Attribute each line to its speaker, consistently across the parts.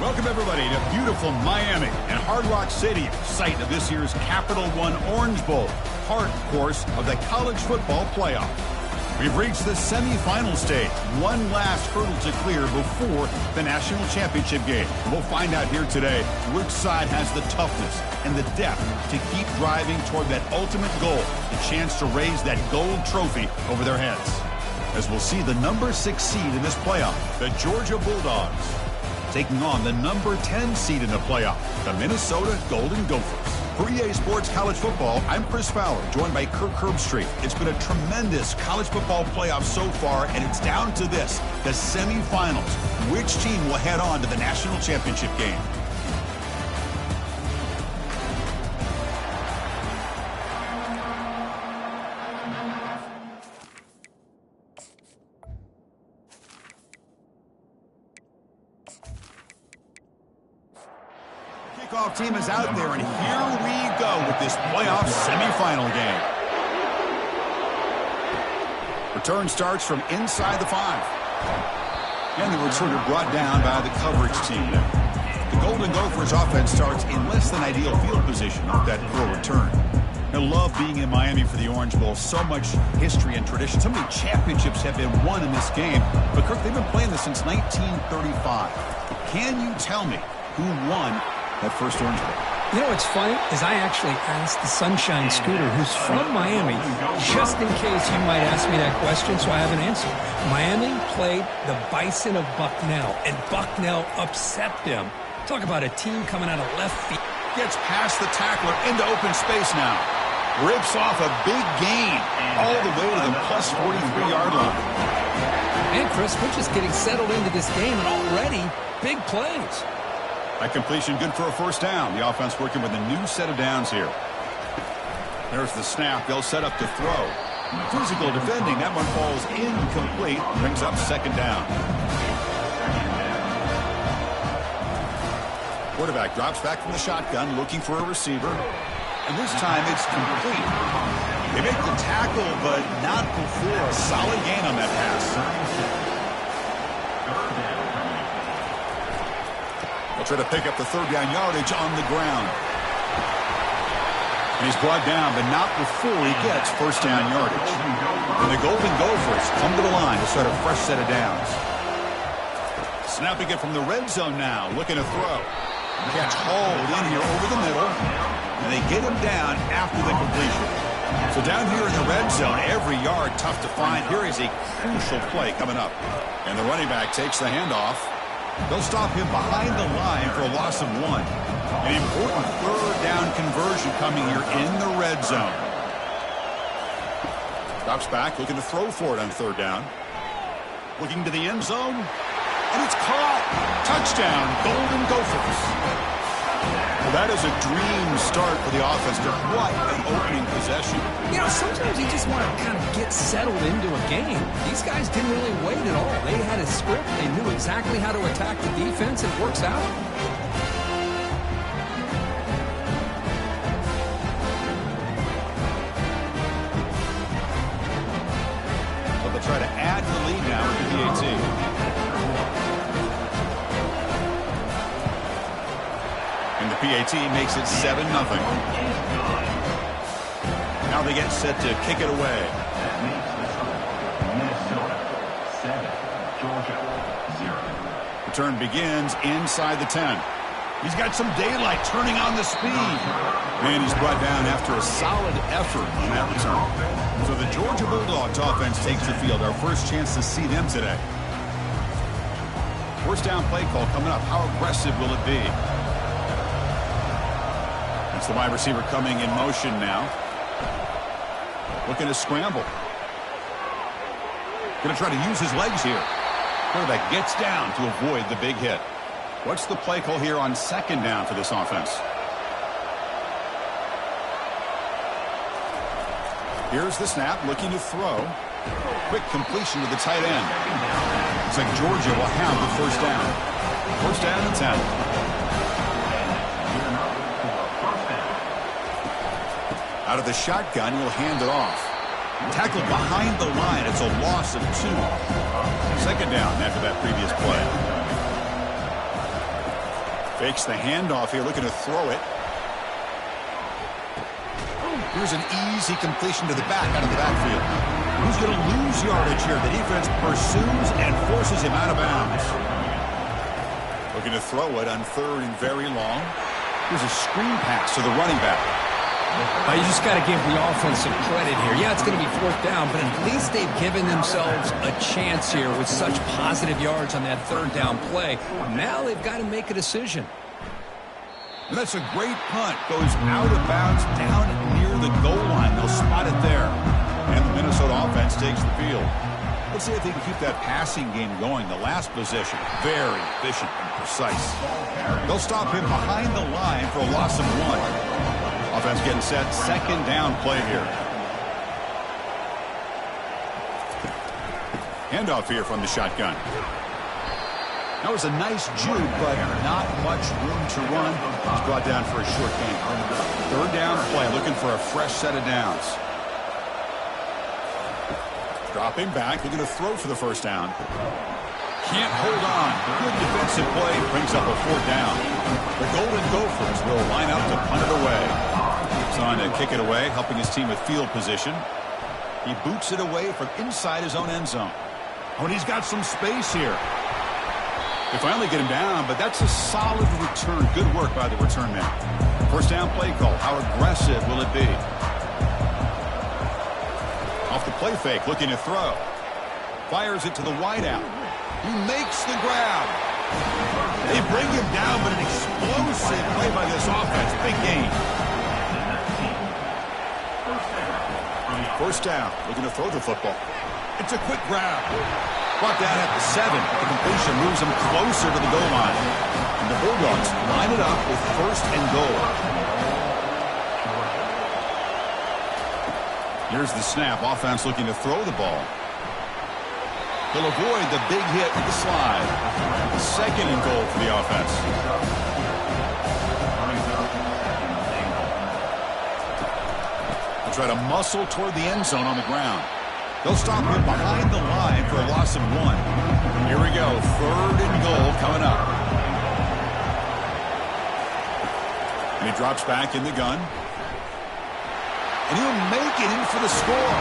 Speaker 1: Welcome, everybody, to beautiful Miami and Hard Rock Stadium, site of this year's Capital One Orange Bowl, part, of course, of the college football playoff. We've reached the semifinal stage, one last hurdle to clear before the national championship game. We'll find out here today which side has the toughness and the depth to keep driving toward that ultimate goal, the chance to raise that gold trophy over their heads. As we'll see the number 6 seed in this playoff, the Georgia Bulldogs, taking on the number 10 seed in the playoff, the Minnesota Golden Gophers. For EA Sports College Football, I'm Chris Fowler, joined by Kirk Herbstreit. It's been a tremendous college football playoff so far, and it's down to this, the semifinals. Which team will head on to the national championship game? Kickoff team is out there, and here we go with this playoff semifinal game. Return starts from inside the 5. And the returner brought down by the coverage team. The Golden Gophers offense starts in less than ideal field position with that throw return. I love being in Miami for the Orange Bowl. So much history and tradition. So many championships have been won in this game. But, Kirk, they've been playing this since 1935. Can you tell me who won that first Orange Bowl?
Speaker 2: You know what's funny is I actually asked the Sunshine Scooter, who's from Miami, just in case you might ask me that question, so I have an answer. Miami played the Bison of Bucknell, and Bucknell upset them. Talk about a team coming out of left field.
Speaker 1: Gets past the tackler into open space now. Rips off a big gain all the way to the plus 43-yard line.
Speaker 2: And, Chris, we're just getting settled into this game, and already big plays.
Speaker 1: That completion good for a first down. The offense working with a new set of downs here. There's the snap. They'll set up to throw. Physical defending. That one falls incomplete. Brings up second down. Quarterback drops back from the shotgun, looking for a receiver. And this time it's complete. They make the tackle, but not before a solid gain on that pass. Try to pick up the third down yardage on the ground. And he's brought down, but not before he gets first down yardage. And the Golden Gophers come to the line to start a fresh set of downs. Snapping it from the red zone now, looking to throw. Catch hauled in here over the middle, and they get him down after the completion. So down here in the red zone, every yard tough to find. Here is a crucial play coming up. And the running back takes the handoff. They'll stop him behind the line for a loss of 1. An important third down conversion coming here in the red zone. Drops back, looking to throw for it on third down. Looking to the end zone. And it's caught. Touchdown, Golden Gophers. Well, that is a dream start for the offense. What an opening possession.
Speaker 2: You know, sometimes you just want to kind of get settled into a game. These guys didn't really wait at all. They had a script. They knew exactly how to attack the defense, and it works out.
Speaker 1: But they'll try to add the lead now with the PAT. And the PAT makes it 7-0. Now they get set to kick it away.
Speaker 3: Minnesota 7, Georgia 0.
Speaker 1: Return begins inside the 10. He's got some daylight turning on the speed. And he's brought down after a solid effort on that return. So the Georgia Bulldogs offense takes the field. Our first chance to see them today. First down play call coming up. How aggressive will it be? It's the wide receiver coming in motion now. Looking to scramble. Going to try to use his legs here. Quarterback gets down to avoid the big hit. What's the play call here on second down for this offense? Here's the snap, looking to throw. Quick completion to the tight end. Looks like Georgia will have the first down. First down and 10. Out of the shotgun, he'll hand it off. Tackled behind the line. It's a loss of 2. Second down after that previous play. Fakes the handoff here, looking to throw it. Here's an easy completion to the back out of the backfield. Who's going to lose yardage here? The defense pursues and forces him out of bounds. Looking to throw it on 3rd and very long. Here's a screen pass to the running back.
Speaker 2: You just got to give the offense some credit here. Yeah, it's going to be 4th down, but at least they've given themselves a chance here with such positive yards on that 3rd down play. Now they've got to make a decision.
Speaker 1: And that's a great punt. Goes out of bounds down near the goal line. They'll spot it there. And the Minnesota offense takes the field. Let's see if they can keep that passing game going. The last possession, very efficient and precise. They'll stop him behind the line for a loss of 1. Offense getting set. 2nd down play here. Handoff here from the shotgun. That was a nice juke, but not much room to run. He's brought down for a short gain. 3rd down play, looking for a fresh set of downs. Dropping back, looking to throw for the 1st down. Can't hold on. Good defensive play, brings up a 4th down. The Golden Gophers will line up to punt it away. He's on to kick it away, helping his team with field position. He boots it away from inside his own end zone. Oh, and he's got some space here. They finally get him down, but that's a solid return. Good work by the return man. 1st down play call. How aggressive will it be? Off the play fake, looking to throw. Fires it to the wideout. He makes the grab. They bring him down, but an explosive play by this offense. Big gain. 1st down, looking to throw the football. It's a quick grab. Brought down at the 7. The completion moves him closer to the goal line. And the Bulldogs line it up with 1st and goal. Here's the snap. Offense looking to throw the ball. He'll avoid the big hit with the slide. 2nd and goal for the offense. They'll try to muscle toward the end zone on the ground. They'll stop him behind the line for a loss of 1. Here we go. 3rd and goal coming up. And he drops back in the gun. And he'll make it in for the score.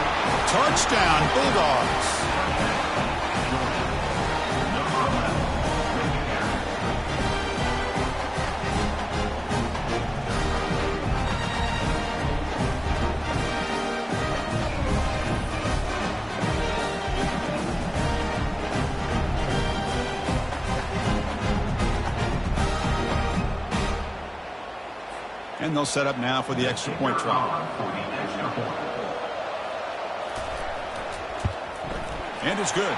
Speaker 1: Touchdown, Bulldogs. And they'll set up now for the extra point try. And it's good.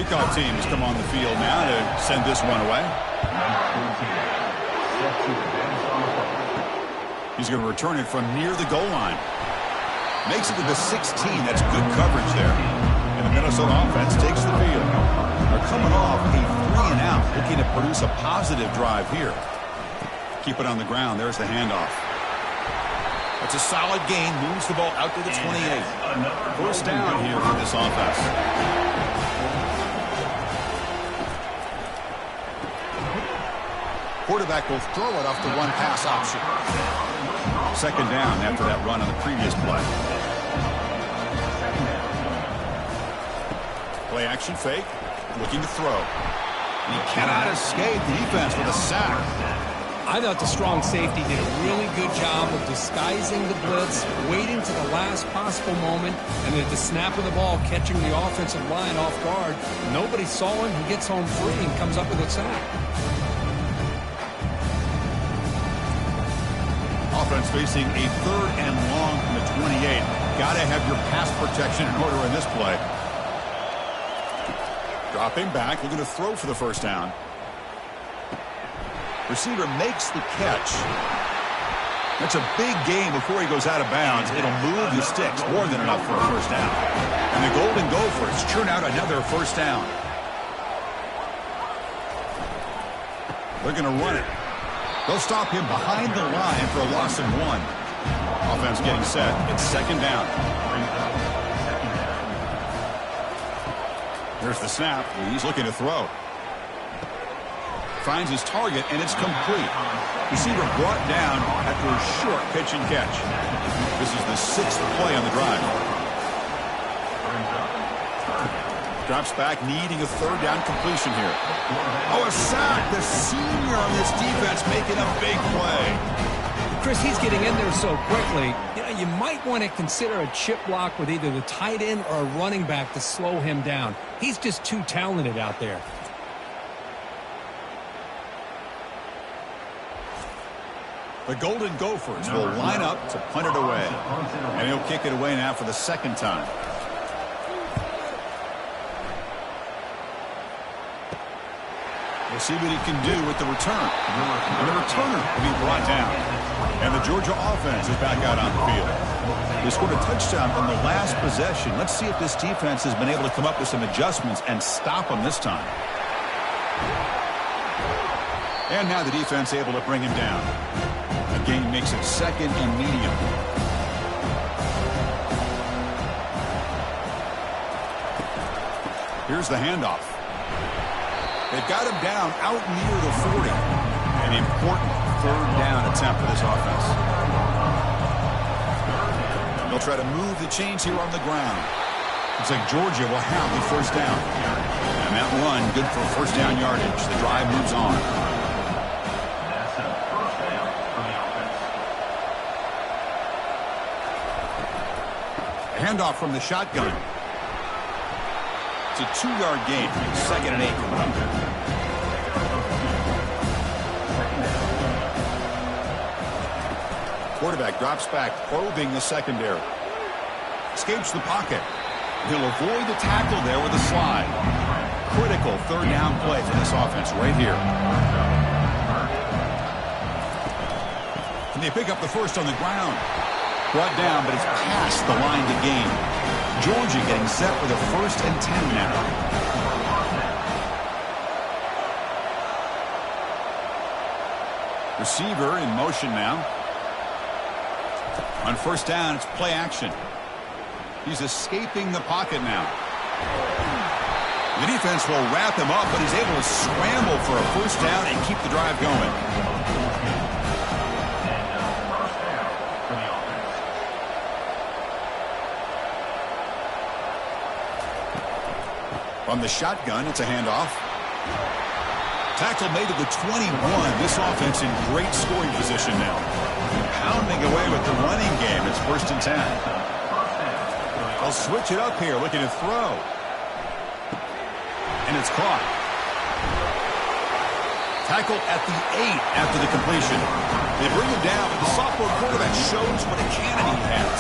Speaker 1: Kickoff team has come on the field now to send this one away. He's going to return it from near the goal line. Makes it to the 16. That's good coverage there. And the Minnesota offense takes the field. They're coming off a 3-and-out, looking to produce a positive drive here. Keep it on the ground. There's the handoff. It's a solid gain. Moves the ball out to the 28. 1st down here for this offense. Quarterback will throw it off the run-pass option. 2nd down after that run on the previous play. Play action fake. Looking to throw. And he cannot escape the defense with a sack.
Speaker 2: I thought the strong safety did a really good job of disguising the blitz, waiting to the last possible moment, and at the snap of the ball, catching the offensive line off guard. Nobody saw him. He gets home free and comes up with a sack.
Speaker 1: Offense facing a 3rd and long from the 28. Got to have your pass protection in order in this play. Dropping back, looking to throw for the 1st down. Receiver makes the catch. That's a big gain before he goes out of bounds. It'll move the sticks, more than enough for a 1st down. And the Golden Gophers churn out another 1st down. They're going to run it. They'll stop him behind the line for a loss of 1. Offense getting set. It's 2nd down. There's the snap. He's looking to throw. Finds his target, and it's complete. Receiver brought down after a short pitch and catch. This is the 6th play on the drive. Drops back, needing a 3rd down completion here. Oh, a sack. The senior on this defense making a big play.
Speaker 2: Chris, he's getting in there so quickly. You might want to consider a chip block with either the tight end or a running back to slow him down. He's just too talented out there.
Speaker 1: The Golden Gophers will line up to punt it away. And he'll kick it away now for the 2nd time. We'll see what he can do with the return. And the returner will be brought down. And the Georgia offense is back out on the field. They scored a touchdown on the last possession. Let's see if this defense has been able to come up with some adjustments and stop them this time. And now the defense able to bring him down. The gain makes it 2nd and medium. Here's the handoff. They've got him down out near the 40. An important 3rd down attempt for this offense. They'll try to move the chains here on the ground. Looks like Georgia will have the 1st down. And that run good for 1st down yardage. The drive moves on.
Speaker 3: That's a 1st down for the offense.
Speaker 1: A handoff from the shotgun. It's a 2-yard gain. 2nd and 8 coming up. Quarterback drops back, probing the secondary. Escapes the pocket. He'll avoid the tackle there with a slide. Critical 3rd down play for this offense right here. And they pick up the 1st on the ground. Brought down, but it's past the line to gain. Georgia getting set with a 1st and 10 now. Receiver in motion now. On 1st down, it's play action. He's escaping the pocket now. The defense will wrap him up, but he's able to scramble for a 1st down and keep the drive going. From the shotgun, it's a handoff. Tackle made to the 21. This offense in great scoring position now. Pounding away with the running game. It's 1st and 10. They'll switch it up here, looking to throw. And it's caught. Tackled at the 8 after the completion. They bring him down, but the sophomore quarterback shows what a cannon he has.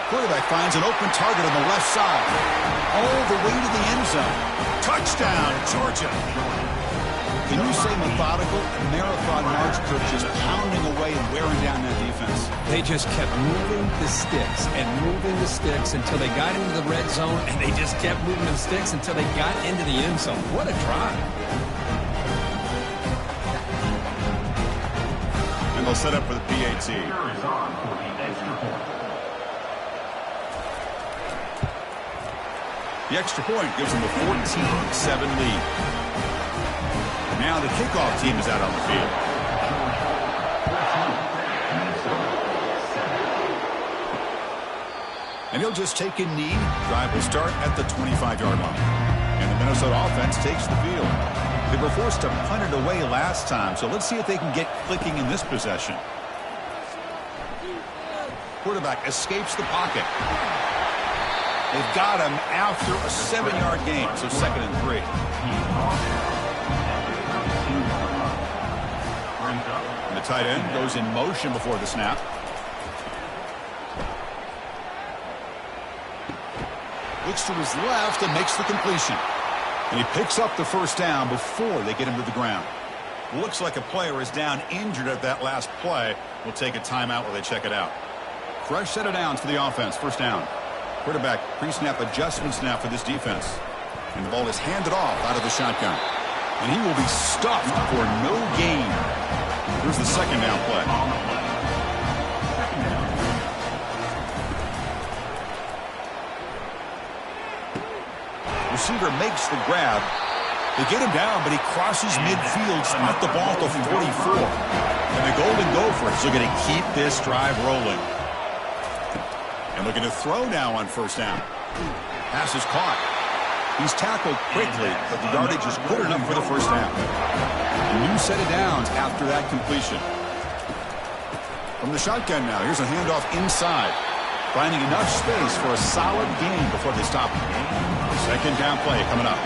Speaker 1: Quarterback finds an open target on the left side. All the way to the end zone. Touchdown, Georgia. Can you say methodical? A marathon march, Kirk, just pounding away and wearing down that defense.
Speaker 2: They just kept moving the sticks and moving the sticks until they got into the red zone, and they just kept moving the sticks until they got into the end zone. What a drive.
Speaker 1: And they'll set up for the PAT. The extra point gives them a 14-7 lead. Now the kickoff team is out on the field. And he'll just take a knee. Drive will start at the 25-yard line. And the Minnesota offense takes the field. They were forced to punt it away last time, so let's see if they can get clicking in this possession. Quarterback escapes the pocket. They've got him after a 7-yard gain, so 2nd and 3. And the tight end goes in motion before the snap. Looks to his left and makes the completion. And he picks up the 1st down before they get him to the ground. Looks like a player is down injured at that last play. We'll take a timeout while they check it out. Fresh set of downs for the offense. 1st down. Quarterback pre-snap adjustments now for this defense. And the ball is handed off out of the shotgun. And he will be stuffed for no gain. Here's the 2nd down play. receiver makes the grab. They get him down, but he crosses midfield, spot the ball to 44. And the Golden Gophers are going to keep this drive rolling. And looking to throw now on first down. Pass is caught. He's tackled quickly, but the yardage is good enough for the first down. A new set of downs after that completion. From the shotgun now, here's a handoff inside. Finding enough space for a solid gain before they stop him. Second down play coming up.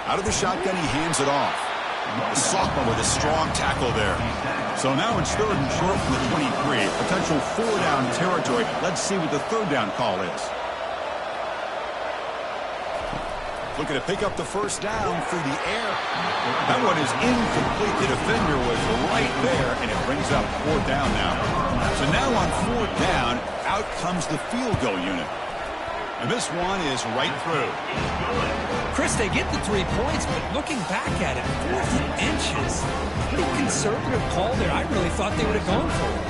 Speaker 1: Out of the shotgun, he hands it off. The sophomore with a strong tackle there. So now it's third and short from the 23. Potential four-down territory. Let's see what the third down call is. Looking to pick up the first down through the air. That one is incomplete. The defender was right there, and it brings up fourth down now. So now on fourth down, out comes the field goal unit. And this one is right through.
Speaker 2: Chris, they get the 3 points, but looking back at it, 4th inches. Pretty conservative call there. I really thought they would have gone for it.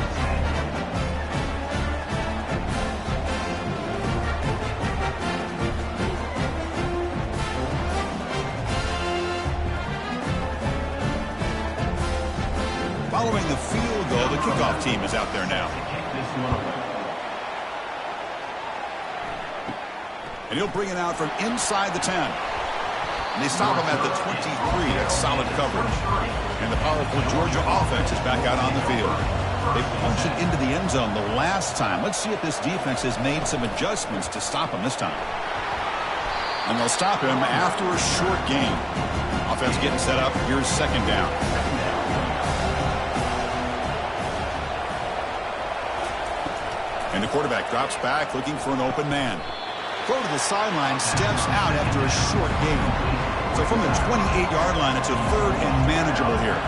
Speaker 1: Following the field goal, the kickoff team is out there now. And he'll bring it out from inside the 10. And they stop him at the 23. That's solid coverage. And the powerful Georgia offense is back out on the field. They punched it into the end zone the last time. Let's see if this defense has made some adjustments to stop him this time. And they'll stop him after a short gain. Offense getting set up. Here's second down. And the quarterback drops back looking for an open man. Throw to the sideline, steps out after a short gain. So from the 28-yard line, it's a third and manageable here.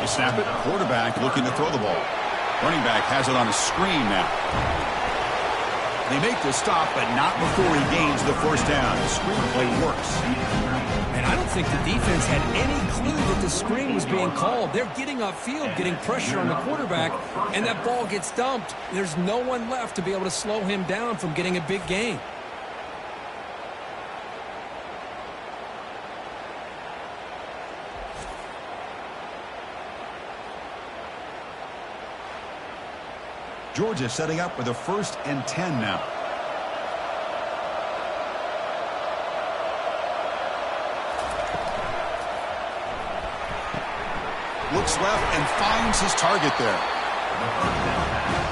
Speaker 1: They snap it. Quarterback looking to throw the ball. Running back has it on a screen now. They make the stop, but not before he gains the first down. The screen play works.
Speaker 2: And I don't think the defense had any clue that the screen was being called. They're getting upfield, getting pressure on the quarterback, and that ball gets dumped. There's no one left to be able to slow him down from getting a big gain.
Speaker 1: Georgia setting up with a 1st and 10 now. Looks left and finds his target there.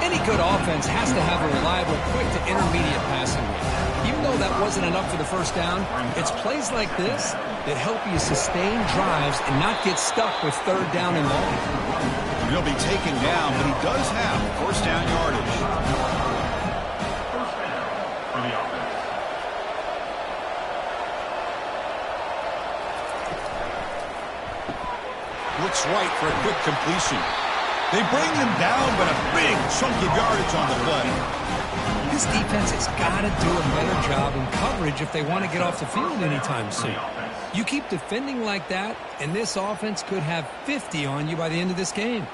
Speaker 2: Any good offense has to have a reliable, quick to intermediate passing game. Even though that wasn't enough for the first down, it's plays like this that help you sustain drives and not get stuck with third down and long.
Speaker 1: He'll be taken down, but he does have first down yardage.
Speaker 3: First down for the offense.
Speaker 1: Looks right for a quick completion. They bring him down, but a big chunk of yardage on the play.
Speaker 2: This defense has got to do a better job in coverage if they want to get off the field anytime soon. You keep defending like that, and this offense could have 50 on you by the end of this game.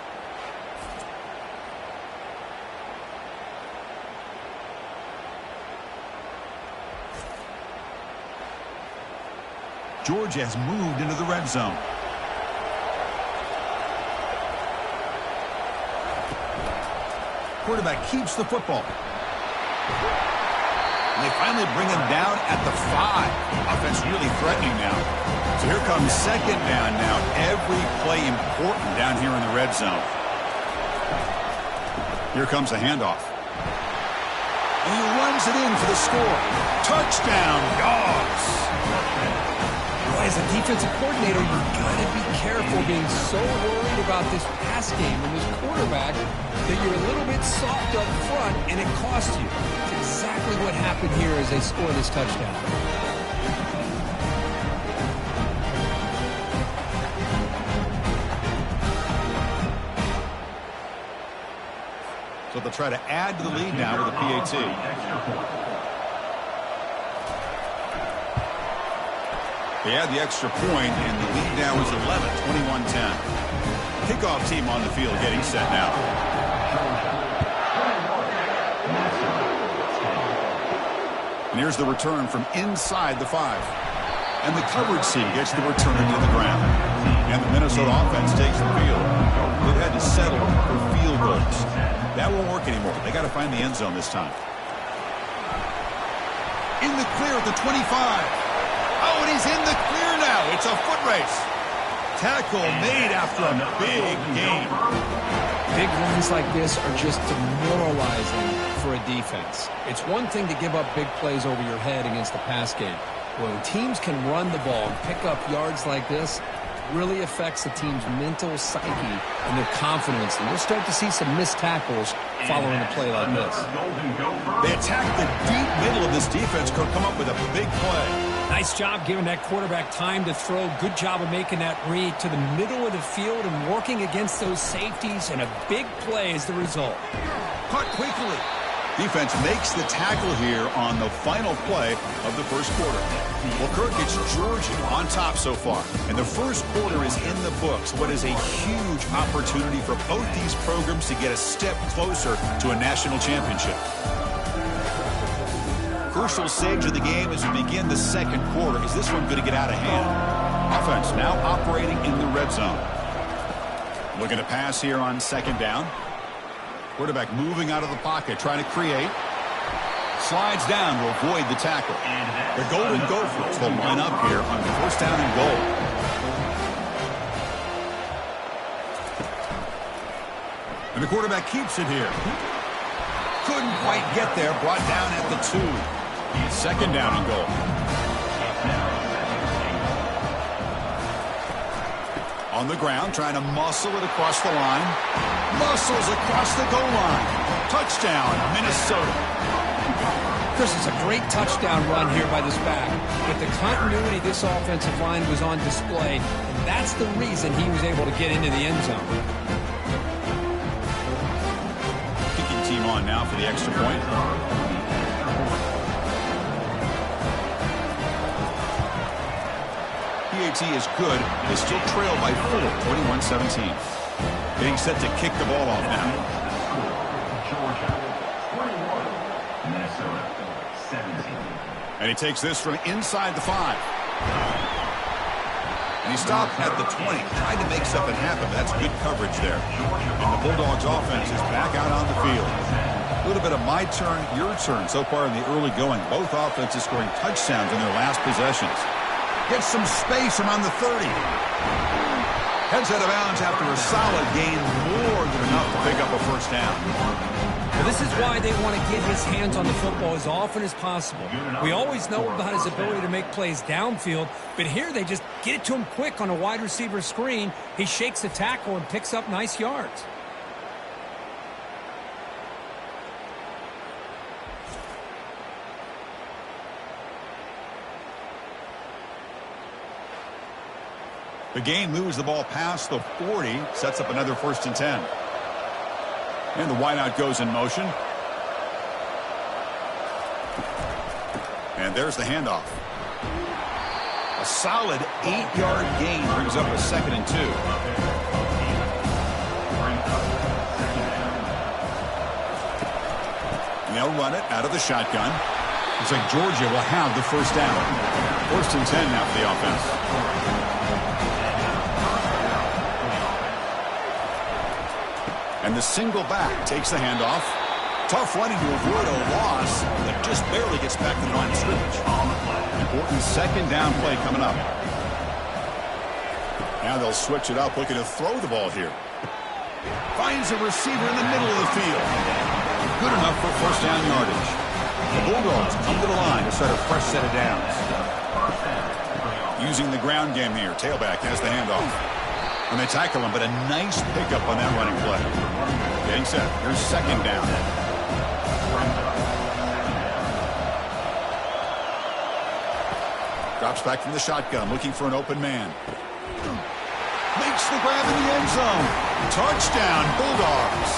Speaker 1: Georgia has moved into the red zone. Quarterback keeps the football. And they finally bring him down at the 5. Offense really threatening now. So here comes second down now. Every play important down here in the red zone. Here comes a handoff. And he runs it in for the score. Touchdown, Dogs.
Speaker 2: As a defensive coordinator, you've got to be careful being so worried about this pass game and this quarterback that you're a little bit soft up front and it costs you. It's exactly what happened here as they score this touchdown.
Speaker 1: So they'll try to add to the lead now with a PAT. They add the extra point, and the lead now is 11, 21-10. Kickoff team on the field getting set now. And here's the return from inside the 5. And the coverage team gets the return into the ground. And the Minnesota offense takes the field. They've had to settle for field goals. That won't work anymore. They got to find the end zone this time. In the clear at the 25. Oh, and he's in the clear now. It's a foot race. Tackle made after a big gain.
Speaker 2: Big runs like this are just demoralizing for a defense. It's one thing to give up big plays over your head against the pass game. When teams can run the ball and pick up yards like this, it really affects the team's mental psyche and their confidence. And we'll start to see some missed tackles following a play like this.
Speaker 1: They attack the deep middle of this defense, could come up with a big play.
Speaker 2: Nice job giving that quarterback time to throw. Good job of making that read to the middle of the field and working against those safeties, and a big play is the result.
Speaker 1: Caught quickly. Defense makes the tackle here on the final play of the first quarter. Well, Kirk, it's Georgia on top so far. And the first quarter is in the books. What is a huge opportunity for both these programs to get a step closer to a national championship. Crucial stage of the game as we begin the second quarter. Is this one going to get out of hand? Offense now operating in the red zone. Looking to pass here on second down. Quarterback moving out of the pocket, trying to create. Slides down to avoid the tackle. The Golden Gophers will line up here on first down and goal. And the quarterback keeps it here. Couldn't quite get there. Brought down at the 2. Second down and goal. On the ground, trying to muscle it across the line. Muscles across the goal line. Touchdown, Minnesota.
Speaker 2: Chris, it's a great touchdown run here by this back. But the continuity of this offensive line was on display, and that's the reason he was able to get into the end zone.
Speaker 1: Kicking team on now for the extra point. PAT is good. They still trail by 4, 21-17. Getting set to kick the ball off now.
Speaker 3: Georgia 21, Minnesota 17.
Speaker 1: And he takes this from inside the 5. And he stopped at the 20. Tried to make something happen, but that's good coverage there. And the Bulldogs offense is back out on the field. A little bit of my turn, your turn so far in the early going. Both offenses scoring touchdowns in their last possessions. Gets some space around the 30. Heads out of bounds after a solid gain, more than enough to pick up a first down.
Speaker 2: Well, this is why they want to get his hands on the football as often as possible. We always know about his ability to make plays downfield, but here they just get it to him quick on a wide receiver screen. He shakes the tackle and picks up nice yards.
Speaker 1: The game moves the ball past the 40, sets up another 1st and 10. And the wideout goes in motion. And there's the handoff. A solid 8-yard gain brings up a 2nd and 2. And they'll run it out of the shotgun. Looks like Georgia will have the first down. 1st and 10 now for the offense. And the single back takes the handoff. Tough running to avoid a loss that just barely gets back to the line of scrimmage. Important second down play coming up. Now they'll switch it up, looking to throw the ball here. Finds a receiver in the middle of the field. Good enough for first down yardage. The Bulldogs come to the line to start a fresh set of downs. Using the ground game here. Tailback has the handoff. And they tackle him, but a nice pickup on that running play. Getting set. Here's second down. Drops back from the shotgun, looking for an open man. Makes the grab in the end zone. Touchdown, Bulldogs.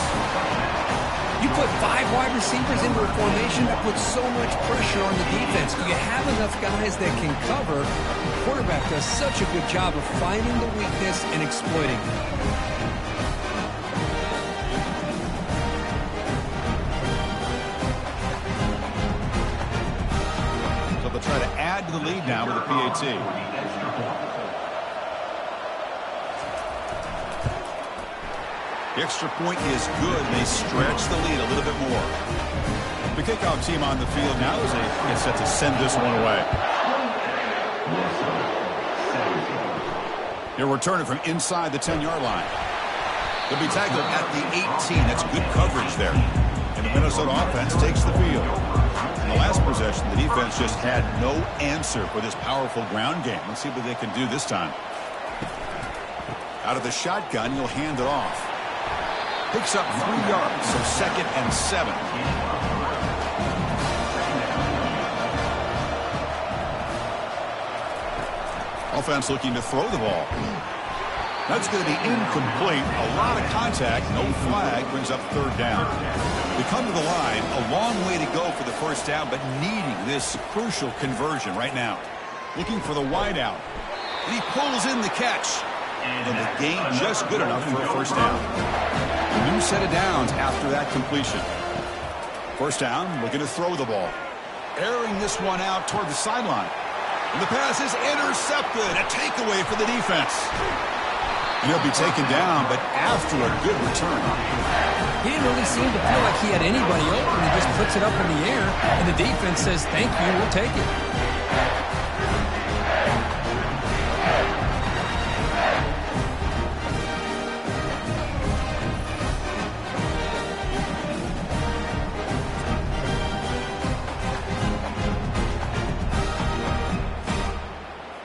Speaker 2: You put 5 wide receivers into a formation that puts so much pressure on the defense. Do you have enough guys that can cover? The quarterback does such a good job of finding the weakness and exploiting it.
Speaker 1: add to the lead now with a PAT. The extra point is good, and they stretch the lead a little bit more. The kickoff team on the field now as they get set to send this one away. They'll return it from inside the 10-yard line. They'll be tackled at the 18. That's good coverage there. And the Minnesota offense takes the field. In the last possession, the defense just had no answer for this powerful ground game. Let's see what they can do this time. Out of the shotgun, he'll hand it off. Picks up 3 yards, so 2nd and 7. Offense looking to throw the ball. That's going to be incomplete. A lot of contact, no flag, brings up 3rd down. They come to the line, a long way to go for the 1st down, but needing this crucial conversion right now. Looking for the wideout. And he pulls in the catch. And the gain just good enough for a 1st down. A new set of downs after that completion. 1st down, looking to throw the ball. Airing this one out toward the sideline. And the pass is intercepted. A takeaway for the defense. And he'll be taken down, but after a good return.
Speaker 2: He didn't really seem to feel like he had anybody open. He just puts it up in the air, and the defense says, thank you, we'll take it.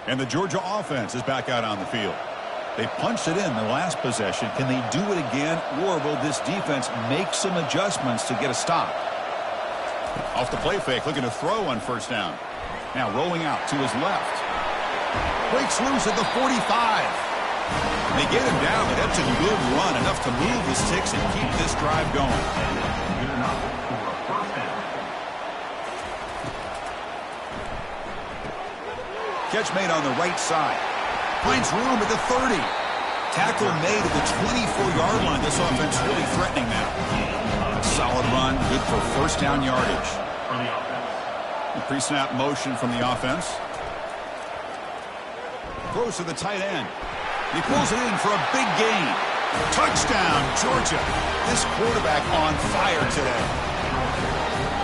Speaker 1: And the Georgia offense is back out on the field. They punched it in the last possession. Can they do it again, or will this defense make some adjustments to get a stop? Off the play fake, looking to throw on 1st down. Now rolling out to his left. Breaks loose at the 45. And they get him down, but that's a good run, enough to move the sticks and keep this drive going.
Speaker 3: Good enough for a 1st down.
Speaker 1: Catch made on the right side. Finds room at the 30. Tackle made at the 24-yard line. This offense really threatening now. Solid run, good for 1st down yardage. The pre-snap motion from the offense. Throws to the tight end. He pulls it in for a big gain. Touchdown, Georgia. This quarterback on fire today.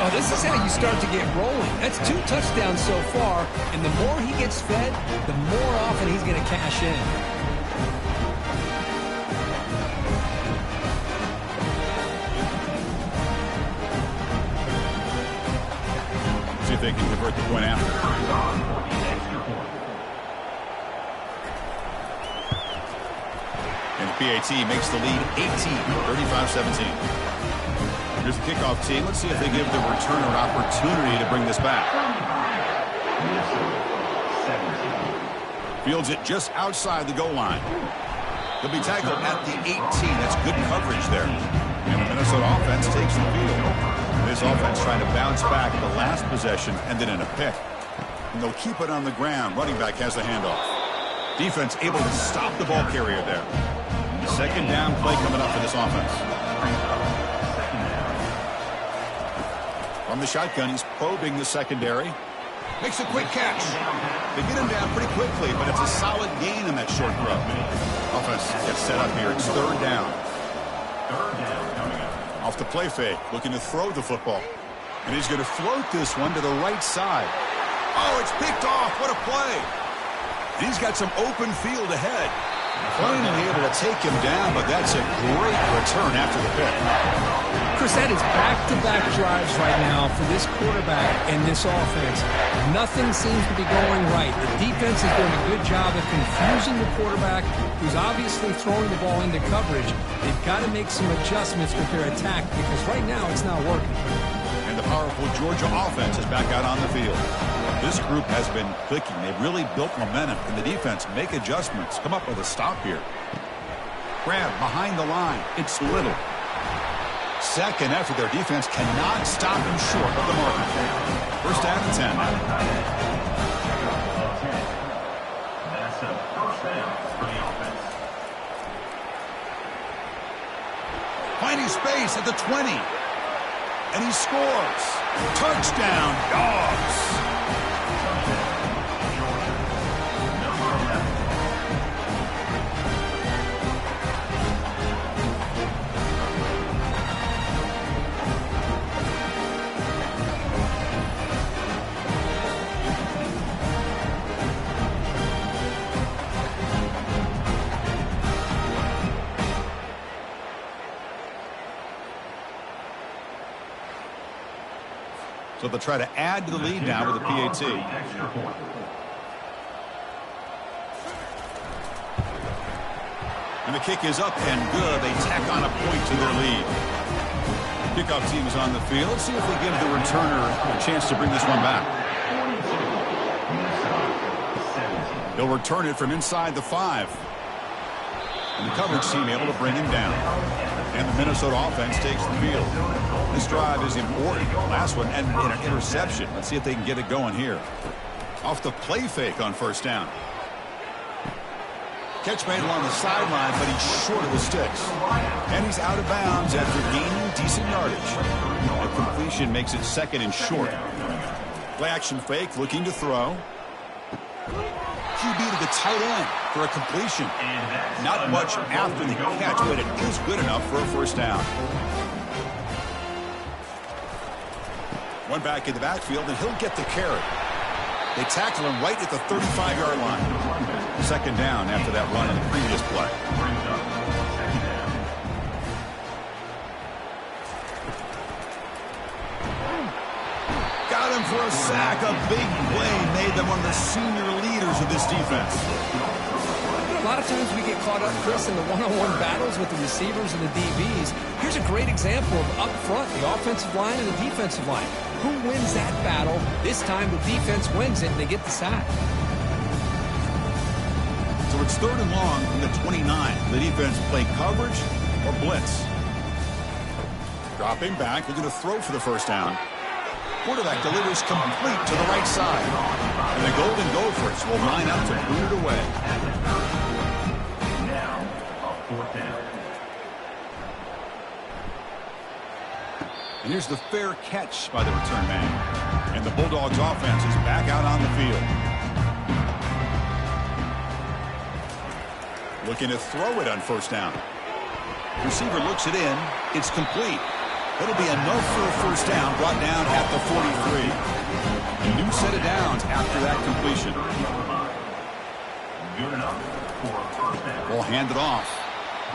Speaker 2: Oh, this is how you start to get rolling. That's 2 touchdowns so far, and the more he gets fed, the more often he's going to cash in.
Speaker 1: See if they can convert the point after. And the PAT makes the lead 18, 35-17. Here's the kickoff team. Let's see if they give the returner an opportunity to bring this back. Fields it just outside the goal line. He'll be tackled at the 18. That's good coverage there. And the Minnesota offense takes the field. This offense trying to bounce back. The last possession ended in a pick. And they'll keep it on the ground. Running back has the handoff. Defense able to stop the ball carrier there. 2nd down play coming up for this offense. From the shotgun, he's probing the secondary. Makes a quick catch. They get him down pretty quickly, but it's a solid gain in that short throw. Offense gets set up here. It's 3rd down.
Speaker 3: 3rd down coming up.
Speaker 1: Off the play fake, looking to throw the football. And he's going to float this one to the right side. Oh, it's picked off. What a play. And he's got some open field ahead. Finally able to take him down, but that's a great return after the pick.
Speaker 2: Chris, that is back-to-back drives right now for this quarterback and this offense. Nothing seems to be going right. The defense is doing a good job of confusing the quarterback, who's obviously throwing the ball into coverage. They've got to make some adjustments with their attack because right now it's not working.
Speaker 1: And the powerful Georgia offense is back out on the field. This group has been clicking. They've really built momentum. Can the defense make adjustments? Come up with a stop here. Grab behind the line. It's Little. 2nd after their defense cannot stop him short of the mark. 1st down and 10.
Speaker 3: That's a 1st down for the offense.
Speaker 1: Finding space at the 20. And he scores. Touchdown, Dogs. So they'll try to add to the lead now with a PAT. And the kick is up and good. They tack on a point to their lead. Kickoff team is on the field. See if they give the returner a chance to bring this one back. He'll return it from inside the 5. And the coverage team able to bring him down. And the Minnesota offense takes the field. This drive is important. Last one and an interception. Let's see if they can get it going here. Off the play fake on first down. Catch made along the sideline, but he's short of the sticks. And he's out of bounds after gaining decent yardage. A completion makes it second and short. Play action fake, looking to throw. QB to the tight end for a completion. Not much after the catch, but it is good enough for a first down. One back in the backfield, and he'll get the carry. They tackle him right at the 35-yard line. Second down after that run in the previous play. Got him for a sack. A big play made them one of the senior leaders of this defense.
Speaker 2: A lot of times we get caught up, Chris, in the one-on-one battles with the receivers and the DBs. Here's a great example of up front, the offensive line and the defensive line. Who wins that battle? This time the defense wins it and they get the sack.
Speaker 1: So it's third and long from the 29. The defense play coverage or blitz. Dropping back, looking to throw for the first down. Quarterback delivers complete to the right side. And the Golden Gophers will line up to boot it away.
Speaker 3: Now, a fourth down.
Speaker 1: And here's the fair catch by the return man. And the Bulldogs offense is back out on the field. Looking to throw it on first down. Receiver looks it in. It's complete. It'll be enough for a first down, brought down at the 43. A new set of downs after that completion.
Speaker 3: Good enough for a first down.
Speaker 1: Will hand it off.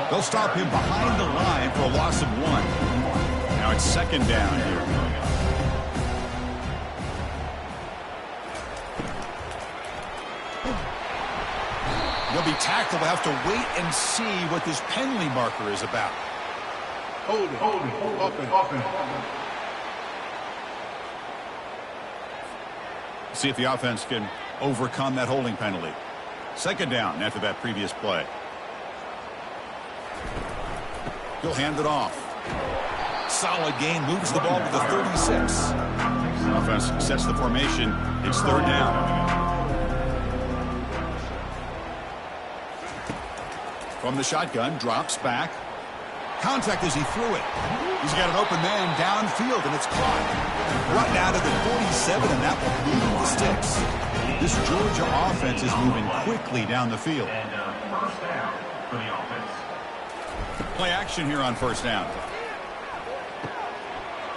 Speaker 1: They'll stop him behind the line for a loss of 1. Now it's second down here. He'll be tackled. We'll have to wait and see what this penalty marker is about.
Speaker 3: Holding.
Speaker 1: See if the offense can overcome that holding penalty. Second down after that previous play. He'll hand it off. Solid gain, moves the ball to the 36. Offense sets the formation. It's third down. From the shotgun, drops back. Contact as he threw it. He's got an open man downfield, and it's caught. Brought down to the 47, and that will move the sticks. This Georgia offense is moving quickly down the field.
Speaker 3: And first down for the offense.
Speaker 1: Play action here on first down.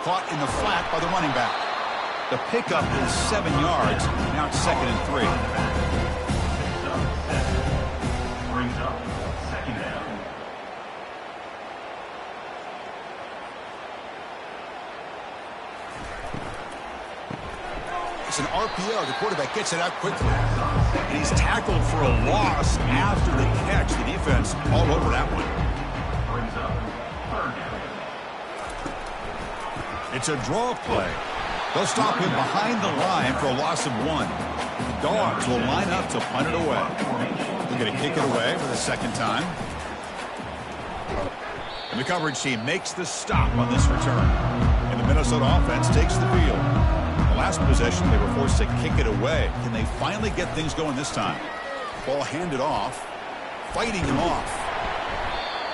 Speaker 1: Caught in the flat by the running back. The pickup is 7 yards. Now it's second and 3.
Speaker 3: Brings up second down.
Speaker 1: It's an RPO. The quarterback gets it out quickly. And he's tackled for a loss after the catch. The defense all over that one.
Speaker 3: Brings up third down.
Speaker 1: It's a draw play. They'll stop him behind the line for a loss of 1. The Dogs will line up to punt it away. They're going to kick it away for the second time. And the coverage team makes the stop on this return. And the Minnesota offense takes the field. The last possession, they were forced to kick it away. Can they finally get things going this time? Ball handed off. Fighting him off.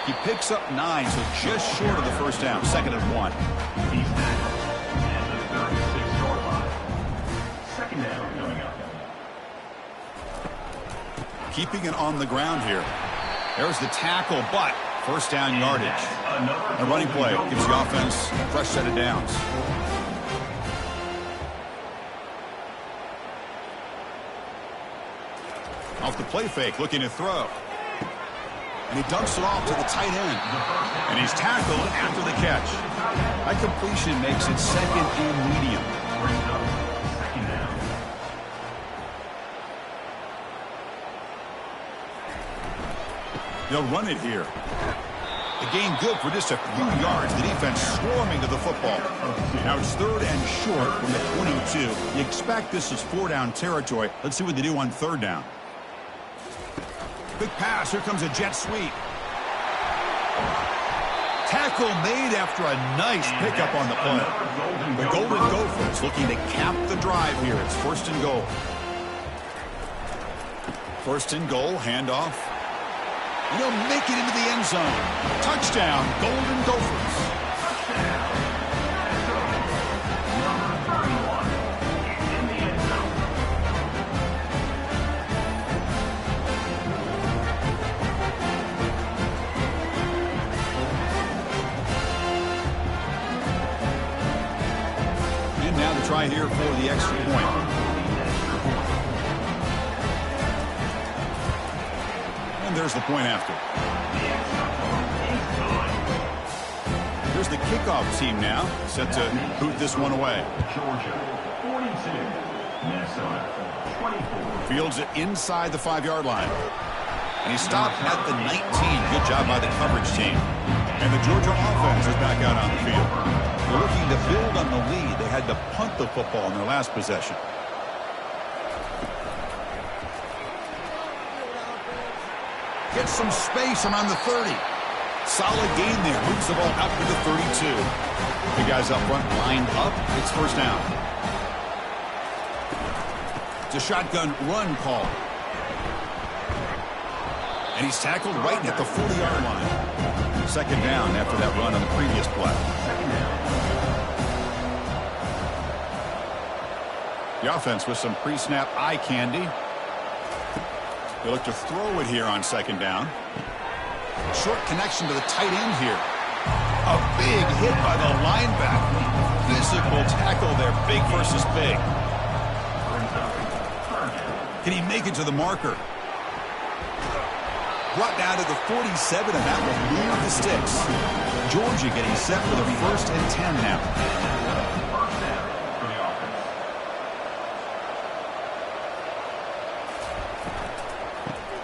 Speaker 1: He picks up 9, so just short of the first down. Second and 1.
Speaker 3: He's tackled at the 36-yard line. Second down coming up.
Speaker 1: Keeping it on the ground here. There's the tackle, but first down yardage. A running play gives the offense a fresh set of downs. Off the play fake, looking to throw. And he dumps it off to the tight end. And he's tackled after the catch. That completion makes it second and medium.
Speaker 3: brings up second down.
Speaker 1: They'll run it here. The gain good for just a few yards. The defense swarming to the football. Now it's 3rd and short from the 22. You expect this is 4-down territory. Let's see what they do on 3rd down. Big pass. Here comes a jet sweep. Tackle made after a nice pickup on the play. The Golden Gophers looking to cap the drive here. It's 1st and goal. 1st and goal. Handoff. And he'll make it into the end zone. Touchdown, Golden Gophers.
Speaker 3: Number 31 is in the end zone.
Speaker 1: And now the try here for the extra point. There's the point after. Here's the kickoff team now, set to boot this one away.
Speaker 3: Georgia, 42. Minnesota, 24.
Speaker 1: Fields it inside the 5-yard line. And he stopped at the 19. Good job by the coverage team. And the Georgia offense is back out on the field. They're looking to build on the lead. They had to punt the football in their last possession. Gets some space around the 30. Solid gain there. Moves the ball out to the 32. The guys up front lined up. It's 1st down. It's a shotgun run call. And he's tackled right at the 40-yard line. 2nd down after that run on the previous play. The offense with some pre-snap eye candy. They look to throw it here on 2nd down. Short connection to the tight end here. A big hit by the linebacker. Physical tackle there. Big versus big. Can he make it to the marker? Brought down to the 47, and that will move the sticks. Georgia getting set for the 1st and 10 now.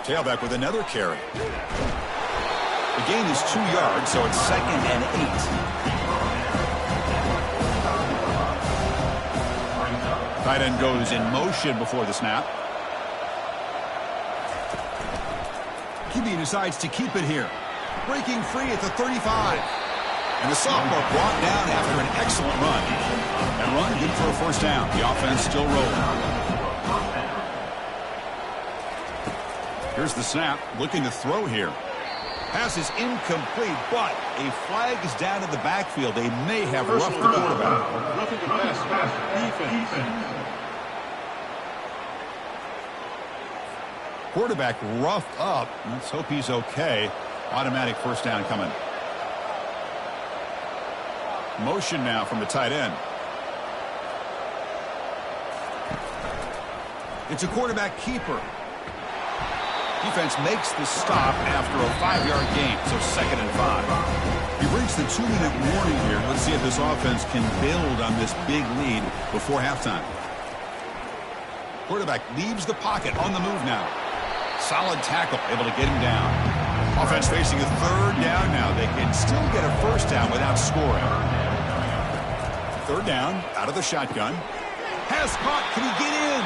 Speaker 1: Tailback with another carry. The gain is 2 yards, so it's 2nd and 8. Tight end goes in motion before the snap. QB decides to keep it here. Breaking free at the 35. And the sophomore brought down after an excellent run. That run good for a 1st down. The offense still rolling. Here's the snap, looking to throw here. Pass is incomplete, but a flag is down in the backfield. They may have roughed the quarterback.
Speaker 4: Roughing the passer. Defense.
Speaker 1: Quarterback roughed up. Let's hope he's okay. Automatic 1st down coming. Motion now from the tight end. It's a quarterback keeper. Defense makes the stop after a 5-yard gain, so 2nd and 5. He reached the 2-minute warning here. Let's see if this offense can build on this big lead before halftime. Quarterback leaves the pocket on the move now. Solid tackle, able to get him down. Offense facing a 3rd down now. They can still get a 1st down without scoring. 3rd down, out of the shotgun. Has caught, can he get in?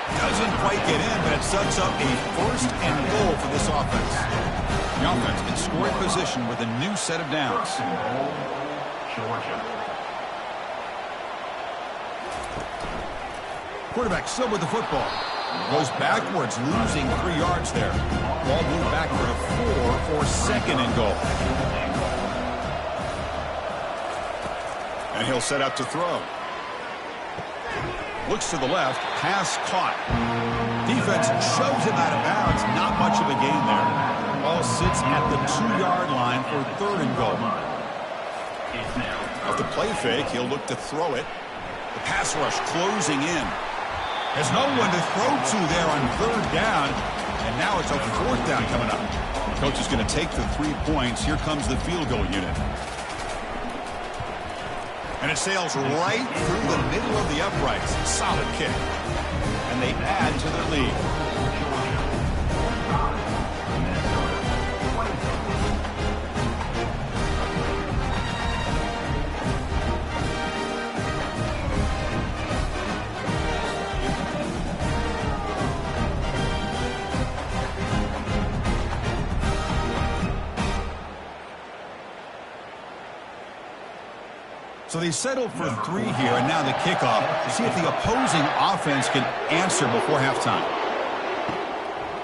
Speaker 1: Doesn't quite get in, but it sets up a 1st and goal for this offense. The offense in scoring position with a new set of downs.
Speaker 3: Georgia.
Speaker 1: Quarterback still with the football. Goes backwards, losing 3 yards there. Ball moved back for a 4 for 2nd and goal. And he'll set up to throw. Looks to the left, pass caught. Defense shoves him out of bounds. Not much of a gain there. Ball sits at the 2-yard line for 3rd and goal. Off the play fake, he'll look to throw it. The pass rush closing in. There's no one to throw to there on 3rd down. And now it's a 4th down coming up. Coach is going to take the 3 points. Here comes the field goal unit. And it sails right through the middle of the uprights. Solid kick. And they add to their lead. So they settled for 3 here, and now the kickoff to see if the opposing offense can answer before halftime.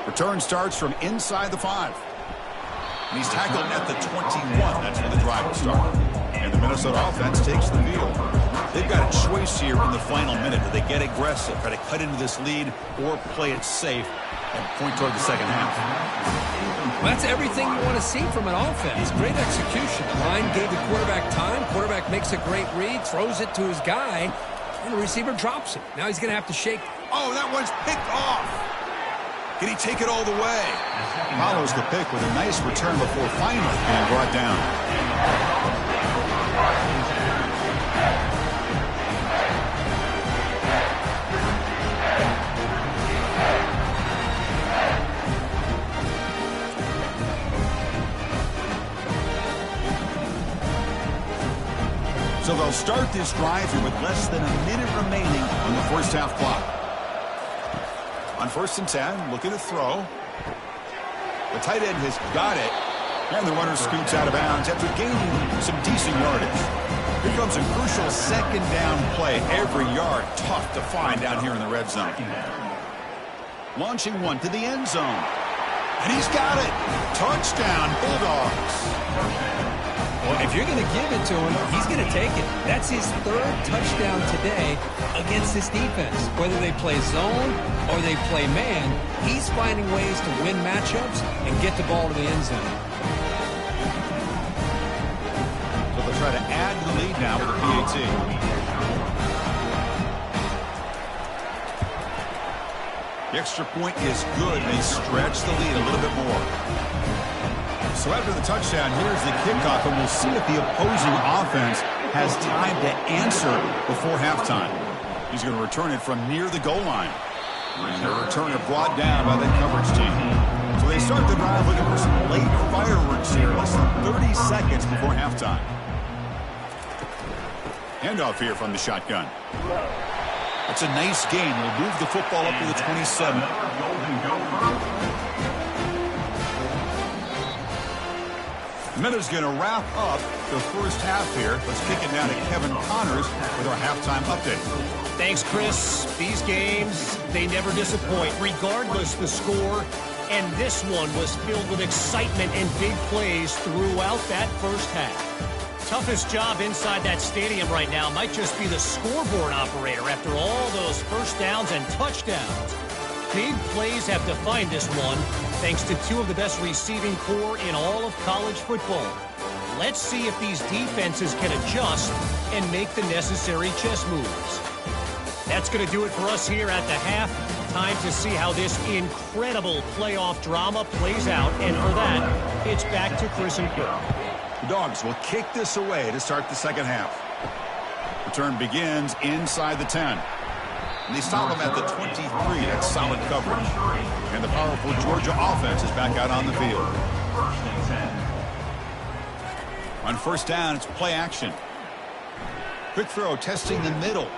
Speaker 1: Return starts from inside the 5. And he's tackled at the 21. That's where the drive will start. And the Minnesota offense takes the field. They've got a choice here in the final minute. Do they get aggressive, try to cut into this lead, or play it safe and point toward the second half?
Speaker 2: Well, that's everything you want to see from an offense. Great execution. Line gave the quarterback time. Quarterback makes a great read, throws it to his guy, and the receiver drops it. Now he's going to have to shake.
Speaker 1: Oh, that one's picked off. Can he take it all the way? Follows the pick with a nice return before finally being brought down. So they'll start this drive here with less than a minute remaining on the first half clock. On 1st and 10, looking to throw. The tight end has got it, and the runner scoots out of bounds after gaining some decent yardage. Here comes a crucial second down play. Every yard tough to find down here in the red zone. Launching one to the end zone. And he's got it. Touchdown, Bulldogs.
Speaker 2: Well, if you're going to give it to him, he's going to take it. That's his 3rd touchdown today against this defense. Whether they play zone or they play man, he's finding ways to win matchups and get the ball to the end zone.
Speaker 1: So they'll try to add to the lead now with a PAT. The extra point is good. They stretch the lead a little bit more. So after the touchdown, here's the kickoff, and we'll see if the opposing offense has time to answer before halftime. He's going to return it from near the goal line. And the returner brought down by the coverage team. So they start the drive looking for some late fireworks here, less than 30 seconds before halftime. Handoff here from the shotgun. It's a nice gain. We'll move the football up to the 27. Minutes going to wrap up the first half here. Let's kick it down to Kevin Connors with our halftime update.
Speaker 5: Thanks, Chris. These games, they never disappoint, regardless the score. And this one was filled with excitement and big plays throughout that first half. Toughest job inside that stadium right now might just be the scoreboard operator after all those first downs and touchdowns. Big plays have defined this one, thanks to 2 of the best receiving core in all of college football. Let's see if these defenses can adjust and make the necessary chess moves. That's going to do it for us here at the half. Time to see how this incredible playoff drama plays out. And for that, it's back to Chris and Kirk.
Speaker 1: The Dogs will kick this away to start the second half. Return begins inside the 10. And they stop him at the 23. That's solid coverage. And the powerful Georgia offense is back out on the field. On first down, it's play action. Quick throw, testing the middle.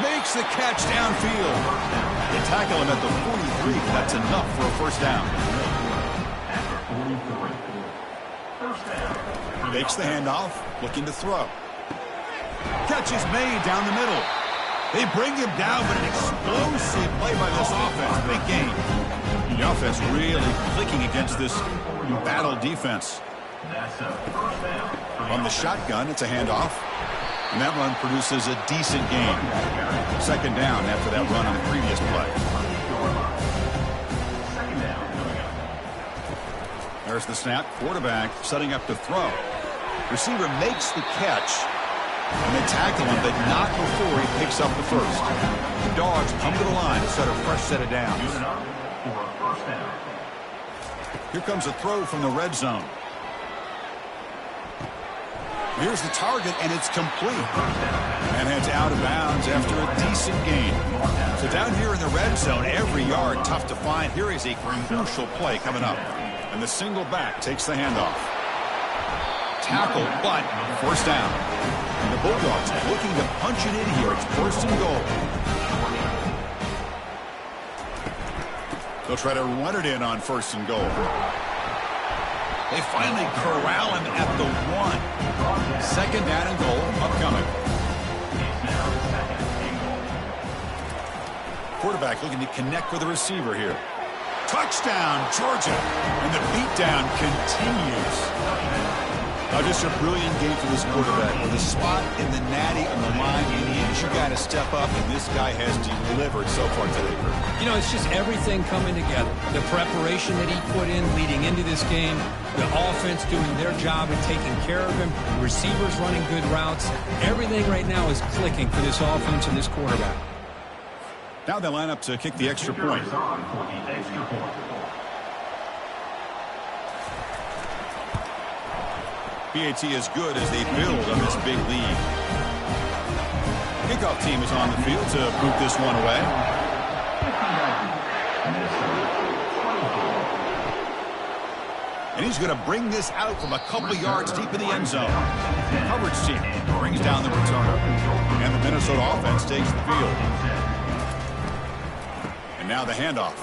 Speaker 1: Makes the catch downfield. They tackle him at the 43. That's enough for a first down. Makes the handoff, looking to throw. Catch is made down the middle. They bring him down, but an explosive play by this offense. Big game. The offense really clicking against this battle defense. On the shotgun, it's a handoff. And that run produces a decent gain. Second down after that run on the previous play. There's the snap. Quarterback setting up to throw. Receiver makes the catch. And they tackle him, but not before he picks up the first. The Dogs come to the line to set a fresh set of downs. Here comes a throw from the red zone. Here's the target, and it's complete. And heads out of bounds after a decent gain. So down here in the red zone, every yard tough to find. Here is a crucial play coming up. And the single back takes the handoff. Tackle, but first down. And the Bulldogs looking to punch it in here. It's first and goal. They'll try to run it in on first and goal. They finally corral him at the 1. Second down and goal upcoming. Quarterback looking to connect with the receiver here. Touchdown, Georgia. And the beatdown continues. Now just a brilliant game for this quarterback. With a spot in the natty on the line, you got to step up, and this guy has delivered so far today.
Speaker 2: You know, it's just everything coming together. The preparation that he put in leading into this game, the offense doing their job and taking care of him, receivers running good routes. Everything right now is clicking for this offense and this quarterback.
Speaker 1: Now they line up to kick the extra point. PAT is good as they build on this big lead. Kickoff team is on the field to boot this one away. And he's going to bring this out from a couple of yards deep in the end zone. Coverage team brings down the returner. And the Minnesota offense takes the field. And now the handoff.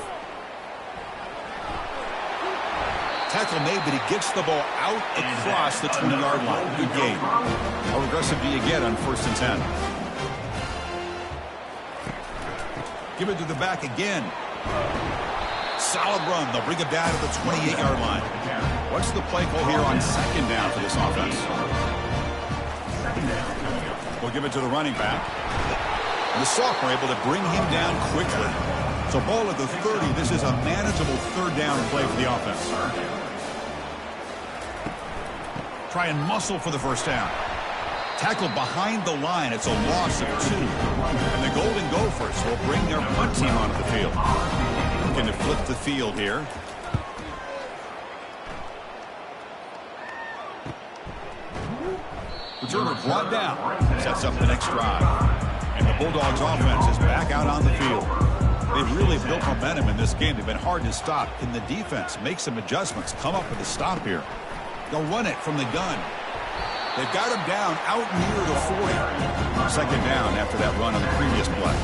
Speaker 1: Tackle made, but he gets the ball out across the 20-yard line. Good game. How aggressive do you get on first and 10? Give it to the back again. Solid run. They'll bring it down to the 28-yard line. What's the play call here on second down for this offense? We'll give it to the running back. And the sophomore able to bring him down quickly. So ball at the 30. This is a manageable third down play for the offense. Try and muscle for the first down. Tackle behind the line. It's a loss of 2. And the Golden Gophers will bring their punt team onto the field. Looking to flip the field here. Returner brought down. Sets up the next drive. And the Bulldogs offense is back out on the field. They've really built momentum in this game. They've been hard to stop. Can the defense make some adjustments? Come up with a stop here. They'll run it from the gun. They've got him down out near the 40. Second down after that run on the previous play.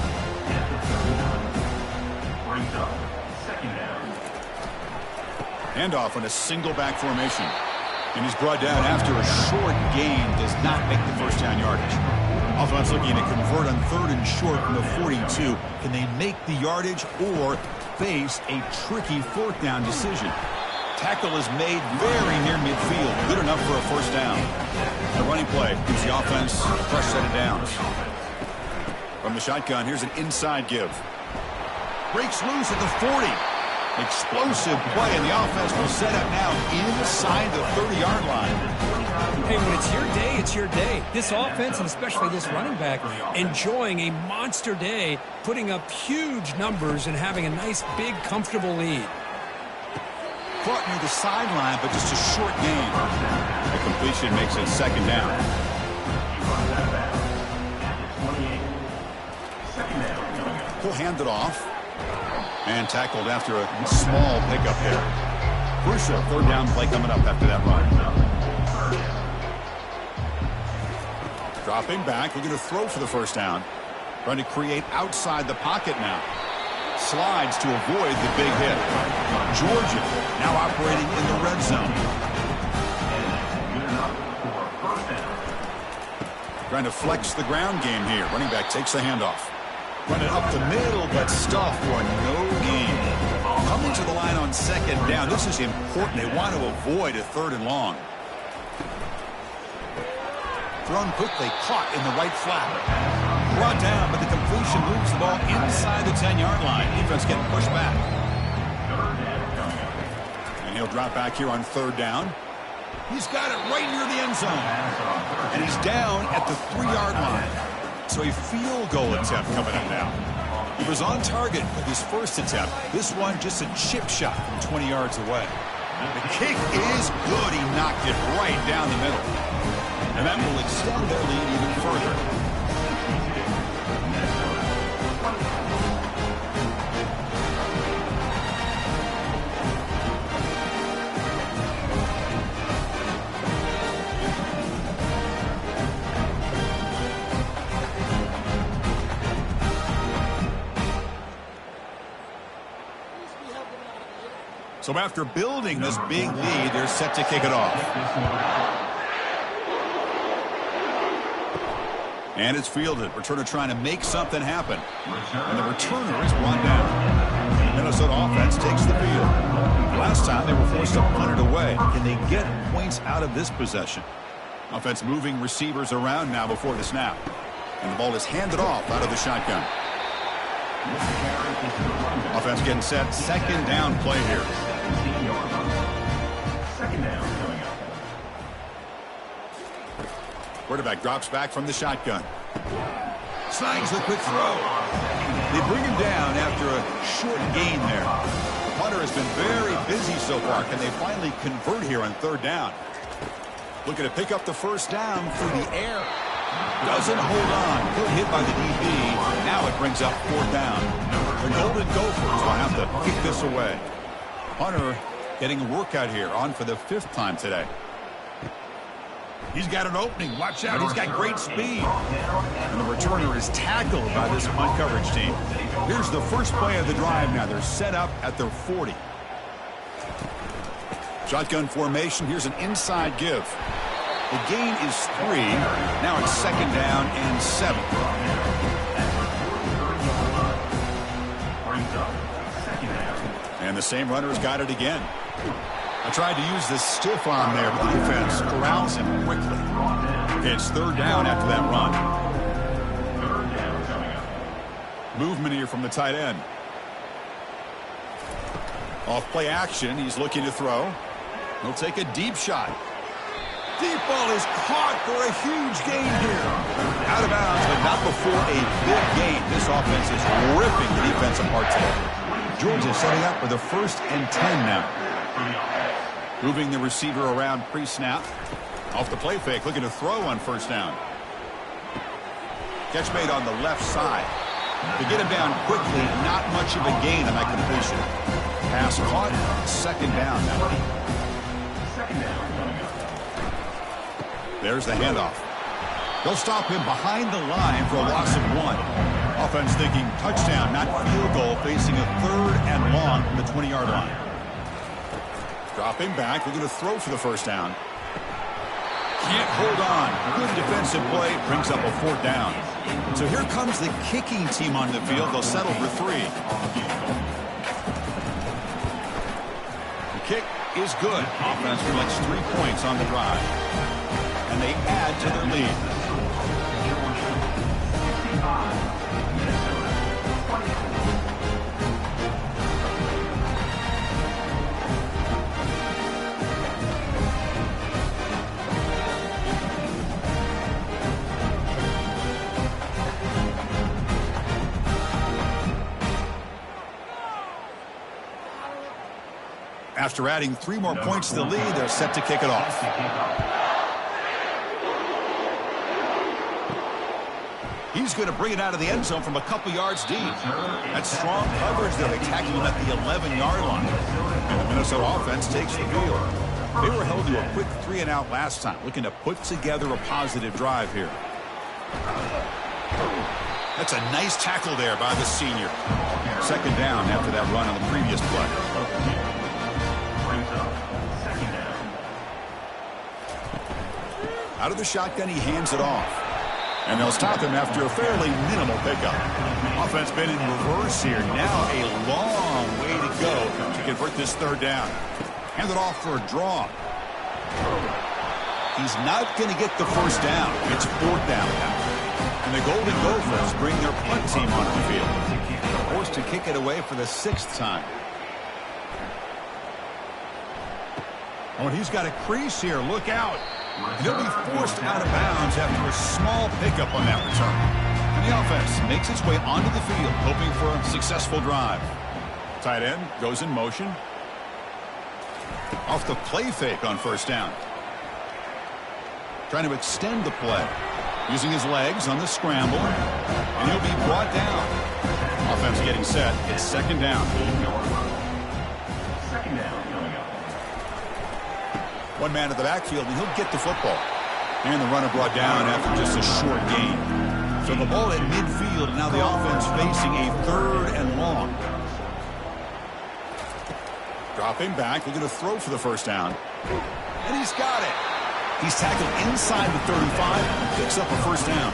Speaker 1: Handoff on a single back formation. And he's brought down after a short gain. Does not make the first down yardage. Offense looking to convert on third and short from the 42. Can they make the yardage or face a tricky fourth down decision? Tackle is made very near midfield. Good enough for a first down. The running play gives the offense a fresh set of downs. From the shotgun, here's an inside give. Breaks loose at the 40. Explosive play, and the offense will set up now inside the 30-yard line.
Speaker 2: Hey, when it's your day, it's your day. This offense, and especially this running back, enjoying a monster day, putting up huge numbers and having a nice, big, comfortable lead.
Speaker 1: Caught near the sideline, but just a short gain. The completion makes it second down. He'll hand it off. And tackled after a small pickup there. Crucial third down play coming up after that run. Dropping back, looking to throw for the first down. Trying to create outside the pocket now. Slides to avoid the big hit. Georgia now operating in the red zone. Trying to flex the ground game here. Running back takes the handoff. Running up the middle, but stuff for no gain. Coming to the line on second down. This is important. They want to avoid a third and long. Thrown quickly, caught in the right flat. Brought down, but the completion moves the ball inside the 10-yard line. Defense getting pushed back. And he'll drop back here on third down. He's got it right near the end zone. And he's down at the 3-yard line. So a field goal attempt coming up now. He was on target with his first attempt. This one just a chip shot from 20 yards away. The kick is good. He knocked it right down the middle. And that will extend their lead even further. So after building this big lead, they're set to kick it off. And it's fielded. Returner trying to make something happen. And the returner is brought down. The Minnesota offense takes the field. Last time they were forced to punt it away. Can they get points out of this possession? Offense moving receivers around now before the snap. And the ball is handed off out of the shotgun. Offense getting set. Second down play here.
Speaker 3: Second down coming up.
Speaker 1: Quarterback drops back from the shotgun. Snags the quick throw. They bring him down after a short gain there. The punter has been very busy so far. Can they finally convert here on third down? Looking to pick up the first down through the air. Doesn't hold on. Good hit by the DB. Now it brings up fourth down. The Golden Gophers will have to kick this away. Hunter getting a workout here, on for the fifth time today. He's got an opening. Watch out. He's got great speed. And the returner is tackled by this punt coverage team. Here's the first play of the drive now. They're set up at their 40. Shotgun formation. Here's an inside give. The gain is 3. Now it's second down and 7. And the same runner's got it again. I tried to use this stiff arm there, but the defense corrals him quickly. It's third down after that run. Movement here from the tight end. Off play action. He's looking to throw. He'll take a deep shot. Deep ball is caught for a huge gain here. Out of bounds, but not before a big gain. This offense is ripping the defense apart today. Georgia setting up for the 1st and 10 now. Moving the receiver around pre-snap. Off the play fake, looking to throw on first down. Catch made on the left side. To get him down quickly, not much of a gain on that completion. Pass caught, second down now. There's the handoff. They'll stop him behind the line for a loss of 1. Offense thinking touchdown, not field goal, facing a 3rd and long from the 20-yard line. Drop him back. We're going to throw for the first down. Can't hold on. Good defensive play. Brings up a 4th down. So here comes the kicking team on the field. They'll settle for 3. The kick is good. Offense collects 3 points on the drive. And they add to their lead. After adding 3 more points to the lead, they're set to kick it off. He's going to bring it out of the end zone from a couple yards deep. That's strong coverage there. They tackle him at the 11-yard line. And the Minnesota offense takes the field. They were held to a quick 3-and-out last time, looking to put together a positive drive here. That's a nice tackle there by the senior. Second down after that run on the previous play. Out of the shotgun, he hands it off. And they'll stop him after a fairly minimal pickup. Offense been in reverse here. Now a long way to go to convert this 3rd down. Hand it off for a draw. He's not going to get the first down. It's 4th down now. And the Golden Gophers bring their punt team onto the field. They're forced to kick it away for the 6th time. Oh, and he's got a crease here. Look out. He'll be forced out of bounds after a small pickup on that return. And the offense makes its way onto the field, hoping for a successful drive. Tight end goes in motion. Off the play fake on first down. trying to extend the play. Using his legs on the scramble. And he'll be brought down. Offense getting set. It's second down.
Speaker 3: Second down coming up.
Speaker 1: One man at the backfield, and he'll get the football. And the runner brought down after just a short gain. So the ball at midfield, and now the offense facing a 3rd and long. Dropping back, looking to throw for the first down. And he's got it. He's tackled inside the 35 and picks up a first down.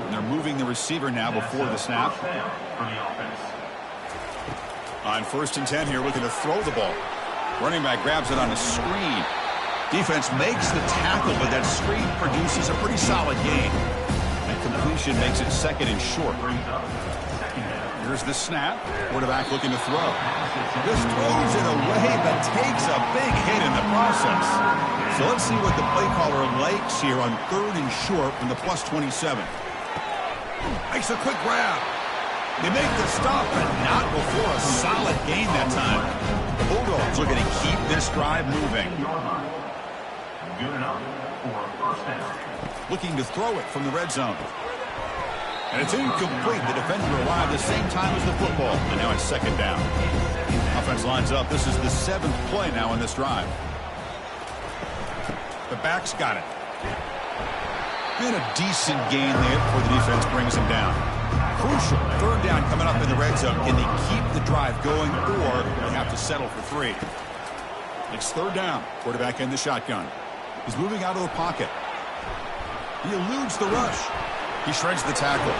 Speaker 1: And they're moving the receiver now before the snap. On 1st and 10 here, looking to throw the ball. Running back grabs it on a screen. Defense makes the tackle, but that screen produces a pretty solid gain. And completion makes it 2nd and short. Here's the snap. Quarterback looking to throw. This throws it away, but takes a big hit in the process. So let's see what the play caller likes here on 3rd and short from the +27. Makes a quick grab. They make the stop, but not before a solid gain that time. The Bulldogs looking to keep this drive moving.
Speaker 3: Good enough for a first down.
Speaker 1: Looking to throw it from the red zone. And it's incomplete. The defender arrived the same time as the football. And now it's second down. Offense lines up. This is the 7th play now in this drive. The back's got it. And a decent gain there before the defense brings him down. Crucial. 3rd down coming up in the red zone. Can they keep the drive going, or they have to settle for 3? It's 3rd down. Quarterback in the shotgun. He's moving out of the pocket. He eludes the rush. He shreds the tackle.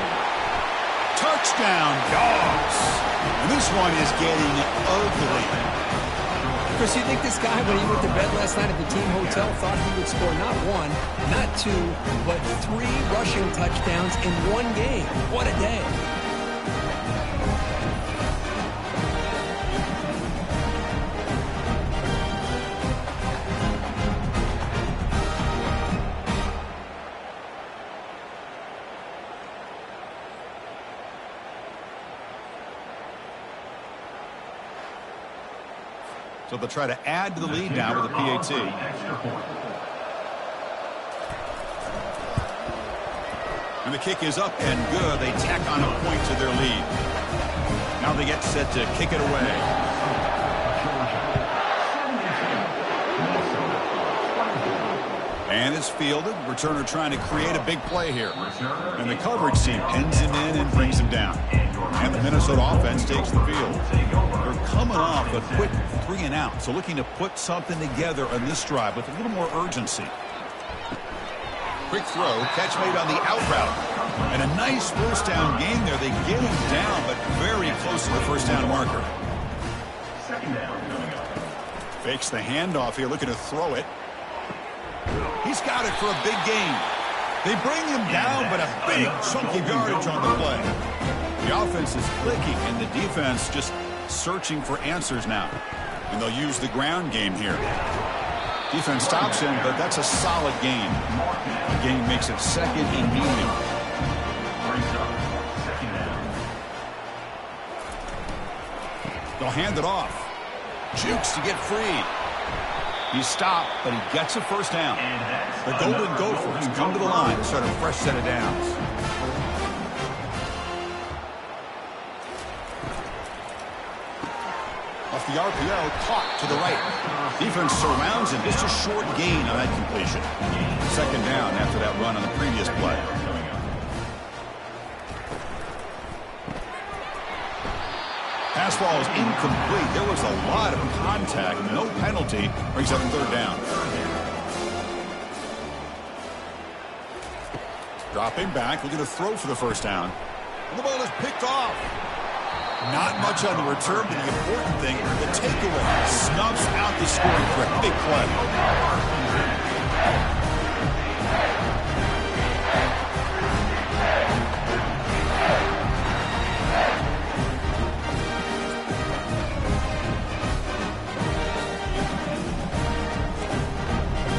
Speaker 1: Touchdown, Dogs. And this one is getting ugly.
Speaker 2: Chris, you think this guy, when he went to bed last night at the team hotel, thought he would score not 1, not 2, but 3 rushing touchdowns in 1 game? What a day.
Speaker 1: So they'll try to add to the lead now with a PAT. And the kick is up and good. They tack on a point to their lead. Now they get set to kick it away. And it's fielded. Returner trying to create a big play here. And the coverage team pins him in and brings him down. And the Minnesota offense takes the field. They're coming off a quick 3 and out. So looking to put something together on this drive with a little more urgency. Quick throw. Catch made on the out route. And a nice first down gain there. They get him down, but very close to the first down marker.
Speaker 3: Second down coming up.
Speaker 1: Fakes the handoff here, looking to throw it. He's got it for a big gain. They bring him down, but a big chunky yardage on the play. The offense is clicking, and the defense just searching for answers now. And they'll use the ground game here. Defense stops him, but that's a solid gain. The gain makes it 2nd and medium.
Speaker 3: Second down.
Speaker 1: They'll hand it off. Jukes to get free. He's stopped, but he gets a first down. The Golden Gophers come to the line to start a fresh set of downs. Off the RPO, caught to the right. Defense surrounds him. Just a short gain on that completion. Second down after that run on the previous play. Pass ball is incomplete. There was a lot of contact. No penalty. Brings up 3rd down. Dropping back. Looking to throw for the first down. And the ball is picked off. Not much on the return, but the important thing, the takeaway. Snuffs out the scoring threat. Big play.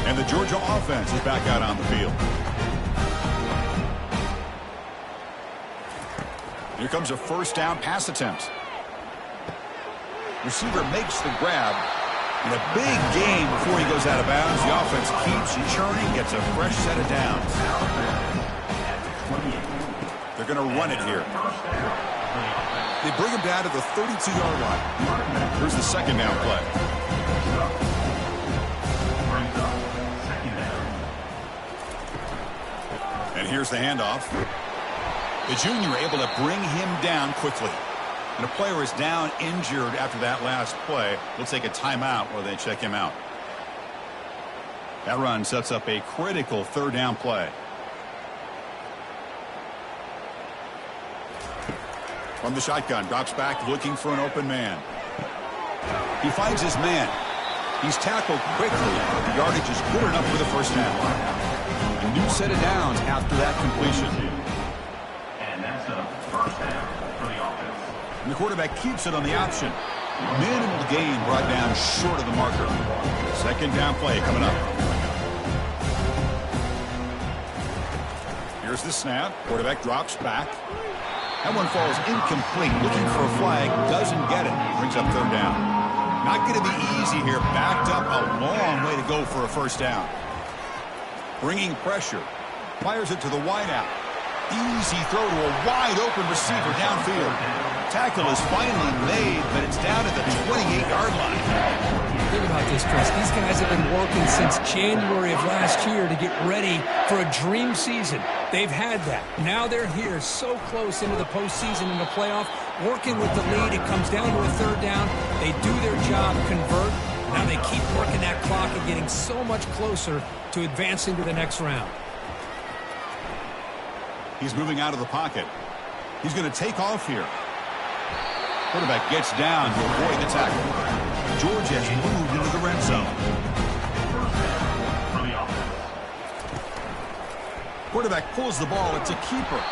Speaker 1: And the Georgia offense is back out on the field. Here comes a first down pass attempt. Receiver makes the grab. And a big gain before he goes out of bounds. The offense keeps churning, gets a fresh set of downs. They're going to run it here. They bring him down to the 32-yard line. Here's the second down play. And here's the handoff. The junior able to bring him down quickly. And a player is down injured after that last play. We'll take a timeout while they check him out. That run sets up a critical third down play. From the shotgun, drops back looking for an open man. He finds his man. He's tackled quickly. The yardage is good enough for the first down. A new set of downs after that completion.
Speaker 3: And that's a first down for the offense.
Speaker 1: And the quarterback keeps it on the option. Minimal gain brought down short of the marker. Second down play coming up. Here's the snap. Quarterback drops back. That one falls incomplete. Looking for a flag. Doesn't get it. Brings up third down. Not going to be easy here. Backed up a long way to go for a first down. Bringing pressure. Fires it to the wideout. Easy throw to a wide open receiver downfield. Tackle is finally made, but it's down at the 28-yard line.
Speaker 2: Think about this, Chris. These guys have been working since January of last year to get ready for a dream season. They've had that. Now they're here so close into the postseason and the playoff, working with the lead. It comes down to a third down. They do their job, convert. Now they keep working that clock and getting so much closer to advancing to the next round.
Speaker 1: He's moving out of the pocket. He's going to take off here. Quarterback gets down to avoid the tackle. Georgia has moved into the red zone. Quarterback pulls the ball. It's a keeper.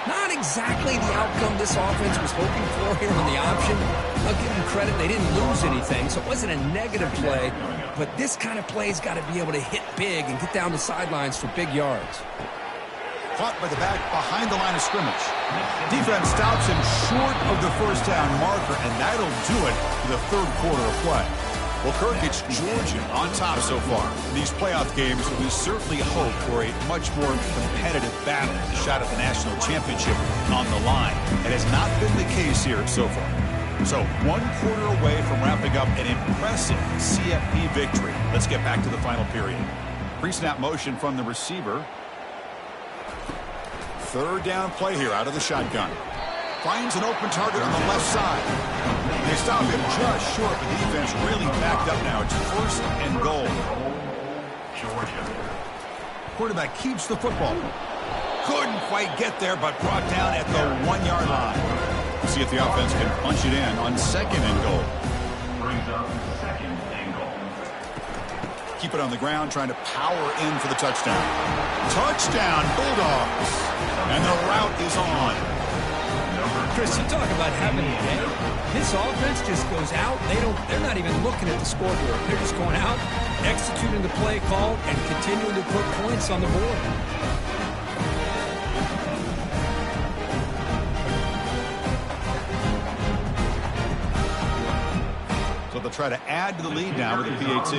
Speaker 2: Not exactly the outcome this offense was hoping for here on the option. I'll give them credit. They didn't lose anything, so it wasn't a negative play. But this kind of play's got to be able to hit big and get down the sidelines for big yards.
Speaker 1: Caught by the back behind the line of scrimmage. Defense stops him short of the first down marker, and that'll do it for the third quarter of play. Well, Kirk, it's Georgia on top so far. In these playoff games, we certainly hope for a much more competitive battle. The shot at the national championship on the line. It has not been the case here so far. So, 1 quarter away from wrapping up an impressive CFP victory. Let's get back to the final period. Pre-snap motion from the receiver. Third down play here out of the shotgun. Finds an open target on the left side. They stop him just short. The defense really backed up now. It's first and goal.
Speaker 3: Georgia.
Speaker 1: Quarterback keeps the football. Couldn't quite get there, but brought down at the 1-yard line. We'll see if the offense can punch it in on second and goal.
Speaker 3: Brings up second and goal.
Speaker 1: Keep it on the ground, trying to power in for the touchdown. Touchdown, Bulldogs. And the route is on.
Speaker 2: Chris, you talk about having a day. This offense just goes out. They're not even looking at the scoreboard. They're just going out, executing the play call, and continuing to put points on the board.
Speaker 1: So they'll try to add to the lead now with a PAT.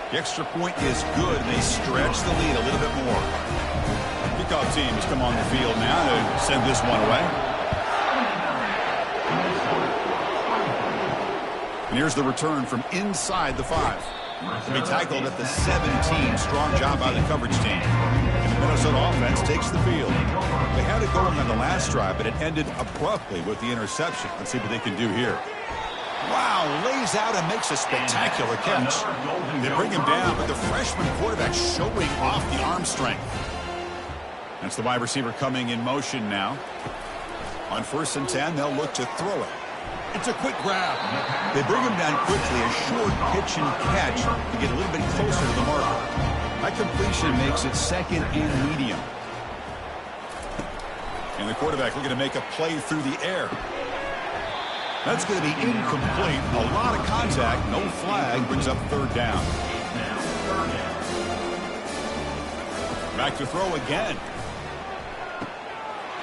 Speaker 1: The extra point is good, and they stretch the lead a little bit more. Kickoff team has come on the field now to send this one away. And here's the return from inside the 5. To be tackled at the 17. Strong job by the coverage team. And the Minnesota offense takes the field. They had it going on the last drive, but it ended abruptly with the interception. Let's see what they can do here. Wow, lays out and makes a spectacular catch. They bring him down, but the freshman quarterback showing off the arm strength. That's the wide receiver coming in motion now. On 1st and 10, they'll look to throw it. It's a quick grab. They bring him down quickly, a short pitch and catch to get a little bit closer to the marker. That completion makes it second and medium. And the quarterback looking to make a play through the air. That's going to be incomplete. A lot of contact. No flag. Brings up third down. Back to throw again.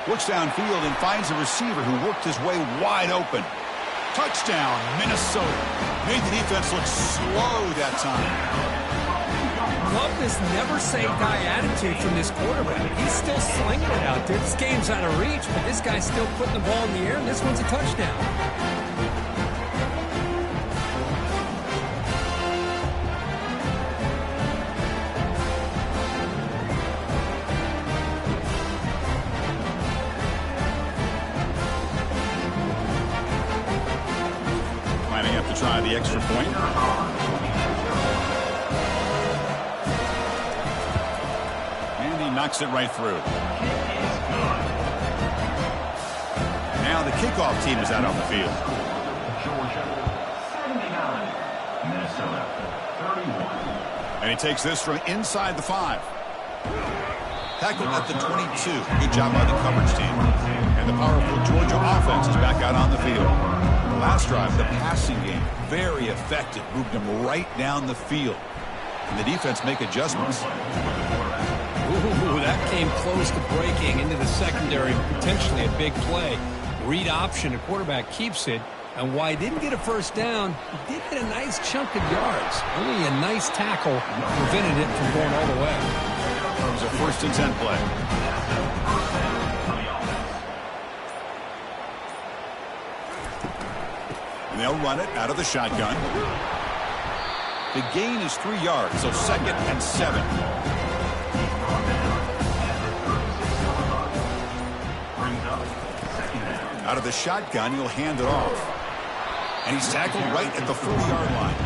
Speaker 1: Looks downfield and finds a receiver who worked his way wide open. Touchdown, Minnesota. Made the defense look slow that time.
Speaker 2: Love this never-say-die attitude from this quarterback. He's still slinging it out there. This game's out of reach, but this guy's still putting the ball in the air, and this one's a touchdown.
Speaker 1: Lining up to try the extra point. Knocks it right through. Now the kickoff team is out on the field.
Speaker 3: Georgia 79, Minnesota 31.
Speaker 1: And he takes this from inside the 5. Tackled at the 22. Good job by the coverage team. And the powerful Georgia offense is back out on the field. The last drive, the passing game, very effective. Moved them right down the field. And the defense make adjustments.
Speaker 2: Ooh, that came close to breaking into the secondary, potentially a big play. Read option, the quarterback keeps it, and while he didn't get a first down, he did get a nice chunk of yards. Only a nice tackle prevented it from going all the way.
Speaker 1: It was a 1st and 10 play. And they'll run it out of the shotgun. The gain is 3 yards, so 2nd and 7. Out of the shotgun, he'll hand it off. And he's tackled right at the 40-yard line.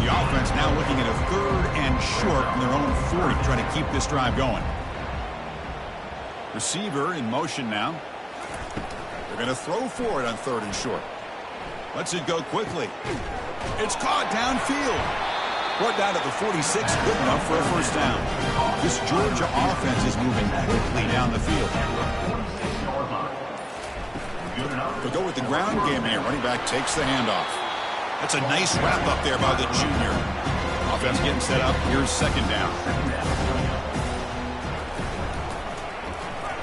Speaker 1: The offense now looking at a 3rd and short from their own 40, trying to keep this drive going. Receiver in motion now. They're going to throw for it on 3rd and short. Lets it go quickly. It's caught downfield. Brought down at the 46, good enough for a first down. This Georgia offense is moving quickly down the field. They'll go with the ground game here. Running back takes the handoff. That's a nice wrap up there by the junior. Offense getting set up. Here's 2nd down.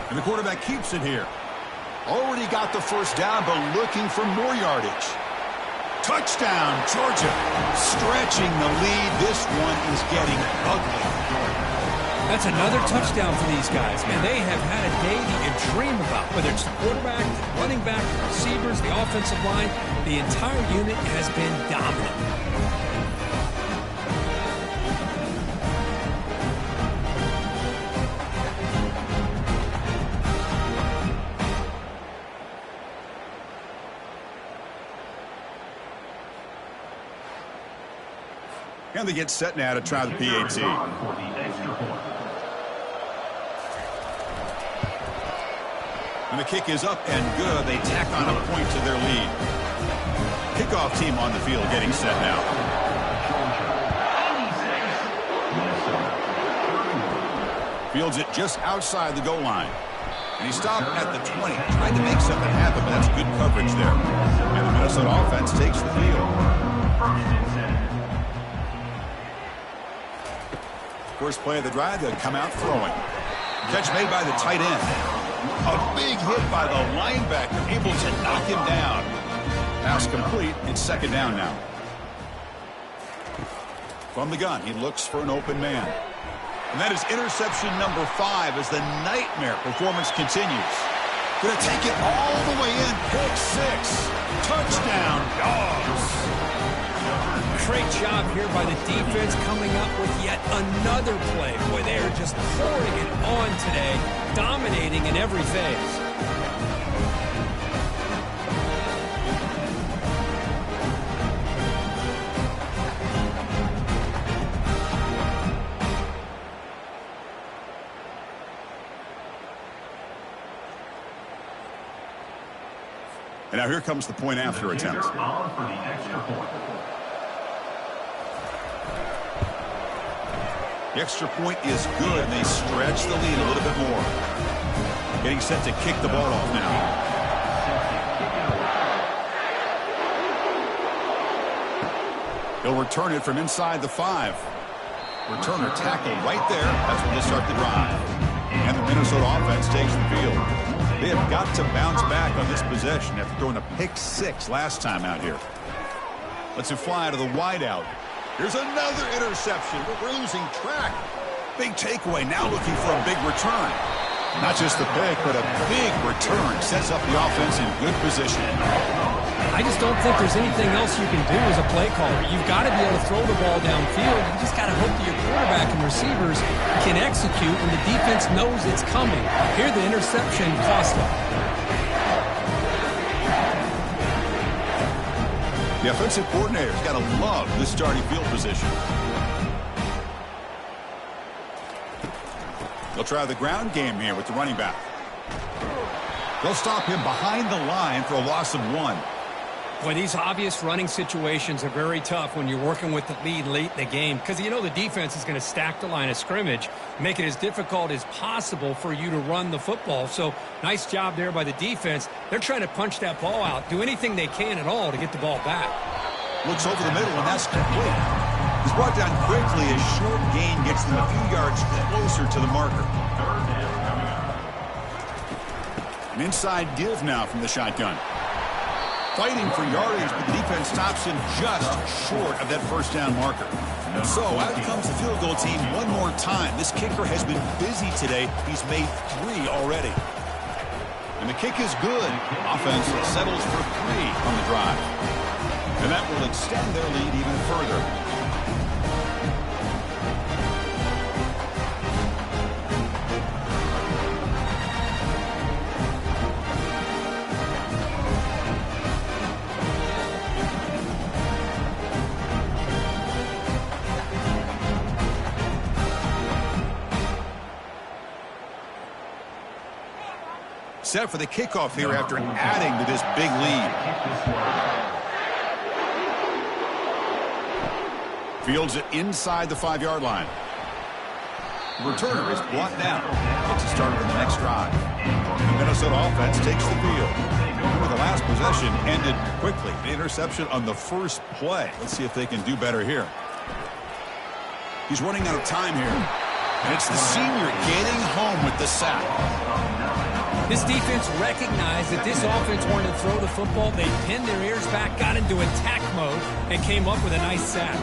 Speaker 1: And the quarterback keeps it here. Already got the first down, but looking for more yardage. Touchdown, Georgia. Stretching the lead. This one is getting ugly.
Speaker 2: That's another touchdown for these guys. Man, they have had a day that you dream about. Whether it's the quarterback, the running back, the receivers, the offensive line, the entire unit has been dominant.
Speaker 1: And they get set now to try the PAT. And the kick is up and good. They tack on a point to their lead. Kickoff team on the field getting set now. Fields it just outside the goal line. And he stopped at the 20. Tried to make something happen, but that's good coverage there. And the Minnesota offense takes the field. First play of the drive, they'll come out throwing. Catch made by the tight end. A big hit by the linebacker, able to knock him down. Pass complete. It's 2nd down now. From the gun, he looks for an open man. And that is interception number 5 as the nightmare performance continues. Going to take it all the way in. Pick 6. Touchdown, Dogs.
Speaker 2: Great job here by the defense coming up with yet another play. Boy, they are just pouring it on today, dominating in every phase.
Speaker 1: And now here comes the point after attempt. The extra point is good, and they stretch the lead a little bit more. Getting set to kick the ball off now. He'll return it from inside the 5. Returner tackle right there. That's when they'll start the drive. And the Minnesota offense takes the field. They have got to bounce back on this possession after throwing a pick-6 last time out here. Let's it fly to the wideout. Here's another interception. We're losing track. Big takeaway. Now looking for a big return. Not just the pick, but a big return. Sets up the offense in good position.
Speaker 2: I just don't think there's anything else you can do as a play caller. You've got to be able to throw the ball downfield. You just got to hope that your quarterback and receivers can execute when the defense knows it's coming. Here, the interception cost them.
Speaker 1: The offensive coordinator's got to love this starting field position. They'll try the ground game here with the running back. They'll stop him behind the line for a loss of 1.
Speaker 2: Boy, these obvious running situations are very tough when you're working with the lead late in the game because you know the defense is going to stack the line of scrimmage, make it as difficult as possible for you to run the football. So nice job there by the defense. They're trying to punch that ball out, do anything they can at all to get the ball back. Looks over the middle, and that's complete.
Speaker 1: He's brought down quickly as short gain gets them a few yards closer to the marker. An inside give now from the shotgun. Fighting for yardage, but the defense stops him just short of that first down marker. So out comes the field goal team one more time. This kicker has been busy today. He's made 3 already. And the kick is good. Offense settles for 3 on the drive. And that will extend their lead even further. Set for the kickoff here after adding to this big lead. Fields it inside the 5-yard line. The returner is brought down. Gets it started on the next drive. The Minnesota offense takes the field. Remember, the last possession ended quickly. The interception on the first play. Let's see if they can do better here. He's running out of time here. And it's the senior getting home with the sack.
Speaker 2: This defense recognized that this offense wanted to throw the football. They pinned their ears back, got into attack mode, and came up with a nice sack.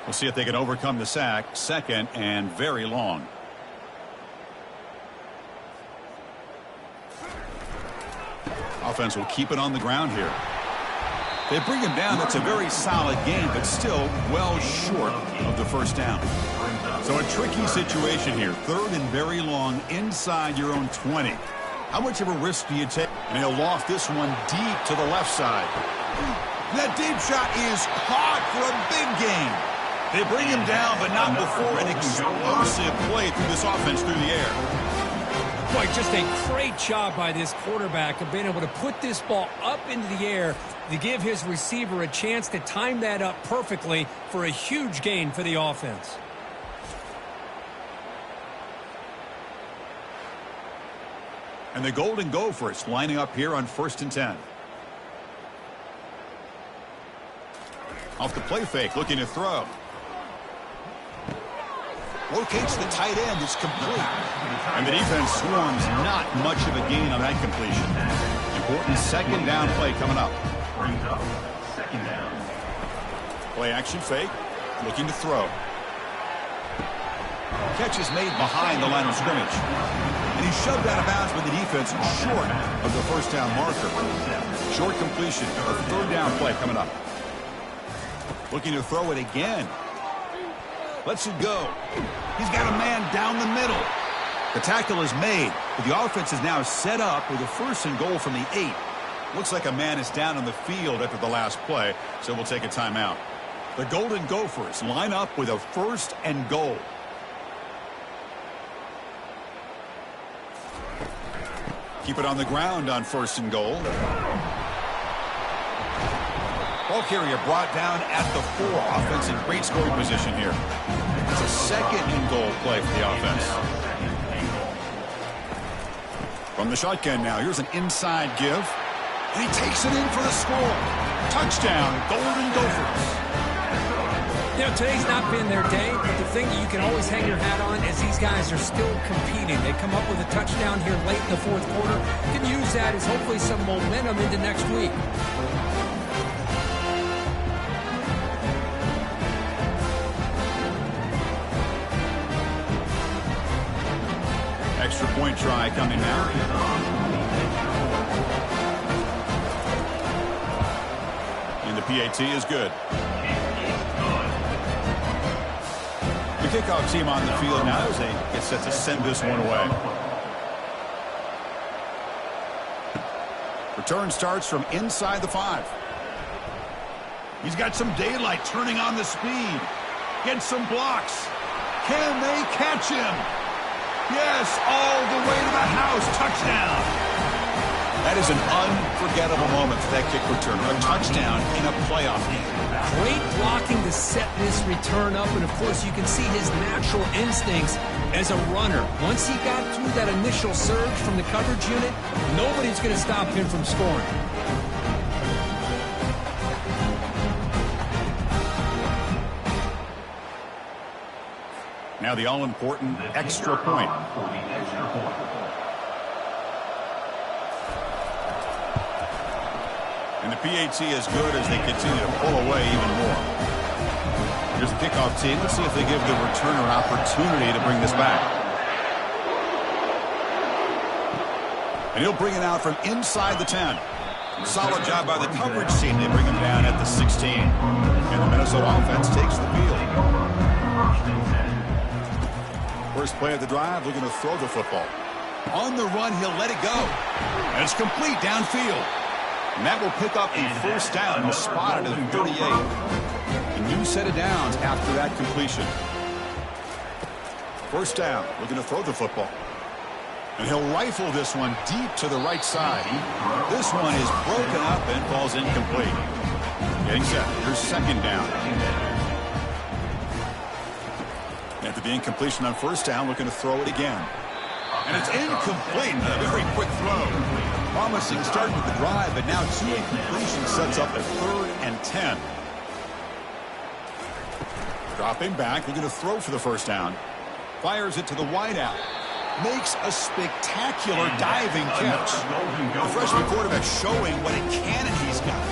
Speaker 1: We'll see if they can overcome the sack. Second and very long. Offense will keep it on the ground here. They bring him down. That's a very solid game, but still well short of the first down. So a tricky situation here. 3rd and very long inside your own 20. How much of a risk do you take? And he'll loft this one deep to the left side. That deep shot is caught for a big gain. They bring him down, but not before an explosive play through this offense through the air.
Speaker 2: Boy, just a great job by this quarterback of being able to put this ball up into the air to give his receiver a chance to time that up perfectly for a huge gain for the offense.
Speaker 1: And the Golden Gophers lining up here on 1st and 10. Off the play fake, looking to throw. Locates the tight end. It's complete. And the defense swarms not much of a gain on that completion. Important 2nd down play coming up.
Speaker 3: Second down.
Speaker 1: Play action fake. Looking to throw. Catch is made behind the line of scrimmage. And he's shoved out of bounds with the defense short of the first down marker. Short completion. A 3rd down play coming up. Looking to throw it again. Lets it go. He's got a man down the middle. The tackle is made, but the offense is now set up with a 1st and goal from the 8. Looks like a man is down on the field after the last play, so we'll take a timeout. The Golden Gophers line up with a 1st and goal. Keep it on the ground on 1st and goal. Ball carrier brought down at the 4. Offense in great scoring position here. It's a 2nd and goal play for the offense. From the shotgun now, here's an inside give. And he takes it in for the score. Touchdown, Golden Gophers.
Speaker 2: You know, today's not been their day, but the thing that you can always hang your hat on is these guys are still competing. They come up with a touchdown here late in the fourth quarter. You can use that as hopefully some momentum into next week.
Speaker 1: Extra point try coming now. And the PAT is good. The kickoff team on the field now as they get set to send this one away. Return starts from inside the 5. He's got some daylight turning on the speed. Gets some blocks. Can they catch him? Yes, all the way to the house. Touchdown. That is an unforgettable moment for that kick returner. A touchdown in a playoff game.
Speaker 2: Great blocking to set this return up, and of course you can see his natural instincts as a runner. Once he got through that initial surge from the coverage unit, nobody's going to stop him from scoring.
Speaker 1: Now the all-important extra point. And the PAT is good as they continue to pull away even more. Here's the kickoff team. Let's see if they give the returner an opportunity to bring this back. And he'll bring it out from inside the 10. Solid job by the coverage team. They bring him down at the 16. And the Minnesota offense takes the field. First play of the drive, looking to throw the football. On the run, he'll let it go. And it's complete downfield. And that will pick up a first down. He'll spot it at 38. A new set of downs after that completion. First down, looking to throw the football. And he'll rifle this one deep to the right side. This one is broken up and falls incomplete. Getting set. Here's second down. After the incompletion on first down, looking to throw it again. And it's incomplete. A very quick throw. Promising start with the drive, but now 2 incompletions sets up a 3rd and 10. Dropping back, looking to throw for the first down. Fires it to the wideout. Makes a spectacular diving catch. The freshman quarterback showing what a cannon he's got.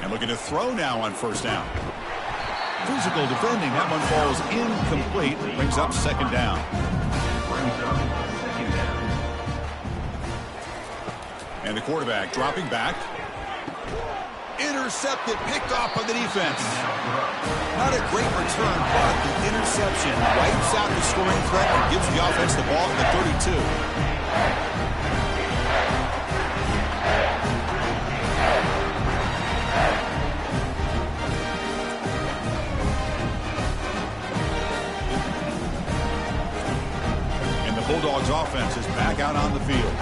Speaker 1: And looking to throw now on first down. Physical defending. That one falls incomplete. Brings up second down. And the quarterback dropping back. Intercepted, picked off by the defense. Not a great return, but the interception wipes out the scoring threat and gives the offense the ball at the 32. And the Bulldogs offense is back out on the field.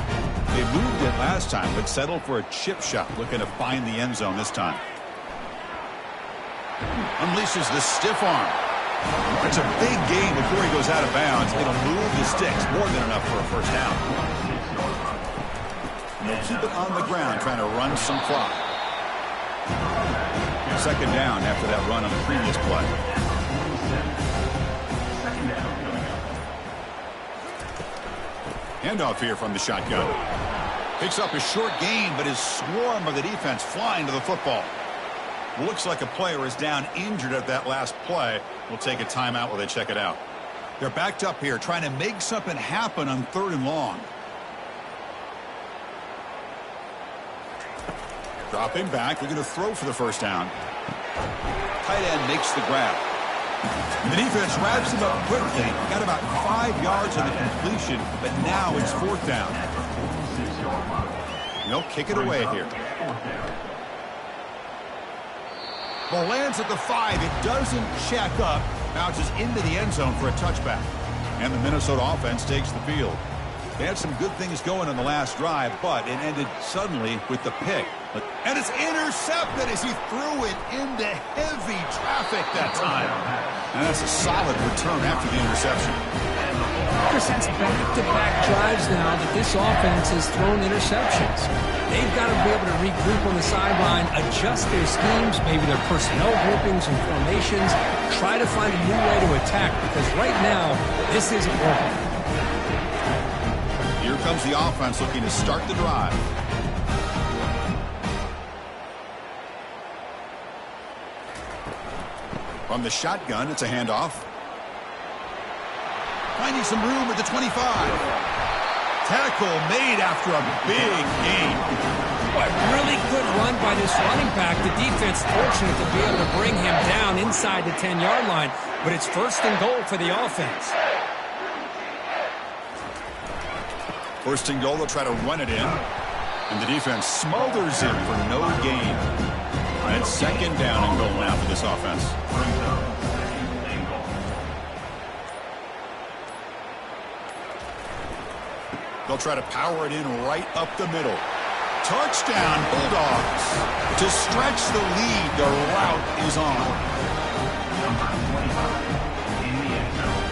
Speaker 1: They moved it last time, but settled for a chip shot, looking to find the end zone this time. Unleashes the stiff arm. It's a big gain before he goes out of bounds. It'll move the sticks, more than enough for a first down. And they'll keep it on the ground, trying to run some clock. Second down after that run on the previous play. Handoff here from the shotgun. Picks up a short gain, but his swarm of the defense flying to the football. Looks like a player is down injured at that last play. We'll take a timeout while they check it out. They're backed up here, trying to make something happen on 3rd and long. Dropping back, looking to throw for the first down. Tight end makes the grab. And the defense wraps him up quickly. Got about 5 yards on the completion, but now it's 4th down. They'll kick it away here. Ball lands at the 5. It doesn't check up. Bounces into the end zone for a touchback. And the Minnesota offense takes the field. They had some good things going in the last drive, but it ended suddenly with the pick. And it's intercepted as he threw it into heavy traffic that time. And that's a solid return after the interception.
Speaker 2: since back-to-back drives now that this offense has thrown interceptions. They've got to be able to regroup on the sideline, adjust their schemes, maybe their personnel groupings and formations, try to find a new way to attack, because right now, this isn't working.
Speaker 1: Here comes the offense looking to start the drive. From the shotgun, it's a handoff. Finding some room at the 25. Tackle made after a big gain.
Speaker 2: Boy, really good run by this running back. The defense fortunate to be able to bring him down inside the 10-yard line, but it's first and goal for the offense.
Speaker 1: First and goal, they'll try to run it in. And the defense smothers him for no gain. And it's second down and goal now for this offense. They'll try to power it in right up the middle. Touchdown, Bulldogs. To stretch the lead, the route is on.
Speaker 3: Number 25 in the end zone.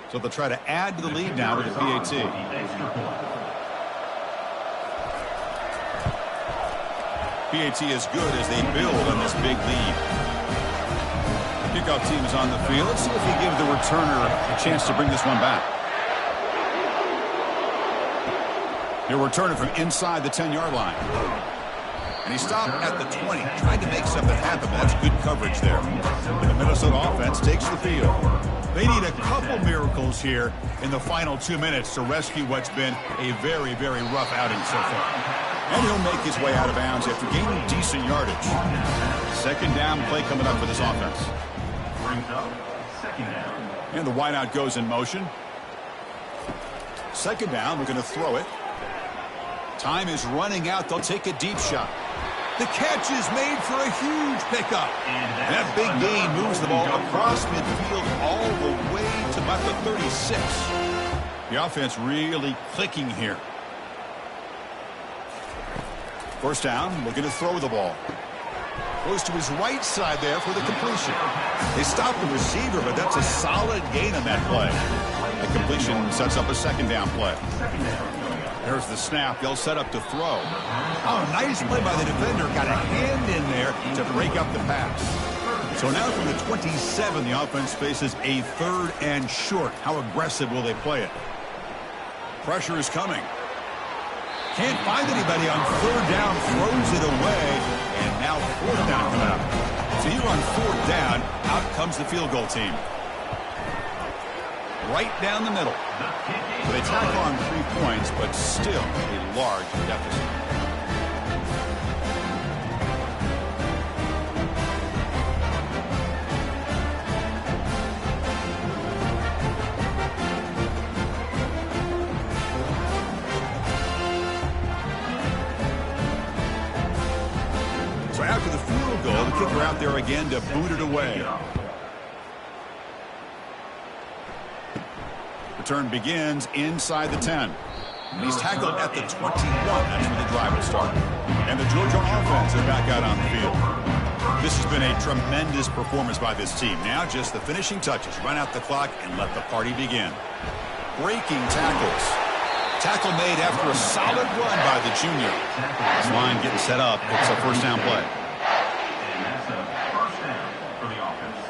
Speaker 1: So they'll try to add to the lead now with the PAT. PAT is good as they build on this big lead. Kickoff team is on the field. Let's see if we give the returner a chance to bring this one back. He'll return it from inside the 10-yard line. And he stopped at the 20, trying to make something happen, but that's good coverage there. And the Minnesota offense takes the field. They need a couple miracles here in the final 2 minutes to rescue what's been a very, very rough outing so far. And he'll make his way out of bounds after gaining decent yardage. Second down play coming up for this offense.
Speaker 3: Brings up second down.
Speaker 1: And the wideout goes in motion. Second down, we're going to throw it. Time is running out. They'll take a deep shot. The catch is made for a huge pickup. And that big gain moves the ball across midfield all the way to about the 36. The offense really clicking here. First down, looking to throw the ball. Goes to his right side there for the completion. They stop the receiver, but that's a solid gain on that play. The completion sets up a second down play. There's the snap. They'll set up to throw. Oh, nice play by the defender. Got a hand in there to break up the pass. So now from the 27, the offense faces a third and short. How aggressive will they play it? Pressure is coming. Can't find anybody on third down. Throws it away. And now fourth down coming up. So here on fourth down, out comes the field goal team. Right down the middle. So they tack on 3 points, but still a large deficit. So after the field goal, the kicker out there again to boot it away. Return begins inside the 10. And he's tackled at the 21. That's where the drive will start. And the Georgia offense is back out on the field. This has been a tremendous performance by this team. Now just the finishing touches. Run out the clock and let the party begin. Breaking tackles. Tackle made after a solid run by the junior. This line getting set up. It's a first down play.
Speaker 3: And that's a first down for the offense.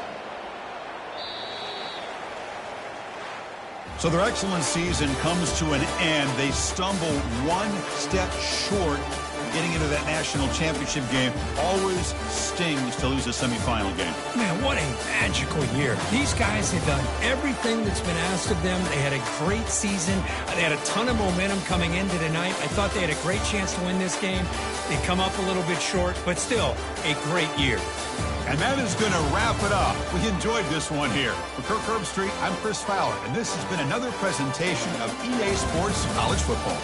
Speaker 1: So their excellent season comes to an end. They stumble one step short of getting into that national championship game. Always stings to lose a semifinal game.
Speaker 2: Man, what a magical year. These guys have done everything that's been asked of them. They had a great season. They had a ton of momentum coming into tonight. I thought they had a great chance to win this game. They come up a little bit short, but still a great year.
Speaker 1: And that is going to wrap it up. We enjoyed this one here. For Kirk Herbstreit, I'm Chris Fowler, and this has been another presentation of EA Sports College Football.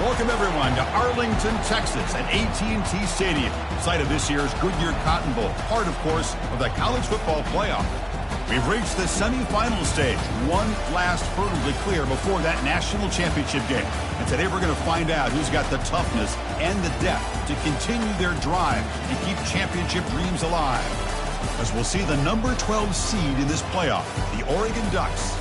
Speaker 1: Welcome, everyone, to Arlington, Texas at AT&T Stadium, site of this year's Goodyear Cotton Bowl, part, of course, of the college football playoff. We've reached the semifinal stage, one last hurdle to clear before that national championship game. And today we're going to find out who's got the toughness and the depth to continue their drive and keep championship dreams alive. As we'll see the number 12 seed in this playoff, the Oregon Ducks,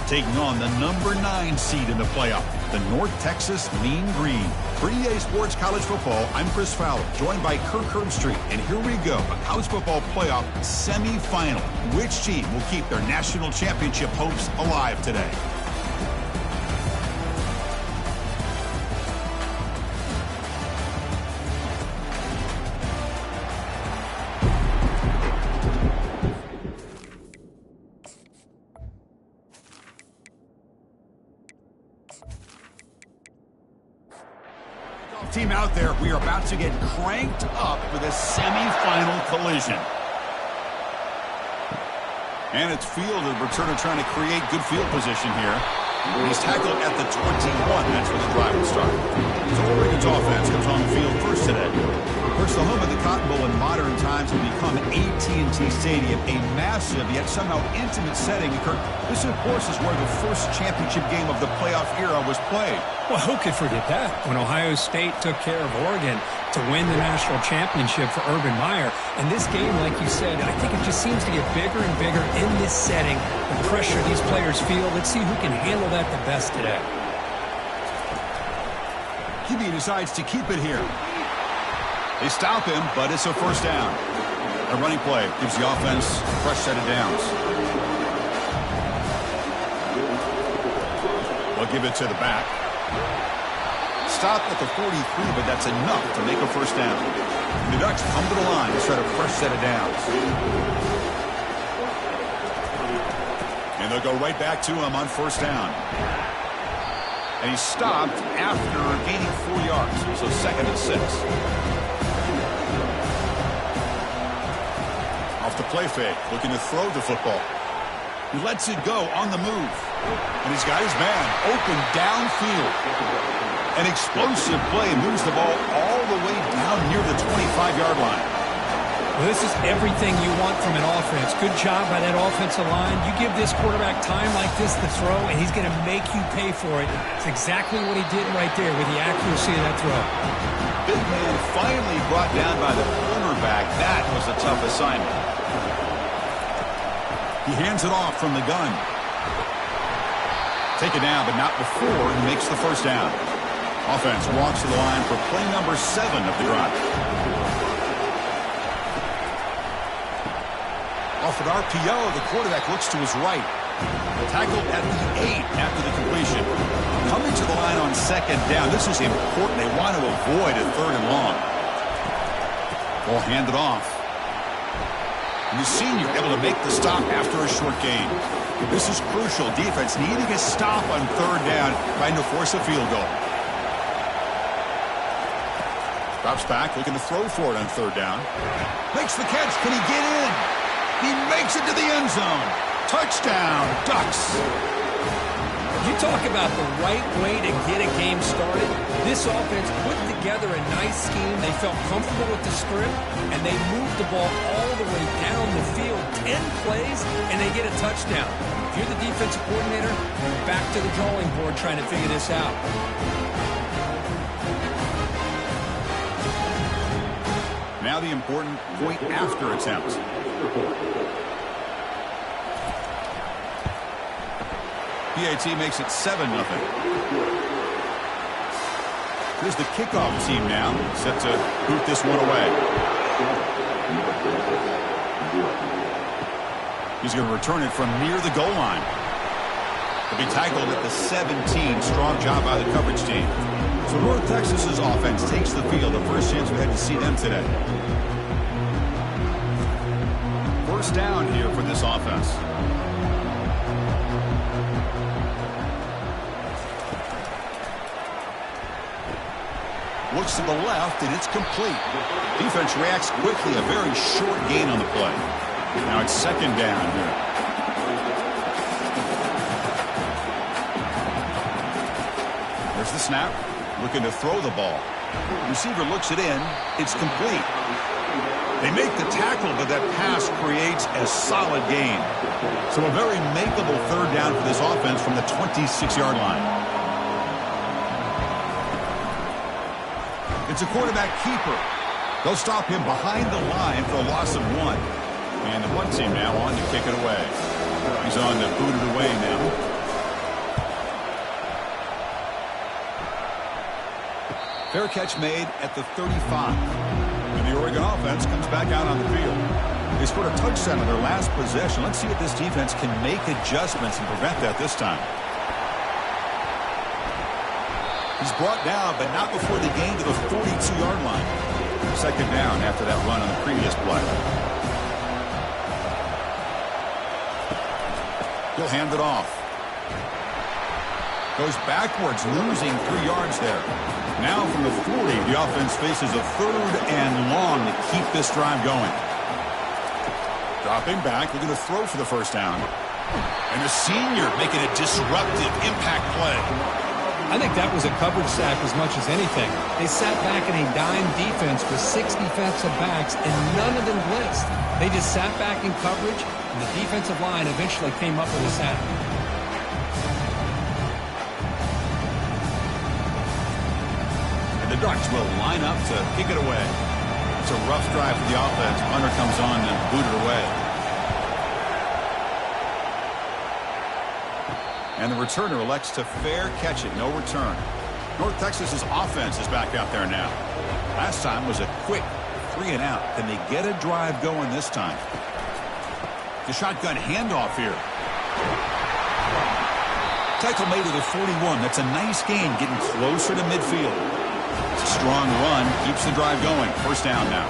Speaker 1: taking on the number 9 seed in the playoff, the North Texas Mean Green. For EA Sports College Football, I'm Chris Fowler, joined by Kirk Herbstreit. And here we go, a college football playoff semifinal. Which team will keep their national championship hopes alive today? Team out there, we are about to get cranked up for this semifinal collision. And it's fielded. Returner trying to create good field position here. And he's tackled at the 21. That's where the drive will start. So Oregon's offense comes on the field first today. First, the home of the Cotton Bowl in modern times will become AT&T Stadium, a massive yet somehow intimate setting. Kirk, this, of course, is where the first championship game of the playoff era was played.
Speaker 2: Well, who could forget that? When Ohio State took care of Oregon to win the national championship for Urban Meyer. And this game, like you said, I think it just seems to get bigger and bigger in this setting. The pressure these players feel. Let's see who can handle that the best today.
Speaker 1: Kibbe decides to keep it here. They stop him, but it's a first down. A running play gives the offense a fresh set of downs. They'll give it to the back. Stopped at the 43, but that's enough to make a first down. The Ducks come to the line to start a fresh set of downs. And they'll go right back to him on first down. And he stopped after gaining 4 yards, so 2nd and 6. Off the play fake, looking to throw the football. He lets it go on the move. And he's got his man open downfield. An explosive play moves the ball all the way down near the 25-yard line.
Speaker 2: Well, this is everything you want from an offense. Good job by that offensive line. You give this quarterback time like this to throw, and he's going to make you pay for it. It's exactly what he did right there with the accuracy of that throw.
Speaker 1: Big man finally brought down by the cornerback. That was a tough assignment. He hands it off from the gun. Take it down, but not before he makes the first down. Offense walks to the line for play number 7 of the drive. Off an RPO, the quarterback looks to his right. Tackled at the 8 after the completion. Coming to the line on 2nd down. This is important. They want to avoid a 3rd and long. Ball handed off. And the senior able to make the stop after a short gain. This is crucial. Defense needing a stop on 3rd down, trying to force a field goal. Drops back, looking to throw for it on 3rd down. Makes the catch. Can he get in? He makes it to the end zone. Touchdown, Ducks.
Speaker 2: You talk about the right way to get a game started. This offense put together a nice scheme. They felt comfortable with the script, and they moved the ball all the way down the field. 10 plays, and they get a touchdown. If you're the defensive coordinator, you're back to the drawing board trying to figure this out.
Speaker 1: Now the important point after attempt. PAT makes it 7-0. Here's the kickoff team now, set to boot this one away. He's going to return it from near the goal line. He'll be tackled at the 17. Strong job by the coverage team. So North Texas's offense takes the field. The first chance we had to see them today. First down here for this offense. Looks to the left, and it's complete. Defense reacts quickly. A very short gain on the play. Now it's 2nd down here. There's the snap. looking to throw the ball. Receiver looks it in. It's complete. They make the tackle, but that pass creates a solid gain. So a very makeable third down for this offense from the 26-yard line. It's a quarterback keeper. They'll stop him behind the line for a loss of 1. And the punt team now on to kick it away. He's on to boot it away now. Fair catch made at the 35. And the Oregon offense comes back out on the field. They scored a touchdown on their last possession. Let's see if this defense can make adjustments and prevent that this time. He's brought down, but not before they gain to the 42-yard line. Second down after that run on the previous play. He'll hand it off. Goes backwards, losing 3 yards there. Now from the 40, the offense faces a third and long to keep this drive going. Dropping back, looking to throw for the first down. And a senior making a disruptive impact play.
Speaker 2: I think that was a coverage sack as much as anything. They sat back in a dime defense with 6 defensive backs, and none of them blitzed. They just sat back in coverage, and the defensive line eventually came up with a sack.
Speaker 1: And the Ducks will line up to kick it away. It's a rough drive for the offense. Hunter comes on and boot it away. And the returner elects to fair catch it. No return. North Texas's offense is back out there now. Last time was a quick 3-and-out. Can they get a drive going this time? The shotgun handoff here. Tackle made to the 41. That's a nice gain, getting closer to midfield. It's a strong run. Keeps the drive going. First down now.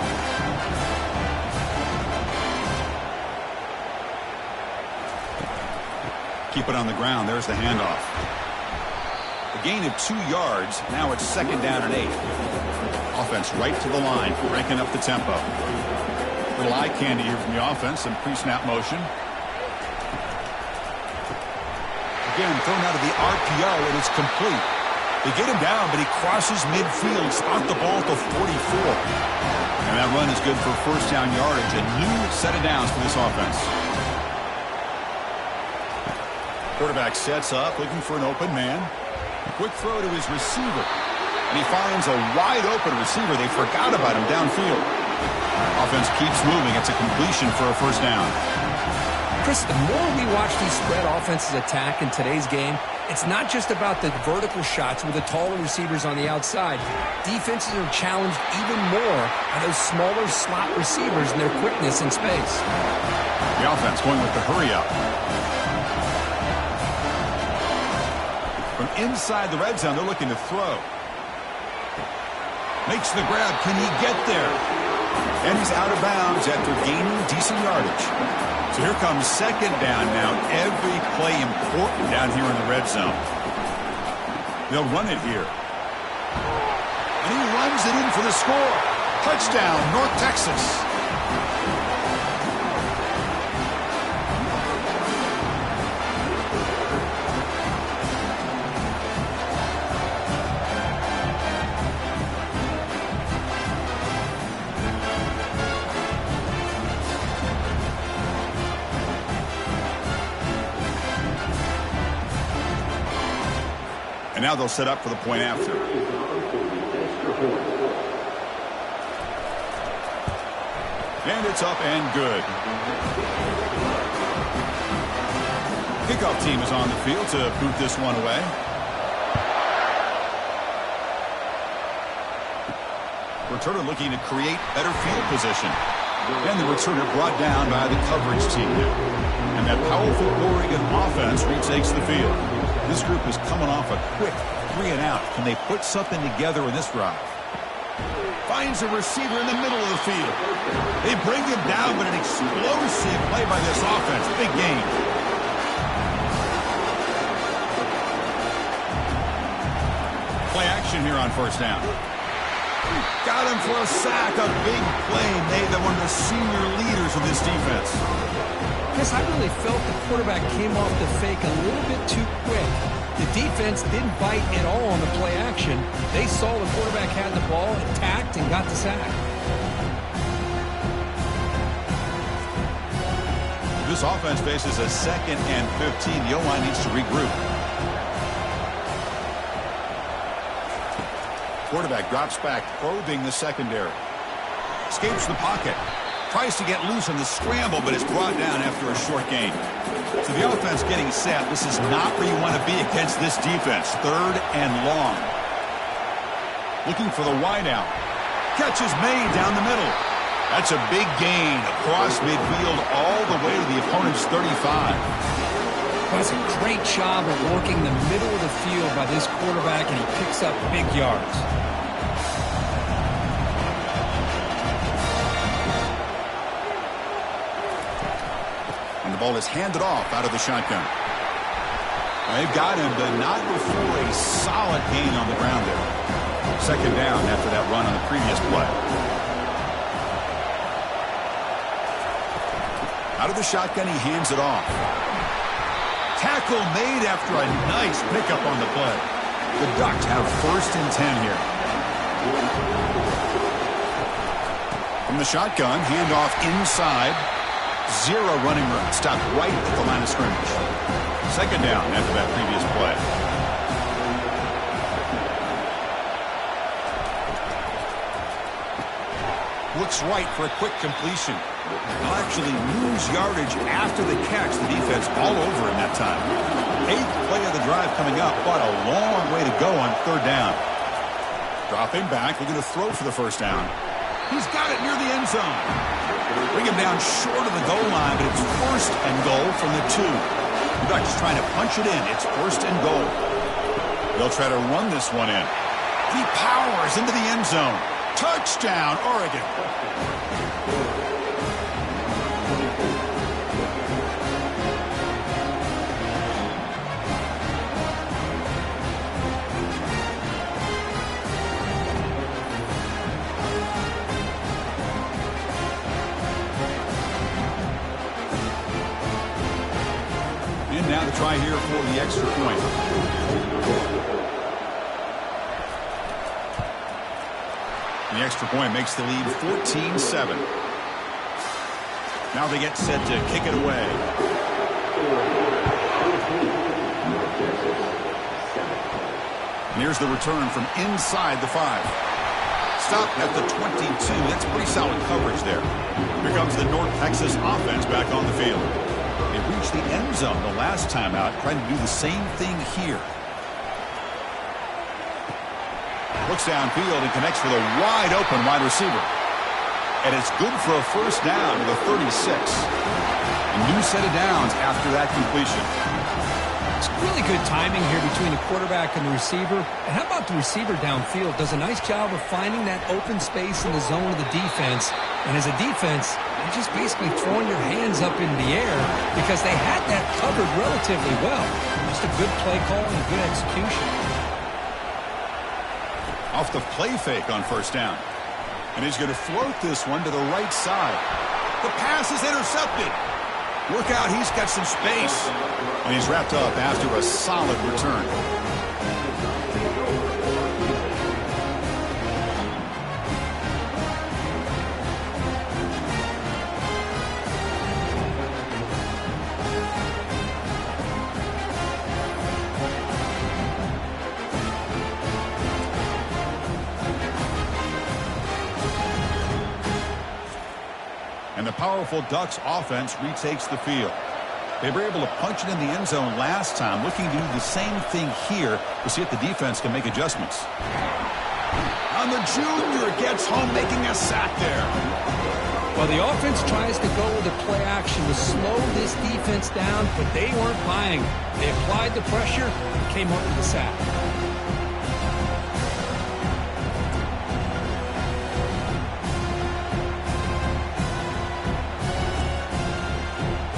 Speaker 1: Keep it on the ground. There's the handoff. A gain of 2 yards. Now it's second down and 8. Offense right to the line, cranking up the tempo. Little eye candy here from the offense. Some pre-snap motion. Again, thrown out of the RPO, and it's complete. They get him down, but he crosses midfield. Spot the ball at the 44. And that run is good for first down yardage. A new set of downs for this offense. Quarterback sets up, looking for an open man. Quick throw to his receiver. And he finds a wide-open receiver. They forgot about him downfield. Offense keeps moving. It's a completion for a first down.
Speaker 2: Chris, the more we watch these spread offenses attack in today's game, it's not just about the vertical shots with the taller receivers on the outside. Defenses are challenged even more by those smaller slot receivers and their quickness in space.
Speaker 1: The offense going with the hurry-up. From inside the red zone, they're looking to throw. Makes the grab. Can he get there? And he's out of bounds after gaining decent yardage. So here comes second down now. Every play important down here in the red zone. They'll run it here. And he runs it in for the score. Touchdown, North Texas. And now they'll set up for the point after. And it's up and good. Kickoff team is on the field to boot this one away. Returner looking to create better field position. And the returner brought down by the coverage team. And that powerful Oregon offense retakes the field. This group is coming off a quick 3-and-out. Can they put something together in this drive? Finds a receiver in the middle of the field. They bring him down, but an explosive play by this offense. Big gain. Play action here on first down. Got him for a sack. A big play made by one of the senior leaders of this defense.
Speaker 2: Chris, I really felt the quarterback came off the fake a little bit too quick. The defense didn't bite at all on the play action. They saw the quarterback had the ball, attacked, and got the sack.
Speaker 1: This offense faces a 2nd and 15. The O-line needs to regroup. Quarterback drops back, probing the secondary. Escapes the pocket. Tries to get loose on the scramble, but it's brought down after a short gain. So the offense getting set. This is not where you want to be against this defense. 3rd and long. Looking for the wideout. Catch is made down the middle. That's a big gain across midfield all the way to the opponent's 35.
Speaker 2: That's a great job of working the middle of the field by this quarterback, and he picks up big yards.
Speaker 1: And the ball is handed off out of the shotgun. They've got him, but not before a solid gain on the ground there. 2nd down after that run on the previous play. Out of the shotgun, he hands it off. Tackle made after a nice pickup on the play. The Ducks have 1st and 10 here. From the shotgun, handoff inside. 0 running room. Stopped right at the line of scrimmage. 2nd down after that previous play. Looks right for a quick completion. They'll actually lose yardage after the catch. The defense all over in that time. 8th play of the drive coming up, but a long way to go on 3rd down. Dropping back, looking to throw for the 1st down. He's got it near the end zone. Bring him down short of the goal line, but it's 1st and goal from the 2. The Ducks trying to punch it in. It's 1st and goal. They'll try to run this one in. He powers into the end zone. Touchdown, Oregon. And now the try here for the extra point. The extra point makes the lead 14-7. Now they get set to kick it away. And here's the return from inside the 5. Stopped at the 22. That's pretty solid coverage there. Here comes the North Texas offense back on the field. They reached the end zone the last time out, trying to do the same thing here. Looks downfield and connects with a wide-open wide receiver. And it's good for a 1st down to the 36. A new set of downs after that completion.
Speaker 2: It's really good timing here between the quarterback and the receiver. And how about the receiver downfield? Does a nice job of finding that open space in the zone of the defense. And as a defense, you're just basically throwing your hands up in the air because they had that covered relatively well. Just a good play call and a good execution.
Speaker 1: Off the play fake on 1st down. And he's going to float this one to the right side. The pass is intercepted. Look out, he's got some space. And he's wrapped up after a solid return. And the powerful Ducks offense retakes the field. They were able to punch it in the end zone last time, looking to do the same thing here to see if the defense can make adjustments. And the junior gets home, making a sack there.
Speaker 2: Well, the offense tries to go with the play action to slow this defense down, but they weren't buying. They applied the pressure and came up with the sack.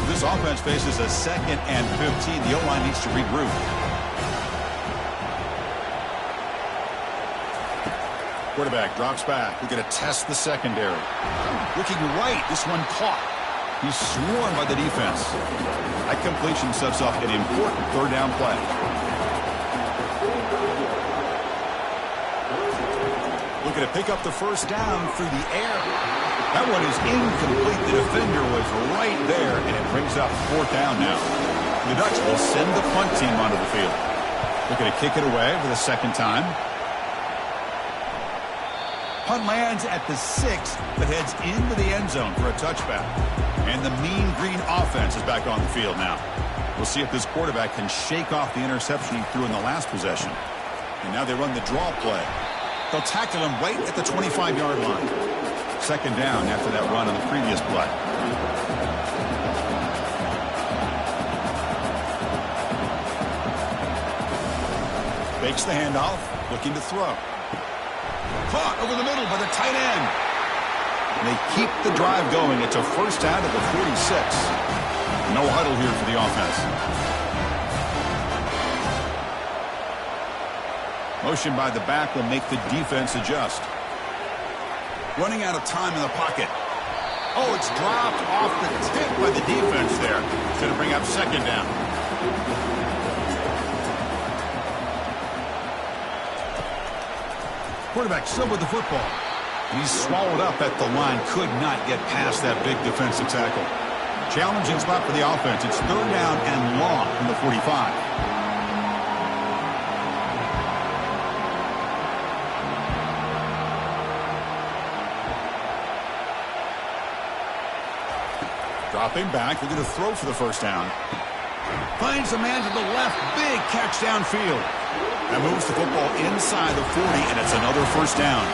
Speaker 1: This offense faces a 2nd and 15. The O-line needs to regroup. Quarterback drops back. We're going to test the secondary. Looking right. This one caught. He's swarmed by the defense. That completion sets up an important third down play. Looking to pick up the first down through the air. That one is incomplete. The defender was right there, and it brings up fourth down now. The Ducks will send the punt team onto the field. Looking to kick it away for the second time. Punt lands at the 6, but heads into the end zone for a touchback. And the Mean Green offense is back on the field now. We'll see if this quarterback can shake off the interception he threw in the last possession. And now they run the draw play. They'll tackle him right at the 25-yard line. Second down after that run on the previous play. Fakes the handoff, looking to throw. Caught over the middle by the tight end. And they keep the drive going. It's a first down at the 46. No huddle here for the offense. Motion by the back will make the defense adjust. Running out of time in the pocket. Oh, it's dropped off the tip by the defense there. It's going to bring up second down. Quarterback still with the football. And he's swallowed up at the line. Could not get past that big defensive tackle. Challenging spot for the offense. It's third down and long from the 45. Dropping back. They're going to throw for the first down. Finds a man to the left. Big catch downfield. That moves the football inside the 40, and it's another first down.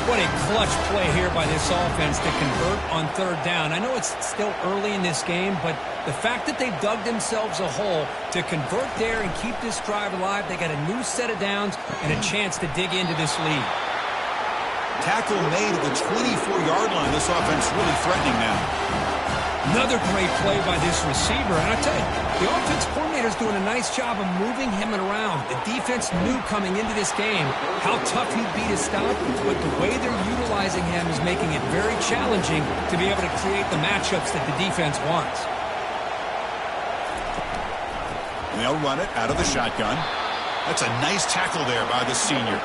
Speaker 2: What a clutch play here by this offense to convert on third down. I know it's still early in this game, but the fact that they've dug themselves a hole to convert there and keep this drive alive, they got a new set of downs and a chance to dig into this lead.
Speaker 1: Tackle made at the 24-yard line. This offense really threatening now.
Speaker 2: Another great play by this receiver. And I tell you, the offense coordinator's doing a nice job of moving him around. The defense knew coming into this game how tough he'd be to stop, but the way they're utilizing him is making it very challenging to be able to create the matchups that the defense wants.
Speaker 1: And they'll run it out of the shotgun. That's a nice tackle there by the senior.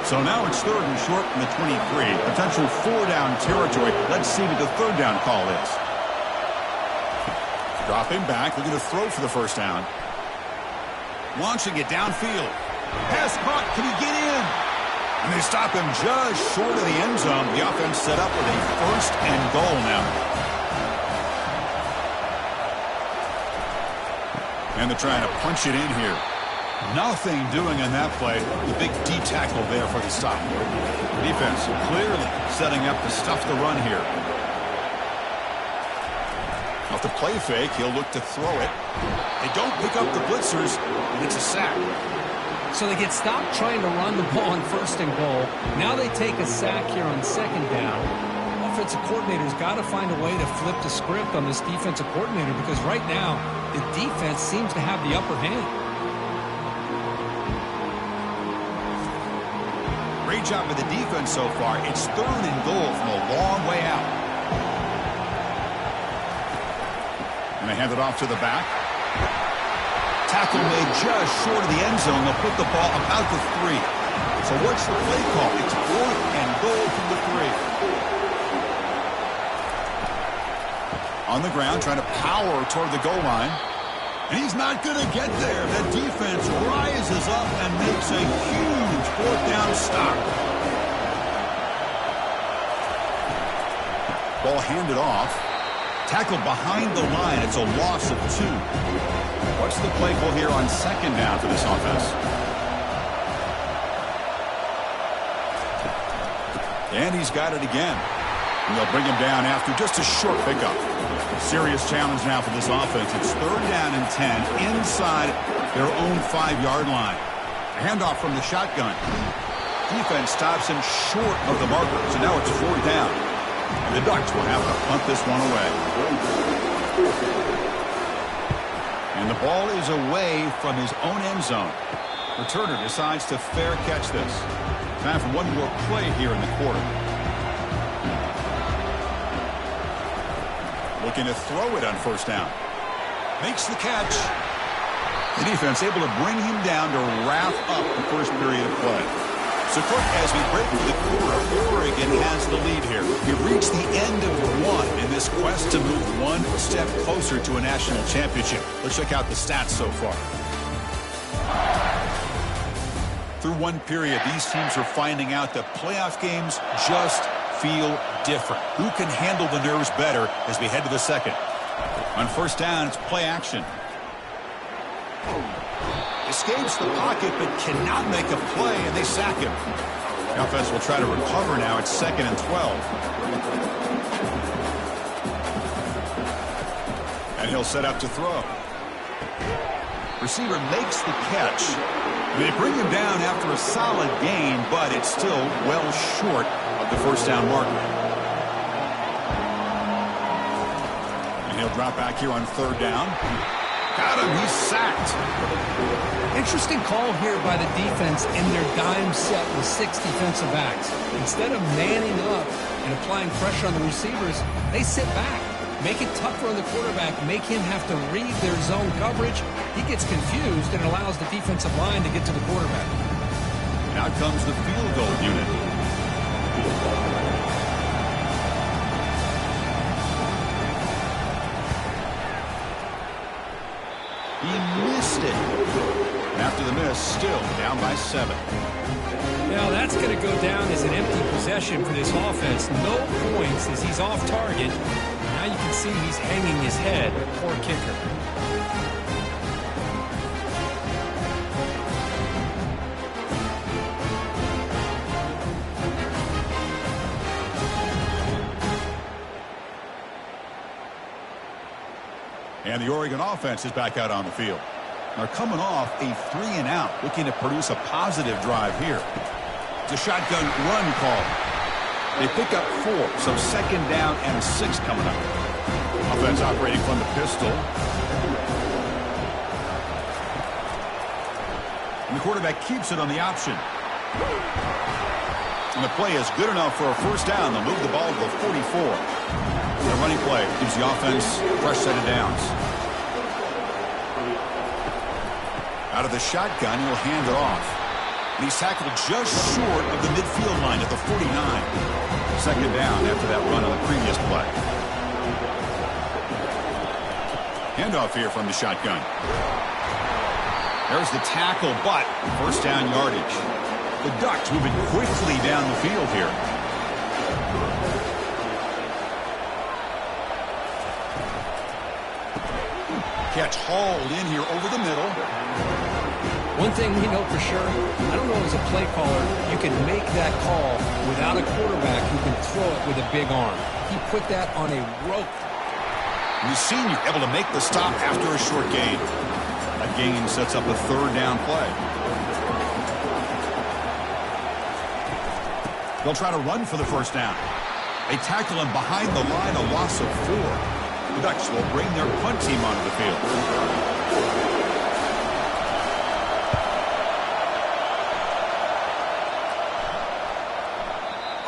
Speaker 1: So now it's third and short from the 23. Potential four-down territory. Let's see what the third down call is. Dropping back. They're going to throw for the first down. Launching it downfield. Pass caught. Can he get in? And they stop him just short of the end zone. The offense set up with a first and goal now. And they're trying to punch it in here. Nothing doing on that play. The big D tackle there for the stop. Defense clearly setting up to stuff the run here. Off the play fake, he'll look to throw it. They don't pick up the blitzers, and it's a sack.
Speaker 2: So they get stopped trying to run the ball on first and goal. Now they take a sack here on second down. Offensive coordinator's got to find a way to flip the script on this defensive coordinator because right now the defense seems to have the upper hand.
Speaker 1: Great job with the defense so far. It's third and goal from a long way out. And they hand it off to the back. Tackle made just short of the end zone. They'll put the ball about the 3. So what's the play call? It's fourth and goal from the 3. On the ground, trying to power toward the goal line. And he's not going to get there. The defense rises up and makes a huge fourth down stop. Ball handed off. Tackle behind the line. It's a loss of 2. What's the play call here on second down for this offense? And he's got it again. And they'll bring him down after just a short pickup. Serious challenge now for this offense. It's third down and 10 inside their own 5-yard line. A handoff from the shotgun. Defense stops him short of the marker. So now it's fourth down. And the Ducks will have to punt this one away. And the ball is away from his own end zone. Returner decides to fair catch this. Time for one more play here in the quarter. Looking to throw it on first down. Makes the catch. The defense able to bring him down to wrap up the first period of play. So, Cook, as we break through the quarter, Oregon has the lead here. We've reached the end of one in this quest to move one step closer to a national championship. Let's check out the stats so far. Through one period, these teams are finding out that playoff games just feel different. Who can handle the nerves better as we head to the second? On first down, it's play action. Escapes the pocket but cannot make a play, and they sack him. The offense will try to recover now. It's 2nd and 12. And he'll set up to throw. Receiver makes the catch. They bring him down after a solid gain, but it's still well short of the first down marker. And he'll drop back here on 3rd down. Got him. He's sacked.
Speaker 2: Interesting call here by the defense in their dime set with 6 defensive backs. Instead of manning up and applying pressure on the receivers, they sit back. Make it tougher on the quarterback. Make him have to read their zone coverage. He gets confused and allows the defensive line to get to the quarterback.
Speaker 1: Now comes the field goal unit. He missed it. After the miss, still down by 7.
Speaker 2: Now that's going to go down as an empty possession for this offense. No points as he's off target. Now you can see he's hanging his head. Poor kicker.
Speaker 1: And the Oregon offense is back out on the field. They're coming off a 3-and-out, looking to produce a positive drive here. It's a shotgun run call. They pick up 4, so 2nd down and 6 coming up. Offense operating from the pistol. And the quarterback keeps it on the option. And the play is good enough for a first down. They'll move the ball to the 44. The running play gives the offense a fresh set of downs. Out of the shotgun, he'll hand it off. And he's tackled just short of the midfield line at the 49. 2nd down after that run on the previous play. Handoff here from the shotgun. There's the tackle, but first down yardage. The Ducks moving quickly down the field here. Catch hauled in here over the middle.
Speaker 2: One thing we know for sure, I don't know as a play caller, you can make that call without a quarterback who can throw it with a big arm. He put that on a rope.
Speaker 1: The senior able to make the stop after a short gain. That gain sets up a 3rd down play. They'll try to run for the first down. They tackle him behind the line, a loss of 4. The Ducks will bring their punt team onto the field.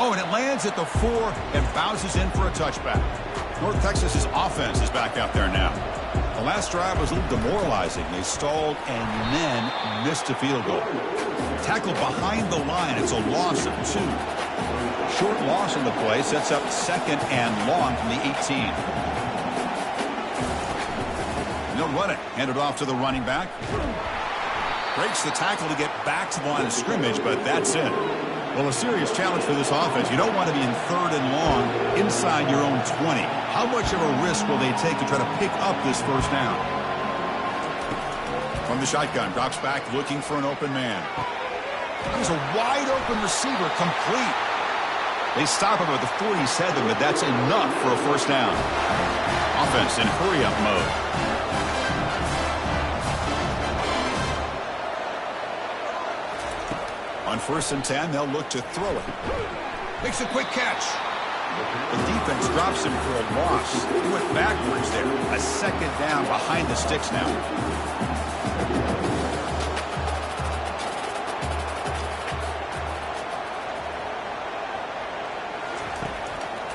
Speaker 1: Oh, and it lands at the 4 and bounces in for a touchback. North Texas's offense is back out there now. The last drive was a little demoralizing. They stalled and then missed a field goal. Tackled behind the line. It's a loss of 2. Short loss on the play sets up 2nd and long from the 18. And they'll run it. Hand it off to the running back. Breaks the tackle to get back to the line of scrimmage, but that's it. Well, a serious challenge for this offense. You don't want to be in 3rd and long inside your own 20. How much of a risk will they take to try to pick up this first down? From the shotgun, drops back looking for an open man. There's a wide open receiver, complete. They stop him at the 47, but that's enough for a first down. Offense in hurry-up mode. On 1st and 10, they'll look to throw it. Makes a quick catch. The defense drops him for a loss. He went backwards there. A 2nd down behind the sticks now.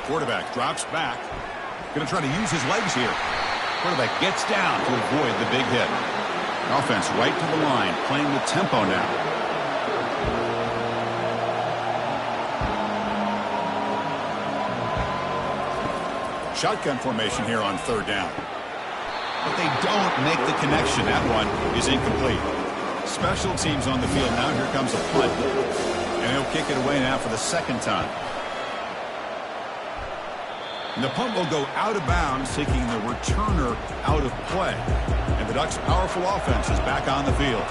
Speaker 1: Quarterback drops back. Going to try to use his legs here. Quarterback gets down to avoid the big hit. Offense right to the line, playing with tempo now. Shotgun formation here on third down. But they don't make the connection. That one is incomplete. Special teams on the field now. Here comes a punt. And he'll kick it away now for the second time. And the punt will go out of bounds, taking the returner out of play. And the Ducks' powerful offense is back on the field.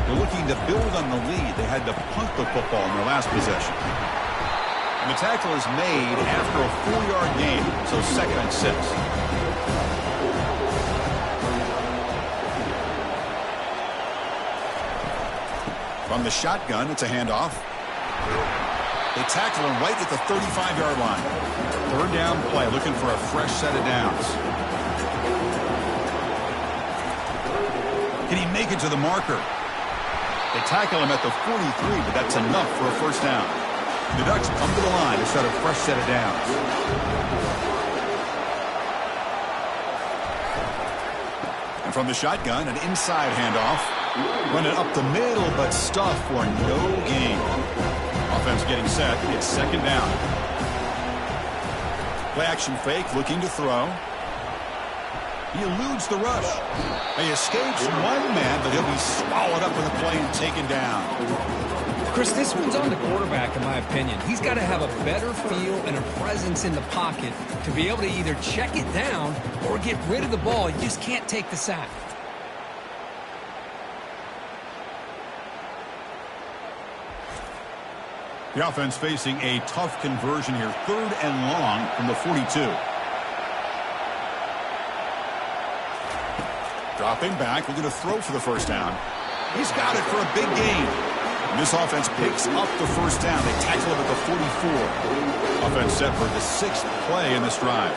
Speaker 1: They're looking to build on the lead. They had to punt the football in their last possession. And the tackle is made after a 4-yard gain, so 2nd and 6. From the shotgun, it's a handoff. They tackle him right at the 35-yard line. 3rd down play, looking for a fresh set of downs. Can he make it to the marker? They tackle him at the 43, but that's enough for a first down. The Ducks come to the line to set a fresh set of downs. And from the shotgun, an inside handoff. Running up the middle, but stuffed for no gain. Offense getting set. It's 2nd down. Play action fake, looking to throw. He eludes the rush. He escapes one man, but he'll be swallowed up in the play and taken down.
Speaker 2: Chris, this one's on the quarterback, in my opinion. He's got to have a better feel and a presence in the pocket to be able to either check it down or get rid of the ball. You just can't take the sack.
Speaker 1: The offense facing a tough conversion here. 3rd and long from the 42. Dropping back, looking to throw for the first down. He's got it for a big gain. And this offense picks up the first down. They tackle him at the 44. Offense set for the 6th play in this drive.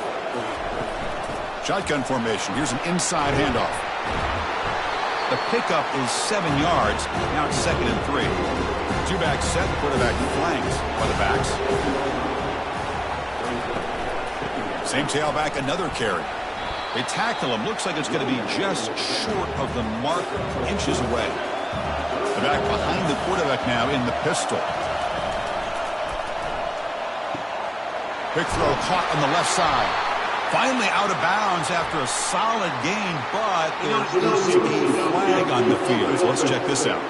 Speaker 1: Shotgun formation. Here's an inside handoff. The pickup is 7 yards. Now it's 2nd and 3. Two-back set. Quarterback flanked by the backs. Same tailback, another carry. They tackle him. Looks like it's going to be just short of the mark, inches away. The back behind the quarterback now in the pistol. Quick throw caught on the left side. Finally out of bounds after a solid gain, but there is a flag on the field. So let's check this out.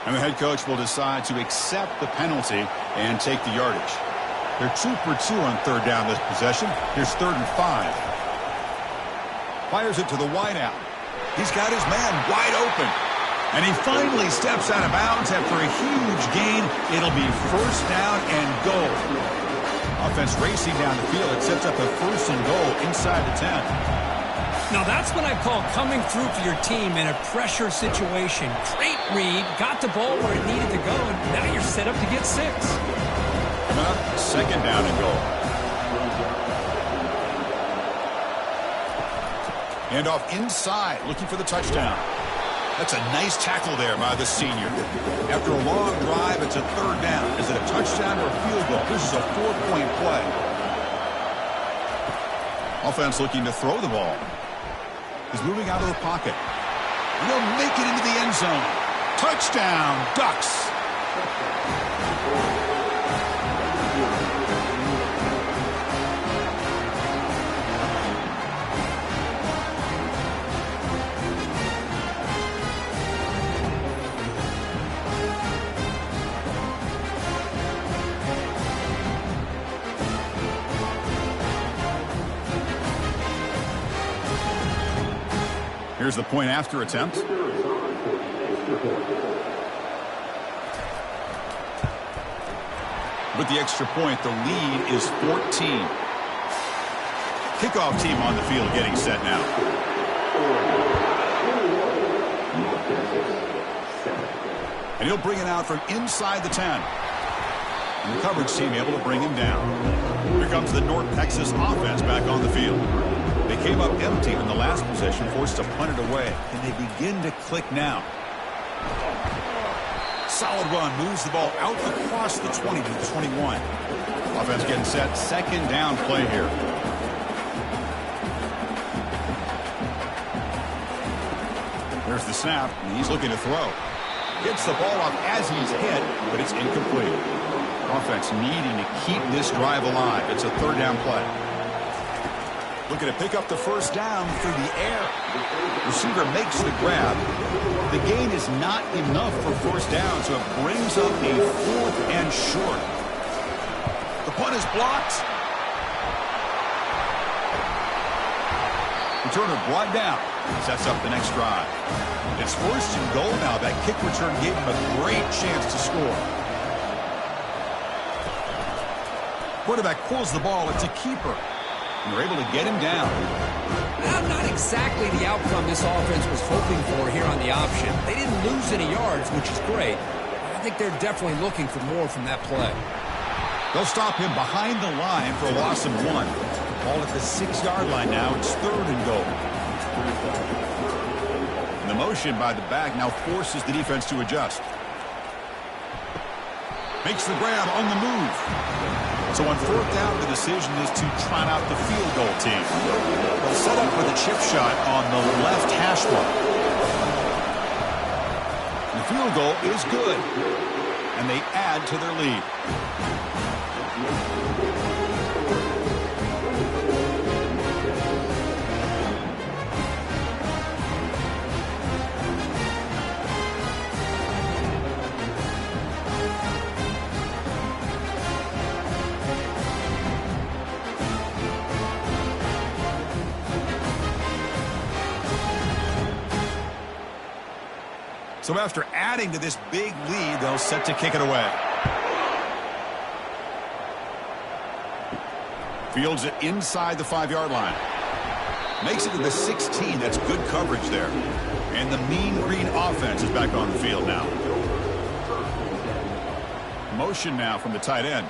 Speaker 1: And the head coach will decide to accept the penalty and take the yardage. They're 2 for 2 on 3rd down this possession. Here's 3rd and 5. Fires it to the wideout. He's got his man wide open. And he finally steps out of bounds after a huge gain. It'll be 1st down and goal. Offense racing down the field. It sets up a 1st and goal inside the 10.
Speaker 2: Now that's what I call coming through for your team in a pressure situation. Great read, got the ball where it needed to go, and now you're set up to get 6.
Speaker 1: Coming up, 2nd down and goal. Handoff inside, looking for the touchdown. That's a nice tackle there by the senior. After a long drive, it's a 3rd down. Is it a touchdown or a field goal? This is a 4-point play. Offense looking to throw the ball. He's moving out of the pocket. And he'll make it into the end zone. Touchdown, Ducks. Here's the point after attempt. With the extra point, the lead is 14. Kickoff team on the field getting set now. And he'll bring it out from inside the 10. And the coverage team able to bring him down. Here comes the North Texas offense back on the field. They came up empty in the last possession, forced to punt it away. Can they begin to click now? Solid run, moves the ball out across the 20 to the 21. Offense getting set, second down play here. There's the snap, and he's looking to throw. Gets the ball off as he's hit, but it's incomplete. Offense needing to keep this drive alive. It's a third down play. Looking to pick up the first down through the air. Receiver makes the grab. The gain is not enough for first down, so it brings up a fourth and short. The punt is blocked. Returner brought down. Sets up the next drive. It's first and goal now. That kick return gave him a great chance to score. Quarterback pulls the ball. It's a keeper. And they're able to get him down.
Speaker 2: Well, not exactly the outcome this offense was hoping for here on the option. They didn't lose any yards, which is great. I think they're definitely looking for more from that play.
Speaker 1: They'll stop him behind the line for a loss of 1. Ball at the 6-yard line now. It's third and goal. And the motion by the back now forces the defense to adjust. Makes the grab on the move. So on fourth down, the decision is to trot out the field goal team. They'll set up with a chip shot on the left hash mark. The field goal is good, and they add to their lead. So after adding to this big lead, they'll set to kick it away. Fields it inside the 5-yard line. Makes it to the 16. That's good coverage there. And the Mean Green offense is back on the field now. Motion now from the tight end.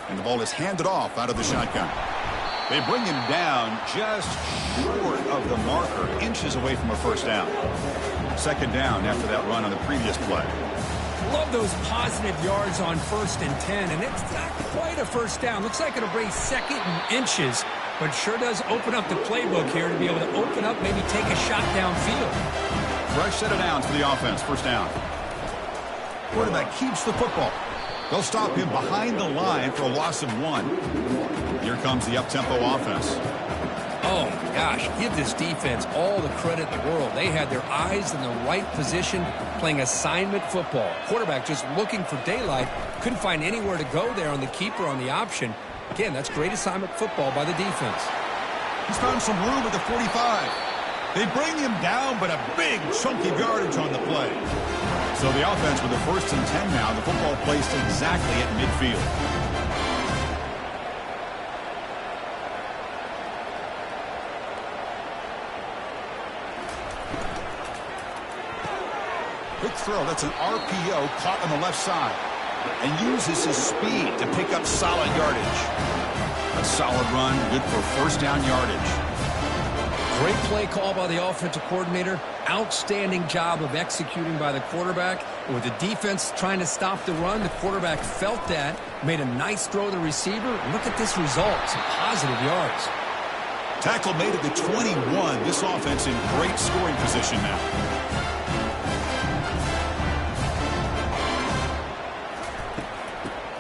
Speaker 1: And the ball is handed off out of the shotgun. They bring him down just short of the marker, inches away from a first down. Second down after that run on the previous play.
Speaker 2: Love those positive yards on 1st and 10, and it's not quite a first down. Looks like it'll bring second and inches, but sure does open up the playbook here to be able to open up, maybe take a shot downfield.
Speaker 1: Fresh set of downs for the offense, first down. Quarterback keeps the football. They'll stop him behind the line for a loss of 1. Here comes the up-tempo offense.
Speaker 2: Oh, my gosh. Give this defense all the credit in the world. They had their eyes in the right position, playing assignment football. Quarterback just looking for daylight. Couldn't find anywhere to go there on the keeper on the option. Again, that's great assignment football by the defense.
Speaker 1: He's found some room at the 45. They bring him down, but a big chunk of yardage on the play. So the offense with the 1st and 10 now. The football placed exactly at midfield. Quick throw. That's an RPO caught on the left side. And uses his speed to pick up solid yardage. A solid run, good for first down yardage.
Speaker 2: Great play call by the offensive coordinator. Outstanding job of executing by the quarterback. With the defense trying to stop the run, the quarterback felt that, made a nice throw to the receiver. Look at this result, some positive yards.
Speaker 1: Tackle made at the 21. This offense in great scoring position now.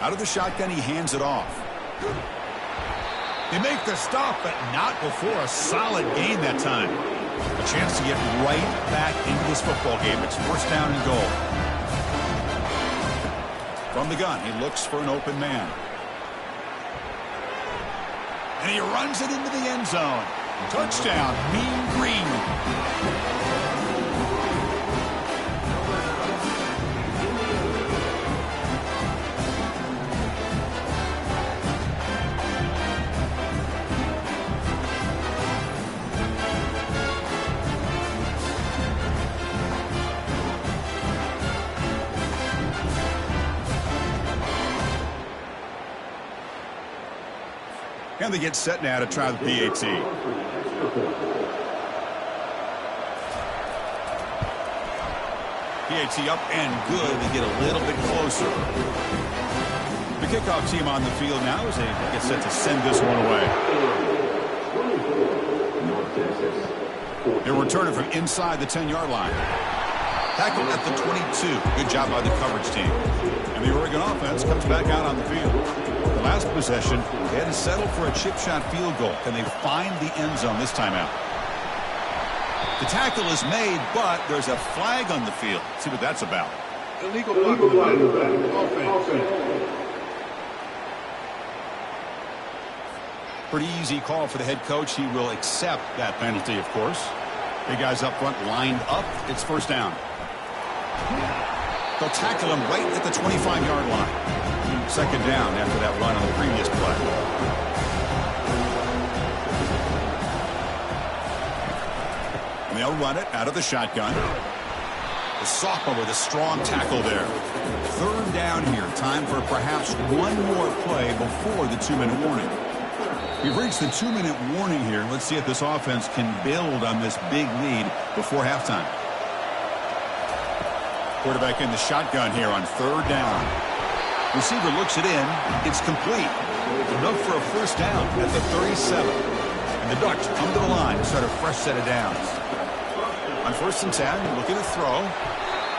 Speaker 1: Out of the shotgun, he hands it off. They make the stop, but not before a solid gain that time. A chance to get right back into this football game. It's first down and goal. From the gun, he looks for an open man. And he runs it into the end zone. Touchdown, Mean Green. And they get set now to try the PAT. PAT up and good. They get a little bit closer. The kickoff team on the field now as they get set to send this one away. They'll return it from inside the 10-yard line. Tackle at the 22. Good job by the coverage team. And the Oregon offense comes back out on the field. The last possession, they had to settle for a chip shot field goal. Can they find the end zone this time out? The tackle is made, but there's a flag on the field. Let's see what that's about.
Speaker 4: Illegal blocking. Offense.
Speaker 1: Pretty easy call for the head coach. He will accept that penalty, of course. Big guys up front lined up. It's first down. They'll tackle him right at the 25-yard line. Second down after that run on the previous play. And they'll run it out of the shotgun. The sophomore with a strong tackle there. Third down here. Time for perhaps one more play before the 2-minute warning. We've reached the 2-minute warning here. Let's see if this offense can build on this big lead before halftime. Quarterback in the shotgun here on third down. Receiver looks it in. It's complete. Enough for a first down at the 37. And the Ducks come to the line to start a fresh set of downs. On first and 10, looking to throw.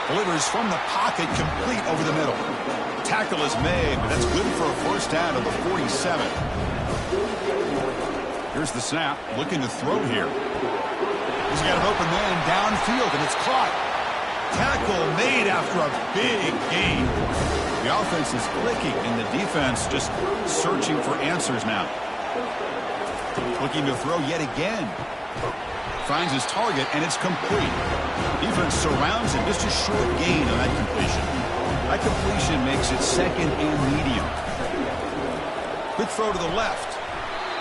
Speaker 1: Delivers from the pocket, complete over the middle. Tackle is made, but that's good for a first down at the 47. Here's the snap, looking to throw here. He's got an open man downfield, and it's caught. Tackle made after a big gain. The offense is clicking, and the defense just searching for answers now. Looking to throw yet again. Finds his target, and it's complete. Defense surrounds him. Just a short gain on that completion. That completion makes it second and medium. Quick throw to the left.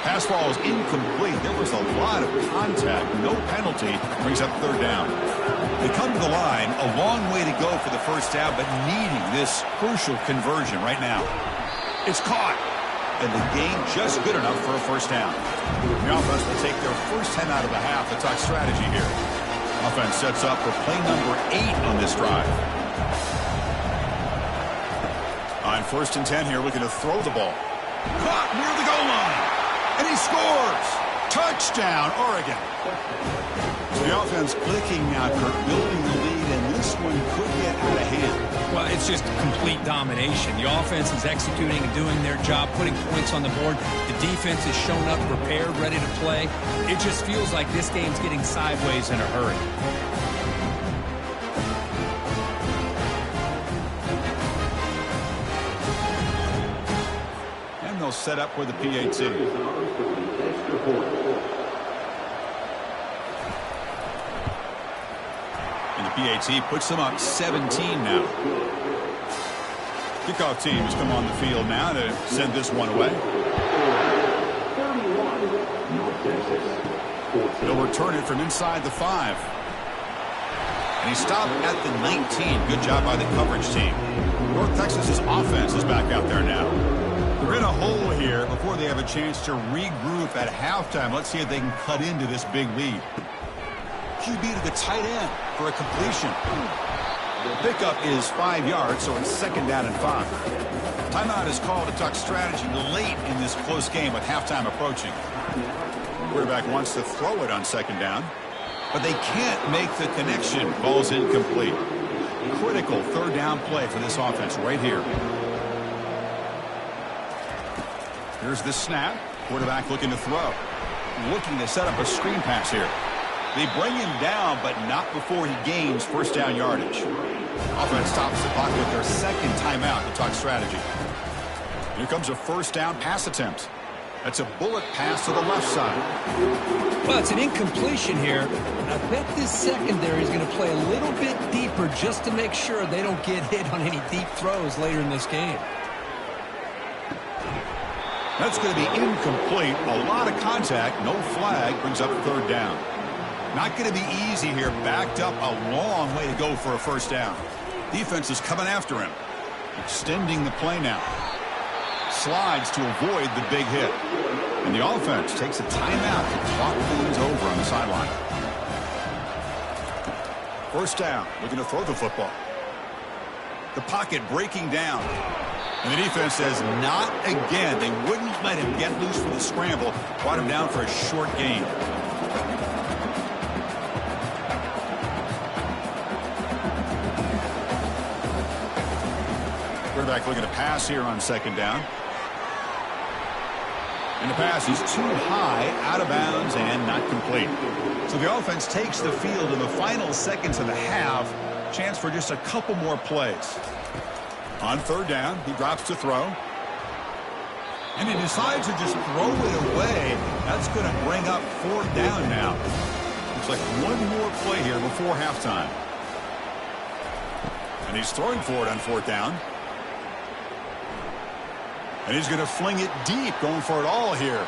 Speaker 1: Pass ball is incomplete. There was a lot of contact. No penalty. Brings up third down. They come to the line. A long way to go for the first down, but needing this crucial conversion right now. It's caught. And the gain just good enough for a first down. The offense will take their first 10 out of the half. The talk strategy here. Offense sets up for play number 8 on this drive. On first and 10 here, looking to throw the ball. Caught near the goal line. And he scores. Touchdown, Oregon. So the offense clicking now, building the lead, and this one could get out of hand.
Speaker 2: Well, it's just complete domination. The offense is executing and doing their job, putting points on the board. The defense is shown up, prepared, ready to play. It just feels like this game's getting sideways in a hurry.
Speaker 1: And they'll set up with the PAT. And the PAT puts them up 17 now. Kickoff team has come on the field now to send this one away. They'll return it from inside the 5. And he stopped at the 19. Good job by the coverage team. North Texas's offense is back out there now. They're in a hole here before they have a chance to regroup at halftime. Let's see if they can cut into this big lead. QB to the tight end for a completion. The pickup is 5 yards, so it's second down and 5. Timeout is called to talk strategy late in this close game with halftime approaching. Quarterback wants to throw it on second down, but they can't make the connection. Ball's incomplete. Critical third down play for this offense right here. Here's the snap. Quarterback looking to throw. Looking to set up a screen pass here. They bring him down, but not before he gains first down yardage. Offense stops the clock with their second timeout to talk strategy. Here comes a first down pass attempt. That's a bullet pass to the left side.
Speaker 2: Well, it's an incompletion here. I bet this secondary is going to play a little bit deeper just to make sure they don't get hit on any deep throws later in this game.
Speaker 1: That's going to be incomplete. A lot of contact. No flag. Brings up third down. Not going to be easy here. Backed up a long way to go for a first down. Defense is coming after him. Extending the play now. Slides to avoid the big hit. And the offense takes a timeout to talk things over on the sideline. First down, looking to throw the football. The pocket breaking down. And the defense says not again. They wouldn't let him get loose for the scramble. Brought him down for a short gain. Quarterback looking to pass here on second down. And the pass is too high, out of bounds, and not complete. So the offense takes the field in the final seconds of the half. Chance for just a couple more plays. On third down, he drops to throw. And he decides to just throw it away. That's going to bring up fourth down now. Looks like one more play here before halftime. And he's throwing for it on fourth down. And he's going to fling it deep, going for it all here.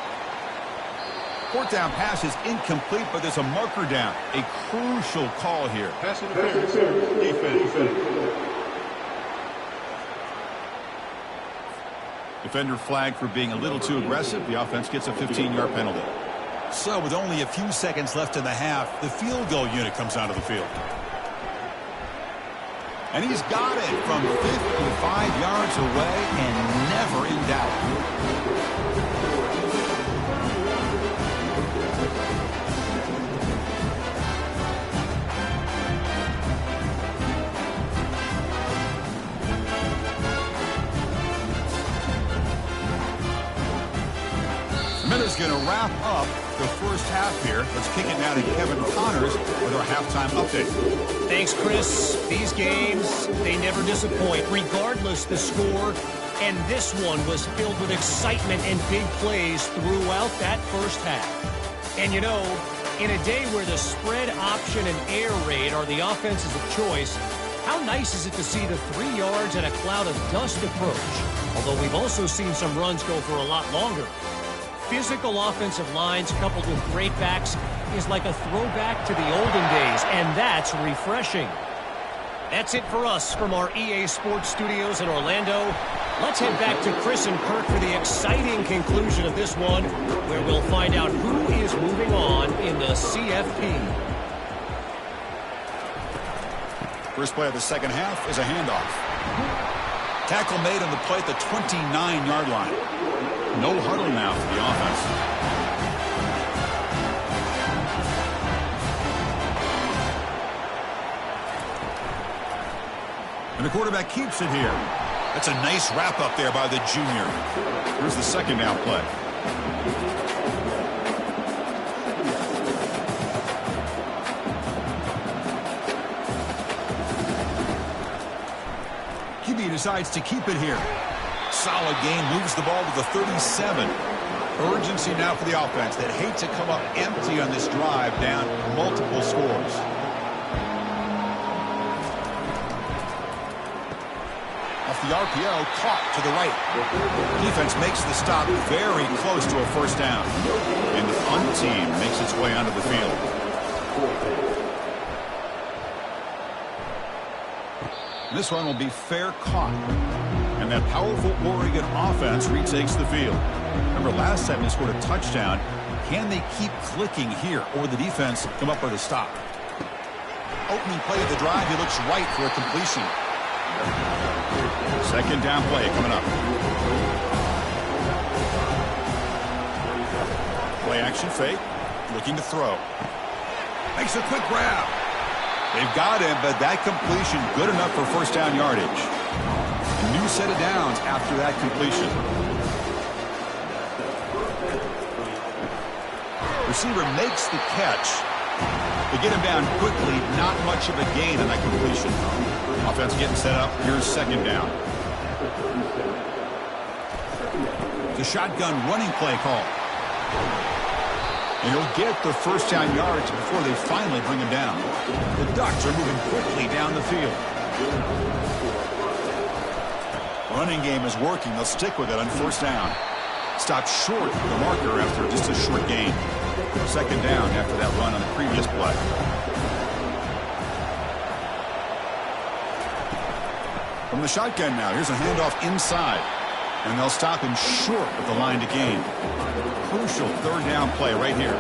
Speaker 1: Fourth down pass is incomplete, but there's a marker down. A crucial call here.
Speaker 4: Pass interference. Defense.
Speaker 1: Defender flagged for being a little too aggressive. The offense gets a 15-yard penalty. So with only a few seconds left in the half, the field goal unit comes onto the field. And he's got it from 55 yards away and never in doubt. Minutes going to wrap up the first half here. Let's kick it now to Kevin Connors with our halftime update.
Speaker 5: Thanks, Chris. These games, they never disappoint, regardless the score. And this one was filled with excitement and big plays throughout that first half. And you know, in a day where the spread option and air raid are the offenses of choice, how nice is it to see the 3 yards and a cloud of dust approach? Although we've also seen some runs go for a lot longer. Physical offensive lines coupled with great backs is like a throwback to the olden days, and that's refreshing. That's it for us from our EA Sports Studios in Orlando. Let's head back to Chris and Kirk for the exciting conclusion of this one, where we'll find out who is moving on in the CFP.
Speaker 1: First play of the second half is a handoff. Tackle made on the play at the 29-yard line. No huddle now for the offense. And the quarterback keeps it here. That's a nice wrap up there by the junior. Here's the second down play. QB decides to keep it here. Solid game, moves the ball to the 37. Urgency now for the offense that hate to come up empty on this drive, down multiple scores. Off the RPO, caught to the right. Defense makes the stop very close to a first down. And the punt team makes its way onto the field. This one will be fair caught. And that powerful Oregon offense retakes the field. Remember, last time they scored a touchdown. Can they keep clicking here, or the defense come up with a stop? Opening play of the drive, he looks right for a completion. Second down play coming up. Play action fake, looking to throw. Makes a quick grab. They've got him, but that completion good enough for first down yardage. A new set of downs after that completion. Receiver makes the catch. They get him down quickly, not much of a gain on that completion. Offense getting set up. Here's second down. The shotgun running play call. And he'll get the first down yards before they finally bring him down. The Ducks are moving quickly down the field. Running game is working. They'll stick with it on first down. Stopped short of the marker after just a short gain. Second down after that run on the previous play. From the shotgun now, here's a handoff inside. And they'll stop him short of the line to gain. Crucial third down play right here.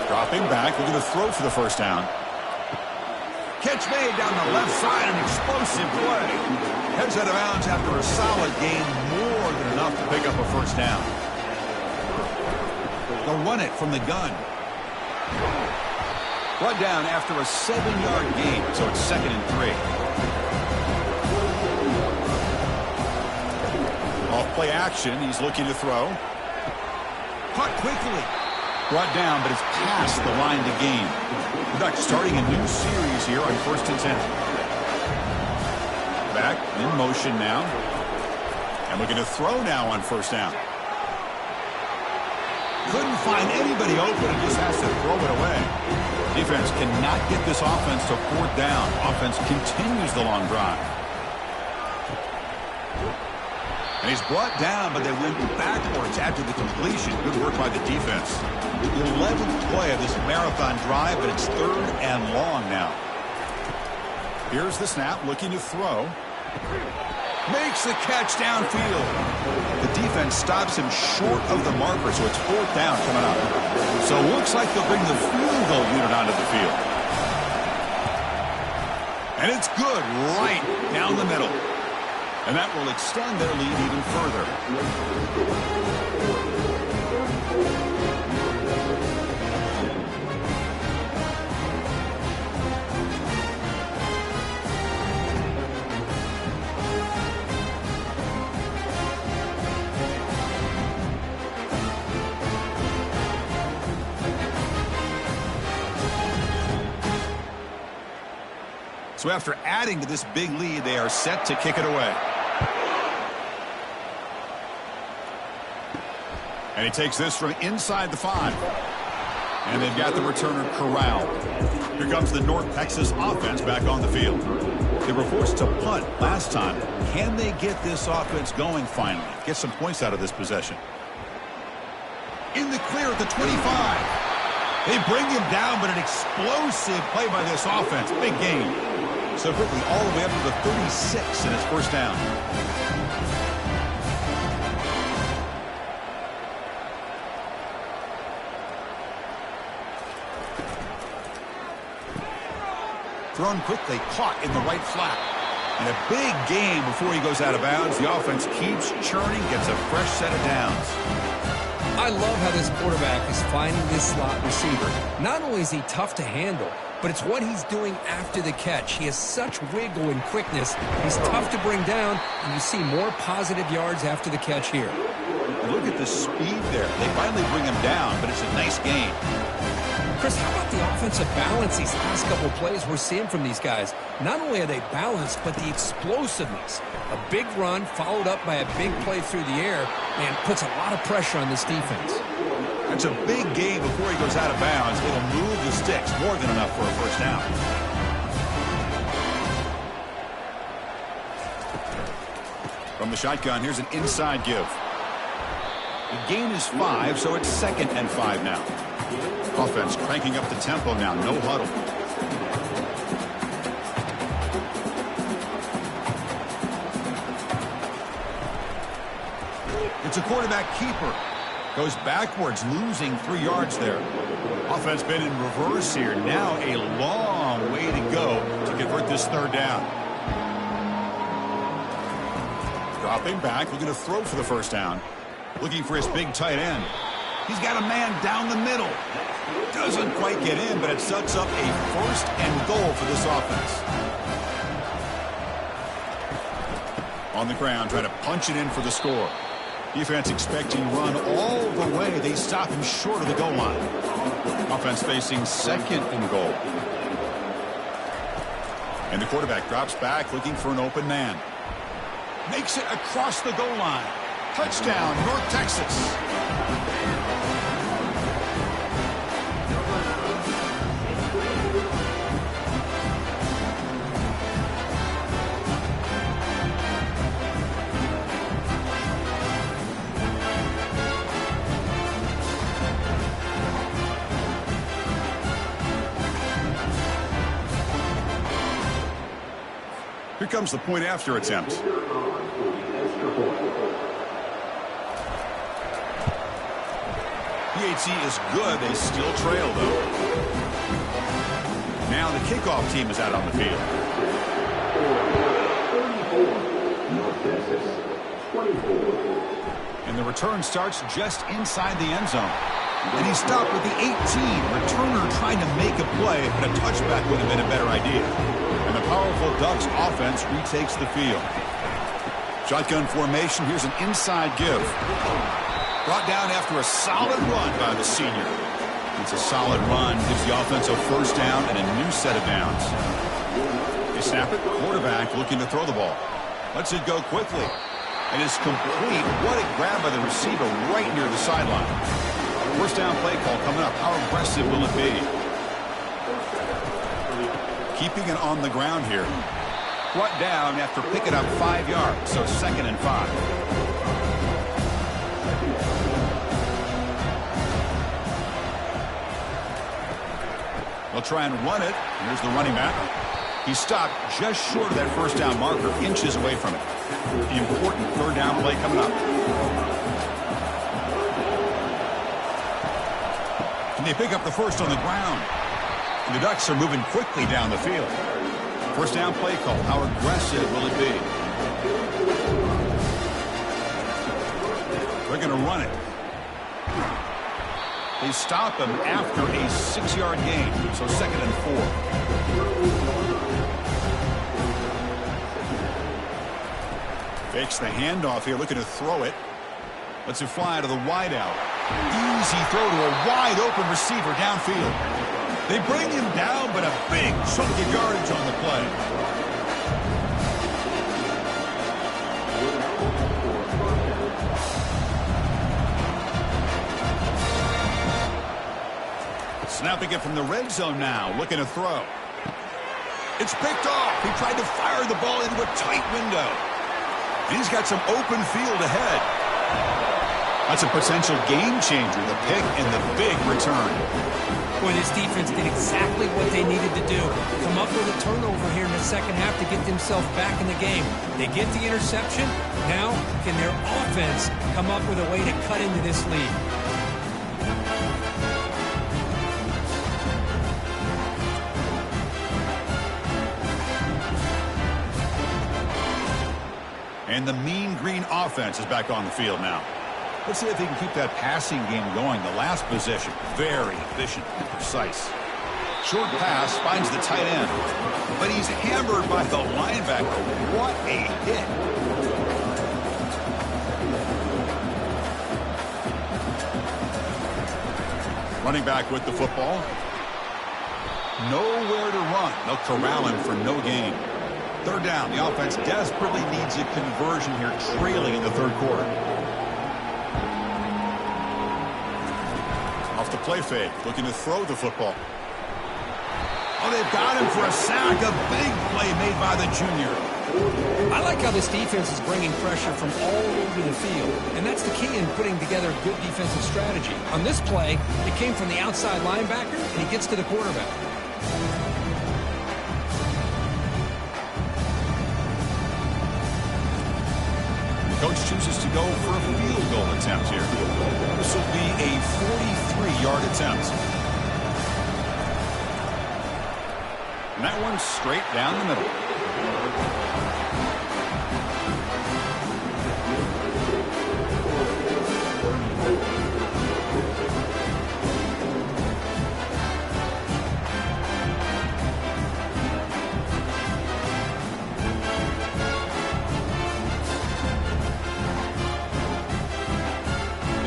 Speaker 1: Dropping back, looking to throw for the first down. Catch made down the left side, an explosive play. Heads out of bounds after a solid gain, more than enough to pick up a first down. They'll run it from the gun. Brought down after a 7-yard gain, so it's 2nd and 3. Off play action, he's looking to throw. Caught quickly. Brought down, but it's past the line to gain. The Ducks starting a new series here on 1st and 10. Back in motion now. And looking to throw now on 1st down. Couldn't find anybody open and just has to throw it away. Defense cannot get this offense to 4th down. Offense continues the long drive. And he's brought down, but they went backwards after the completion. Good work by the defense. The 11th play of this marathon drive, but it's 3rd and long now. Here's the snap, looking to throw. Makes the catch downfield. The defense stops him short of the marker, so it's 4th down coming up. So it looks like they'll bring the field goal unit onto the field. And it's good right down the middle. And that will extend their lead even further. So after adding to this big lead, they are set to kick it away. And he takes this from inside the 5. And they've got the returner corralled. Here comes the North Texas offense back on the field. They were forced to punt last time. Can they get this offense going finally? Get some points out of this possession. In the clear at the 25. They bring him down, but an explosive play by this offense. Big gain. So quickly all the way up to the 36 and it's 1st down. Thrown quickly, caught in the right flat. And a big gain before he goes out of bounds. The offense keeps churning, gets a fresh set of downs.
Speaker 2: I love how this quarterback is finding this slot receiver. Not only is he tough to handle, but it's what he's doing after the catch. He has such wiggle and quickness. He's tough to bring down, and you see more positive yards after the catch here.
Speaker 1: And look at the speed there. They finally bring him down, but it's a nice gain.
Speaker 2: Chris, how about the offensive balance these last couple of plays we're seeing from these guys? Not only are they balanced, but the explosiveness. A big run followed up by a big play through the air, and puts a lot of pressure on this defense.
Speaker 1: That's a big gain before he goes out of bounds. It'll move the sticks, more than enough for a 1st down. From the shotgun, here's an inside give. The gain is 5, so it's 2nd and 5 now. Offense cranking up the tempo now, no huddle. It's a quarterback keeper. Goes backwards, losing 3 yards there. Offense been in reverse here. Now a long way to go to convert this 3rd down. Dropping back, looking to throw for the 1st down. Looking for his big tight end. He's got a man down the middle. Doesn't quite get in, but it sets up a 1st and goal for this offense. On the ground, trying to punch it in for the score. Defense expecting run all the way. They stop him short of the goal line. Offense facing 2nd and goal. And the quarterback drops back looking for an open man. Makes it across the goal line. Touchdown, North Texas. Here comes the point after attempt. He efficiency is good. They still trail, though. Now the kickoff team is out on the field.
Speaker 4: 24.
Speaker 1: And the return starts just inside the end zone. And he stopped with the 18. Returner trying to make a play, but a touchback would have been a better idea. And the powerful Ducks offense retakes the field. Shotgun formation. Here's an inside give. Brought down after a solid run by the senior. It's a solid run. Gives the offense a first down and a new set of downs. They snap it. Quarterback looking to throw the ball. Lets it go quickly. And it's complete. What a grab by the receiver right near the sideline. First down play call coming up. How aggressive will it be? Keeping it on the ground here. Brought down after picking up 5 yards. So 2nd and 5. They'll try and run it. Here's the running back. He stopped just short of that first down marker, inches away from it. The important third down play coming up. And they pick up the first on the ground. And the Ducks are moving quickly down the field. First down play call. How aggressive will it be? They're going to run it. They stop him after a 6-yard gain. So 2nd and 4. Fakes the handoff here, looking to throw it. Lets it fly to the wideout. Easy throw to a wide-open receiver downfield. They bring him down, but a big chunk of yardage on the play. Snapping it from the red zone now, looking to throw. It's picked off. He tried to fire the ball into a tight window. He's got some open field ahead. That's a potential game changer, the pick and the big return.
Speaker 2: Boy, this defense did exactly what they needed to do. Come up with a turnover here in the second half to get themselves back in the game. They get the interception. Now, can their offense come up with a way to cut into this lead?
Speaker 1: And the mean green offense is back on the field now. Let's see if they can keep that passing game going. The last possession, very efficient and precise. Short pass finds the tight end. But he's hammered by the linebacker. What a hit. Running back with the football. Nowhere to run. They'll corral him for no gain. Third down. The offense desperately needs a conversion here, trailing in the third quarter. Off the play fake, looking to throw the football. Oh, they've got him for a sack. A big play made by the junior.
Speaker 2: I like how this defense is bringing pressure from all over the field, and that's the key in putting together a good defensive strategy. On this play, it came from the outside linebacker, and he gets to the quarterback.
Speaker 1: Coach chooses to go for a field goal attempt here. This will be a 43-yard attempt. And that one's straight down the middle.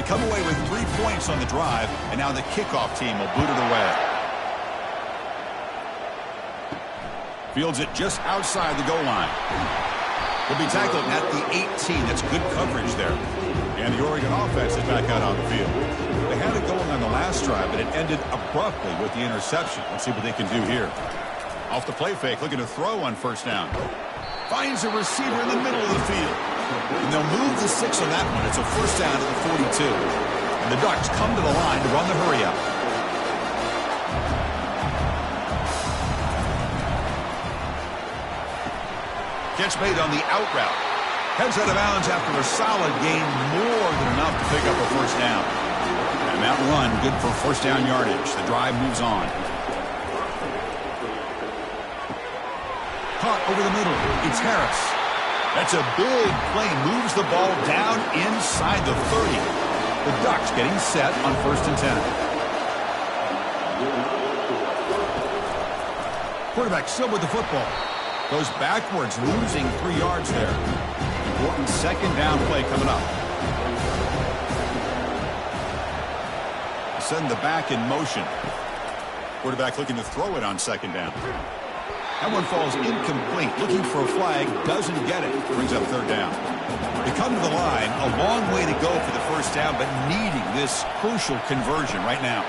Speaker 1: Come away with 3 points on the drive, and now the kickoff team will boot it away. Fields it just outside the goal line. Will be tackled at the 18. That's good coverage there. And the Oregon offense is back out on the field. They had it going on the last drive, but it ended abruptly with the interception. Let's see what they can do here. Off the play fake, looking to throw on first down. Finds a receiver in the middle of the field. And they'll move the 6 on that one. It's a first down to the 42. And the Ducks come to the line to run the hurry up. Catch made on the out route. Heads out of bounds after a solid gain, more than enough to pick up a first down. And And that run, good for first down yardage. The drive moves on. Caught over the middle. It's Harris. That's a big play. Moves the ball down inside the 30. The Ducks getting set on 1st and 10. Quarterback still with the football. Goes backwards, losing 3 yards there. Important second down play coming up. Send the back in motion. Quarterback looking to throw it on second down. That one falls incomplete. Looking for a flag, doesn't get it. Brings up 3rd down. They come to the line, a long way to go for the first down, but needing this crucial conversion right now.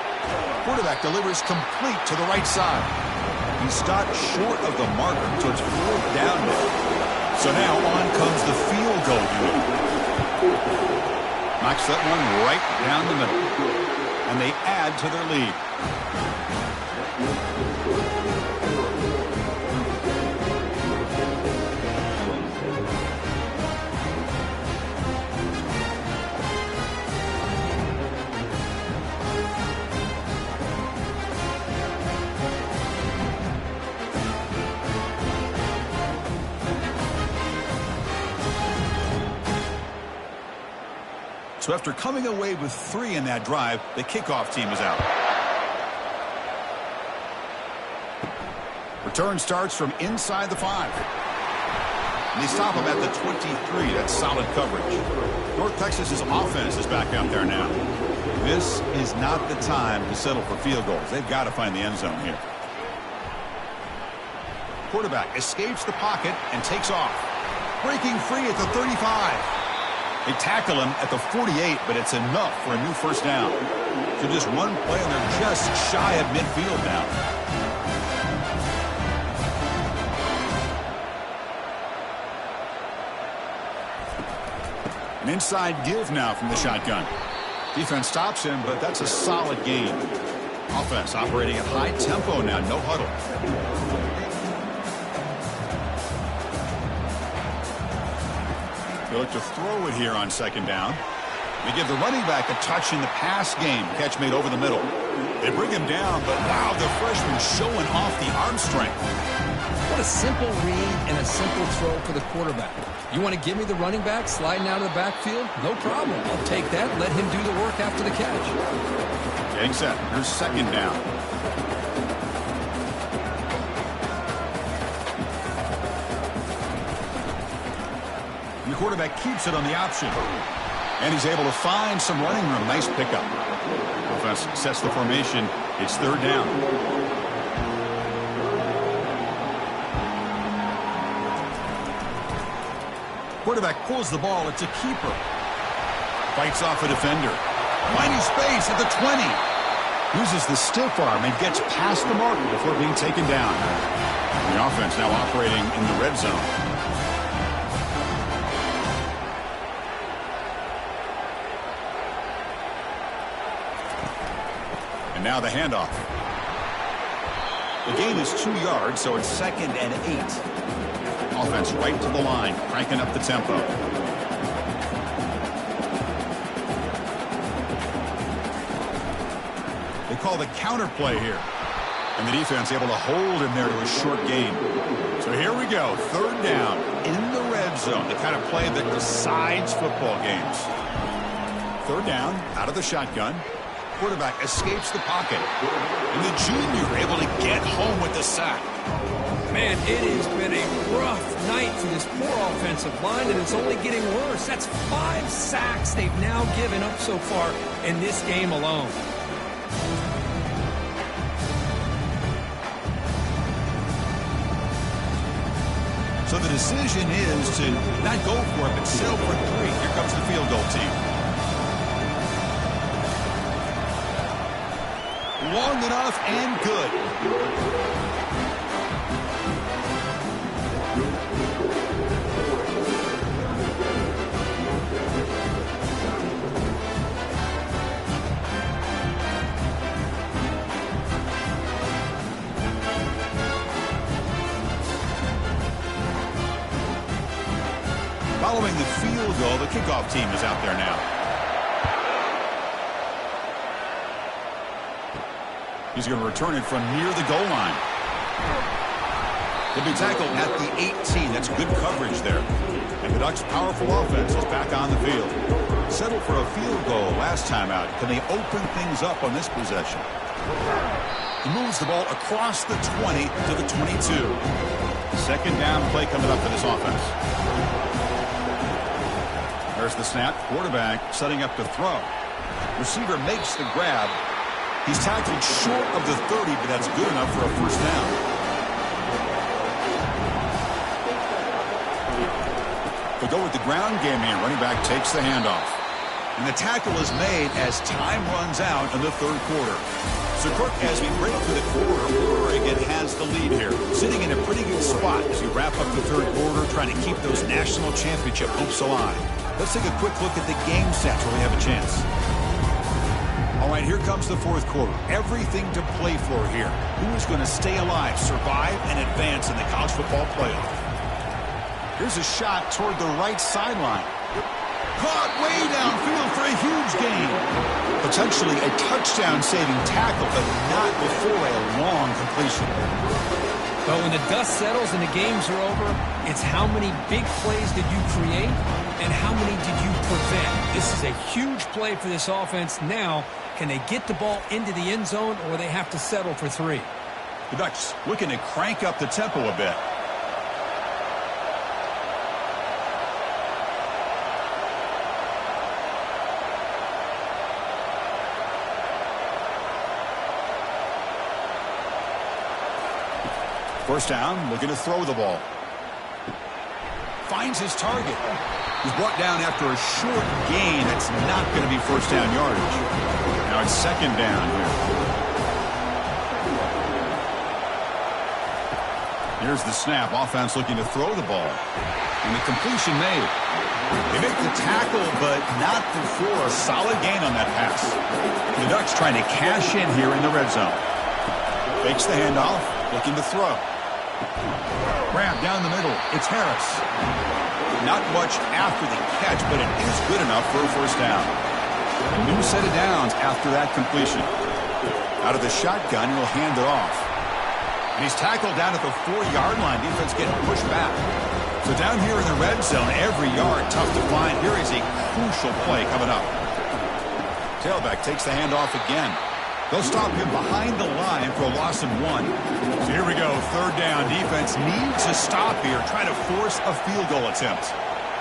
Speaker 1: Quarterback delivers complete to the right side. He stopped short of the marker, so it's 4th down now. So now on comes the field goal unit. Knocks that one right down the middle. And they add to their lead. So after coming away with 3 in that drive, the kickoff team is out. Return starts from inside the 5. And they stop him at the 23. That's solid coverage. North Texas's offense is back out there now. This is not the time to settle for field goals. They've got to find the end zone here. Quarterback escapes the pocket and takes off. Breaking free at the 35. They tackle him at the 48, but it's enough for a new first down. So just one play, and they're just shy of midfield now. An inside give now from the shotgun. Defense stops him, but that's a solid gain. Offense operating at high tempo now, no huddle. They look to throw it here on second down. They give the running back a touch in the pass game. Catch made over the middle. They bring him down, but wow, the freshman showing off the arm strength.
Speaker 2: What a simple read and a simple throw for the quarterback. You want to give me the running back sliding out of the backfield? No problem. I'll take that. Let him do the work after the catch.
Speaker 1: Getting set. Here's second down. And the quarterback keeps it on the option. And he's able to find some running room. Nice pickup. Offense sets the formation. It's third down. Quarterback pulls the ball. It's a keeper. Fights off a defender. Finding space at the 20. Uses the stiff arm and gets past the mark before being taken down. The offense now operating in the red zone. And now the handoff. The gain is 2 yards, so it's second and 8. Offense right to the line, cranking up the tempo. They call the counter play here. And the defense able to hold him there to a short gain. So here we go, third down in the red zone, the kind of play that decides football games. Third down, out of the shotgun. Quarterback escapes the pocket. And the junior able to get home with the sack.
Speaker 2: Man, it has been a rough night for this poor offensive line, and it's only getting worse. That's 5 sacks they've now given up so far in this game alone.
Speaker 1: So the decision is to not go for it, but settle for 3. Here comes the field goal team. Long enough and good. Following the field goal, the kickoff team is out there now. He's going to return it from near the goal line. He'll be tackled at the 18. That's good coverage there. And the Ducks' powerful offense is back on the field. Settled for a field goal last time out. Can they open things up on this possession? He moves the ball across the 20 to the 22. Second down play coming up for this offense. There's the snap. Quarterback setting up to throw. Receiver makes the grab. He's tackled short of the 30, but that's good enough for a first down. They go with the ground game here. Running back takes the handoff. And the tackle is made as time runs out in the third quarter. So, Kirk, as we break through the quarter, Oregon has the lead here. Sitting in a pretty good spot as we wrap up the third quarter, trying to keep those national championship hopes alive. Let's take a quick look at the game stats where we have a chance. All right, here comes the fourth quarter. Everything to play for here. Who is going to stay alive, survive, and advance in the college football playoff? Here's a shot toward the right sideline. Caught way downfield for a huge gain. Potentially a touchdown-saving tackle, but not before a long completion.
Speaker 2: But when the dust settles and the games are over, it's how many big plays did you create and how many did you prevent. This is a huge play for this offense. Now, can they get the ball into the end zone or they have to settle for 3?
Speaker 1: The Ducks looking to crank up the tempo a bit. First down, looking to throw the ball. Finds his target. He's brought down after a short gain. That's not going to be first down yardage. Now it's second down here. Here's the snap. Offense looking to throw the ball. And the completion made. They make the tackle, but not before a solid gain on that pass. The Ducks trying to cash in here in the red zone. Fakes the handoff, looking to throw. Grab down the middle. It's Harris. Not much after the catch, but it is good enough for a first down. A new set of downs after that completion. Out of the shotgun, he'll hand it off. And he's tackled down at the 4-yard line. Defense getting pushed back. So down here in the red zone, every yard tough to find. Here is a crucial play coming up. Tailback takes the handoff again. They'll stop him behind the line for a loss of 1. So here we go, third down. Defense needs a stop here, trying to force a field goal attempt.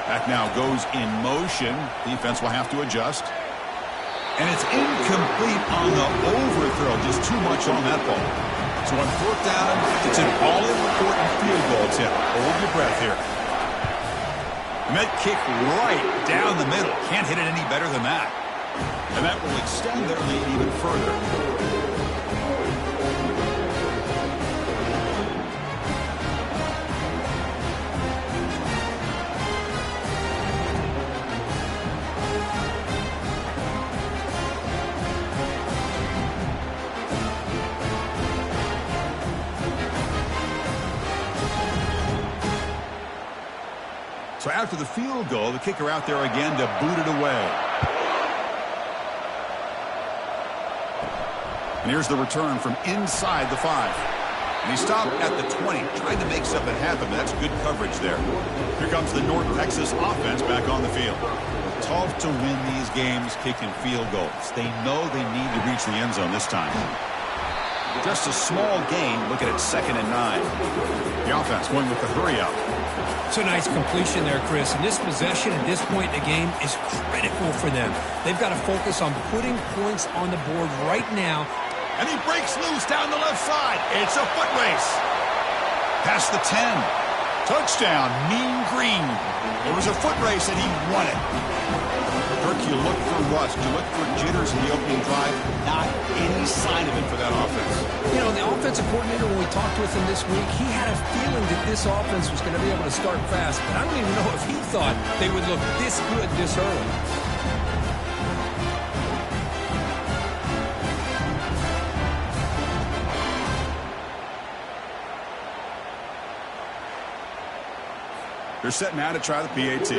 Speaker 1: Back now goes in motion. Defense will have to adjust. And it's incomplete on the overthrow. Just too much on that ball. So on fourth down, it's an all-important field goal attempt. Hold your breath here. And that kick right down the middle. Can't hit it any better than that. And that will extend their lead even further. So after the field goal, the kicker out there again to boot it away. And here's the return from inside the 5. And he stopped at the 20, trying to make something happen. That's good coverage there. Here comes the North Texas offense back on the field. Tough to win these games kicking field goals. They know they need to reach the end zone this time. Just a small gain. Look at it, 2nd and 9. The offense going with the hurry up.
Speaker 2: It's a nice completion there, Chris. And this possession at this point in the game is critical for them. They've got to focus on putting points on the board right now.
Speaker 1: And he breaks loose down the left side. It's a foot race. Past the 10. Touchdown, Mean Green. It was a foot race and he won it. Kirk, you look for rust. You look for jitters in the opening drive. Not any sign of it for that offense.
Speaker 2: You know, the offensive coordinator, when we talked with him this week, he had a feeling that this offense was going to be able to start fast. But I don't even know if he thought they would look this good this early.
Speaker 1: They're set now to try the PAT.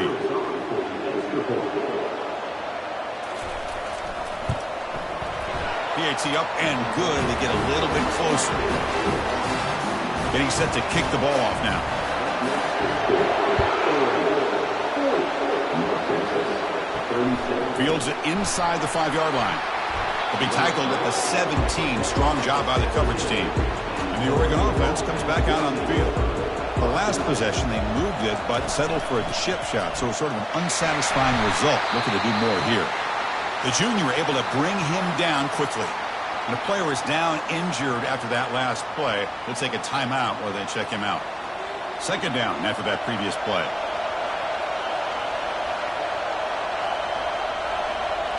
Speaker 1: PAT up and good. They get a little bit closer. Getting set to kick the ball off now. Fields it inside the 5-yard line. They'll be tackled at the 17. Strong job by the coverage team. And the Oregon offense comes back out on the field. The last possession, they moved it, but settled for a chip shot, so it's sort of an unsatisfying result. Looking to do more here. The junior able to bring him down quickly. And the player is down injured after that last play. They'll take a timeout while they check him out. Second down after that previous play.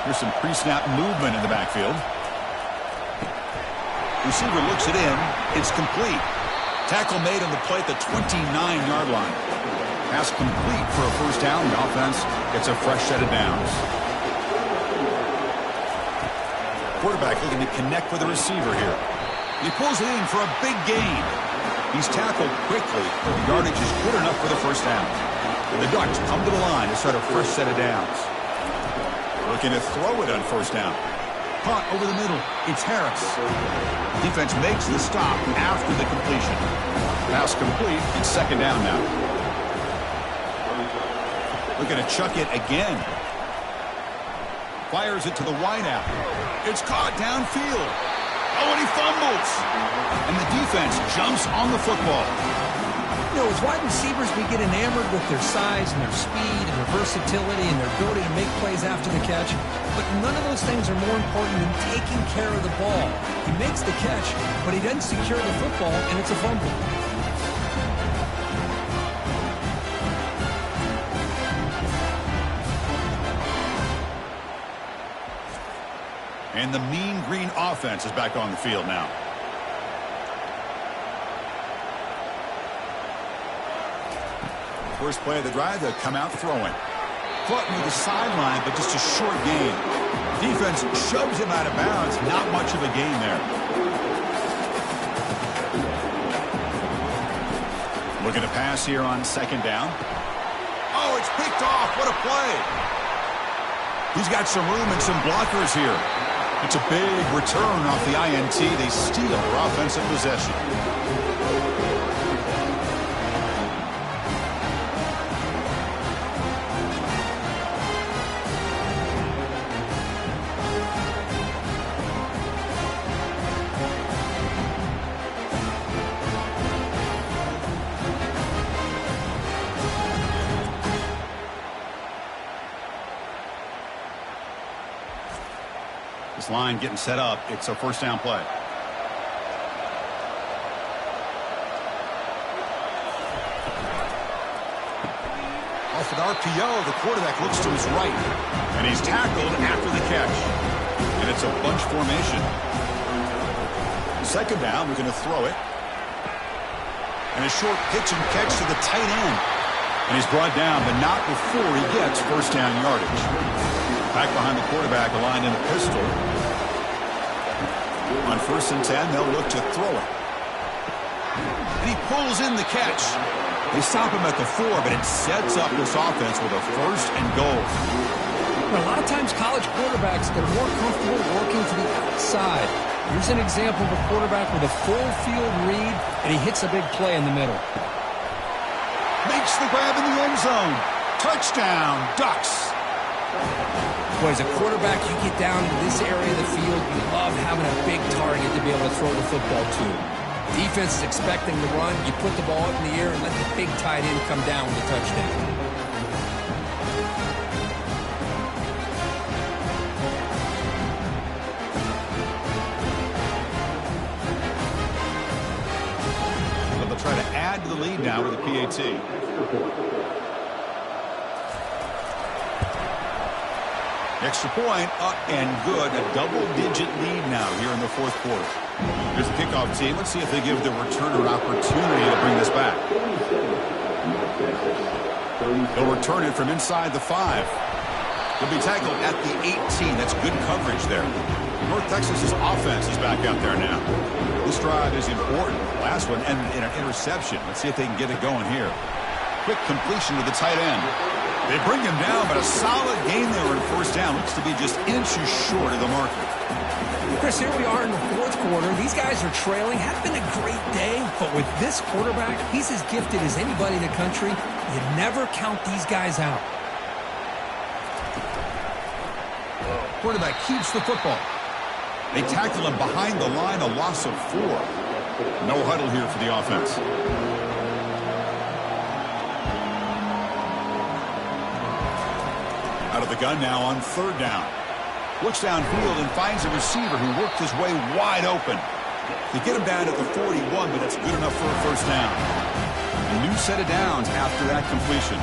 Speaker 1: Here's some pre-snap movement in the backfield. Receiver looks it in. It's complete. Tackle made on the play at the 29-yard line. Pass complete for a first down. The offense gets a fresh set of downs. Quarterback looking to connect with the receiver here. He pulls it in for a big gain. He's tackled quickly, but the yardage is good enough for the first down. And the Ducks come to the line to start a fresh set of downs. Looking to throw it on first down. Caught over the middle. It's Harris. Defense makes the stop after the completion. Pass complete. It's second down now. Looking to chuck it again. Fires it to the wideout. It's caught downfield. Oh, and he fumbles. And the defense jumps on the football.
Speaker 2: You know, as wide receivers, we get enamored with their size and their speed and their versatility and their ability to make plays after the catch. But none of those things are more important than taking care of the ball. He makes the catch, but he doesn't secure the football, and it's a fumble.
Speaker 1: And the Mean Green offense is back on the field now. First play of the drive, they'll come out throwing. Caught near the sideline, but just a short gain. Defense shoves him out of bounds. Not much of a gain there. Looking to pass here on second down. Oh, it's picked off. What a play. He's got some room and some blockers here. It's a big return off the INT. They steal their offensive possession. This line getting set up. It's a first down play. Off an RPO, the quarterback looks to his right. And he's tackled after the catch. And it's a bunch formation. Second down, we're going to throw it. And a short pitch and catch to the tight end. And he's brought down, but not before he gets first down yardage. Back behind the quarterback, aligned in a pistol. On 1st and 10, they'll look to throw it. And he pulls in the catch. They stop him at the 4, but it sets up this offense with a first and goal.
Speaker 2: A lot of times college quarterbacks, they're more comfortable working to the outside. Here's an example of a quarterback with a full field read, and he hits a big play in the middle.
Speaker 1: Makes the grab in the end zone. Touchdown, Ducks.
Speaker 2: Boy, as a quarterback, you get down to this area of the field, you love having a big target to be able to throw the football to. Defense is expecting the run. You put the ball up in the air and let the big tight end come down with a touchdown.
Speaker 1: So they'll try to add to the lead now with a PAT. Extra point, up and good. A double-digit lead now here in the fourth quarter. Here's the kickoff team. Let's see if they give the returner an opportunity to bring this back. They'll return it from inside the 5. They'll be tackled at the 18. That's good coverage there. North Texas's offense is back out there now. This drive is important. Last one ended in an interception. Let's see if they can get it going here. Quick completion to the tight end. They bring him down, but a solid gain there on first down. Looks to be just inches short of the marker.
Speaker 2: Chris, here we are in the fourth quarter. These guys are trailing. Had been a great day, but with this quarterback, he's as gifted as anybody in the country. You never count these guys out.
Speaker 1: Quarterback keeps the football. They tackle him behind the line, a loss of 4. No huddle here for the offense. Out of the gun now on third down. Looks downfield and finds a receiver who worked his way wide open. They get him down at the 41, but that's good enough for a first down. A new set of downs after that completion.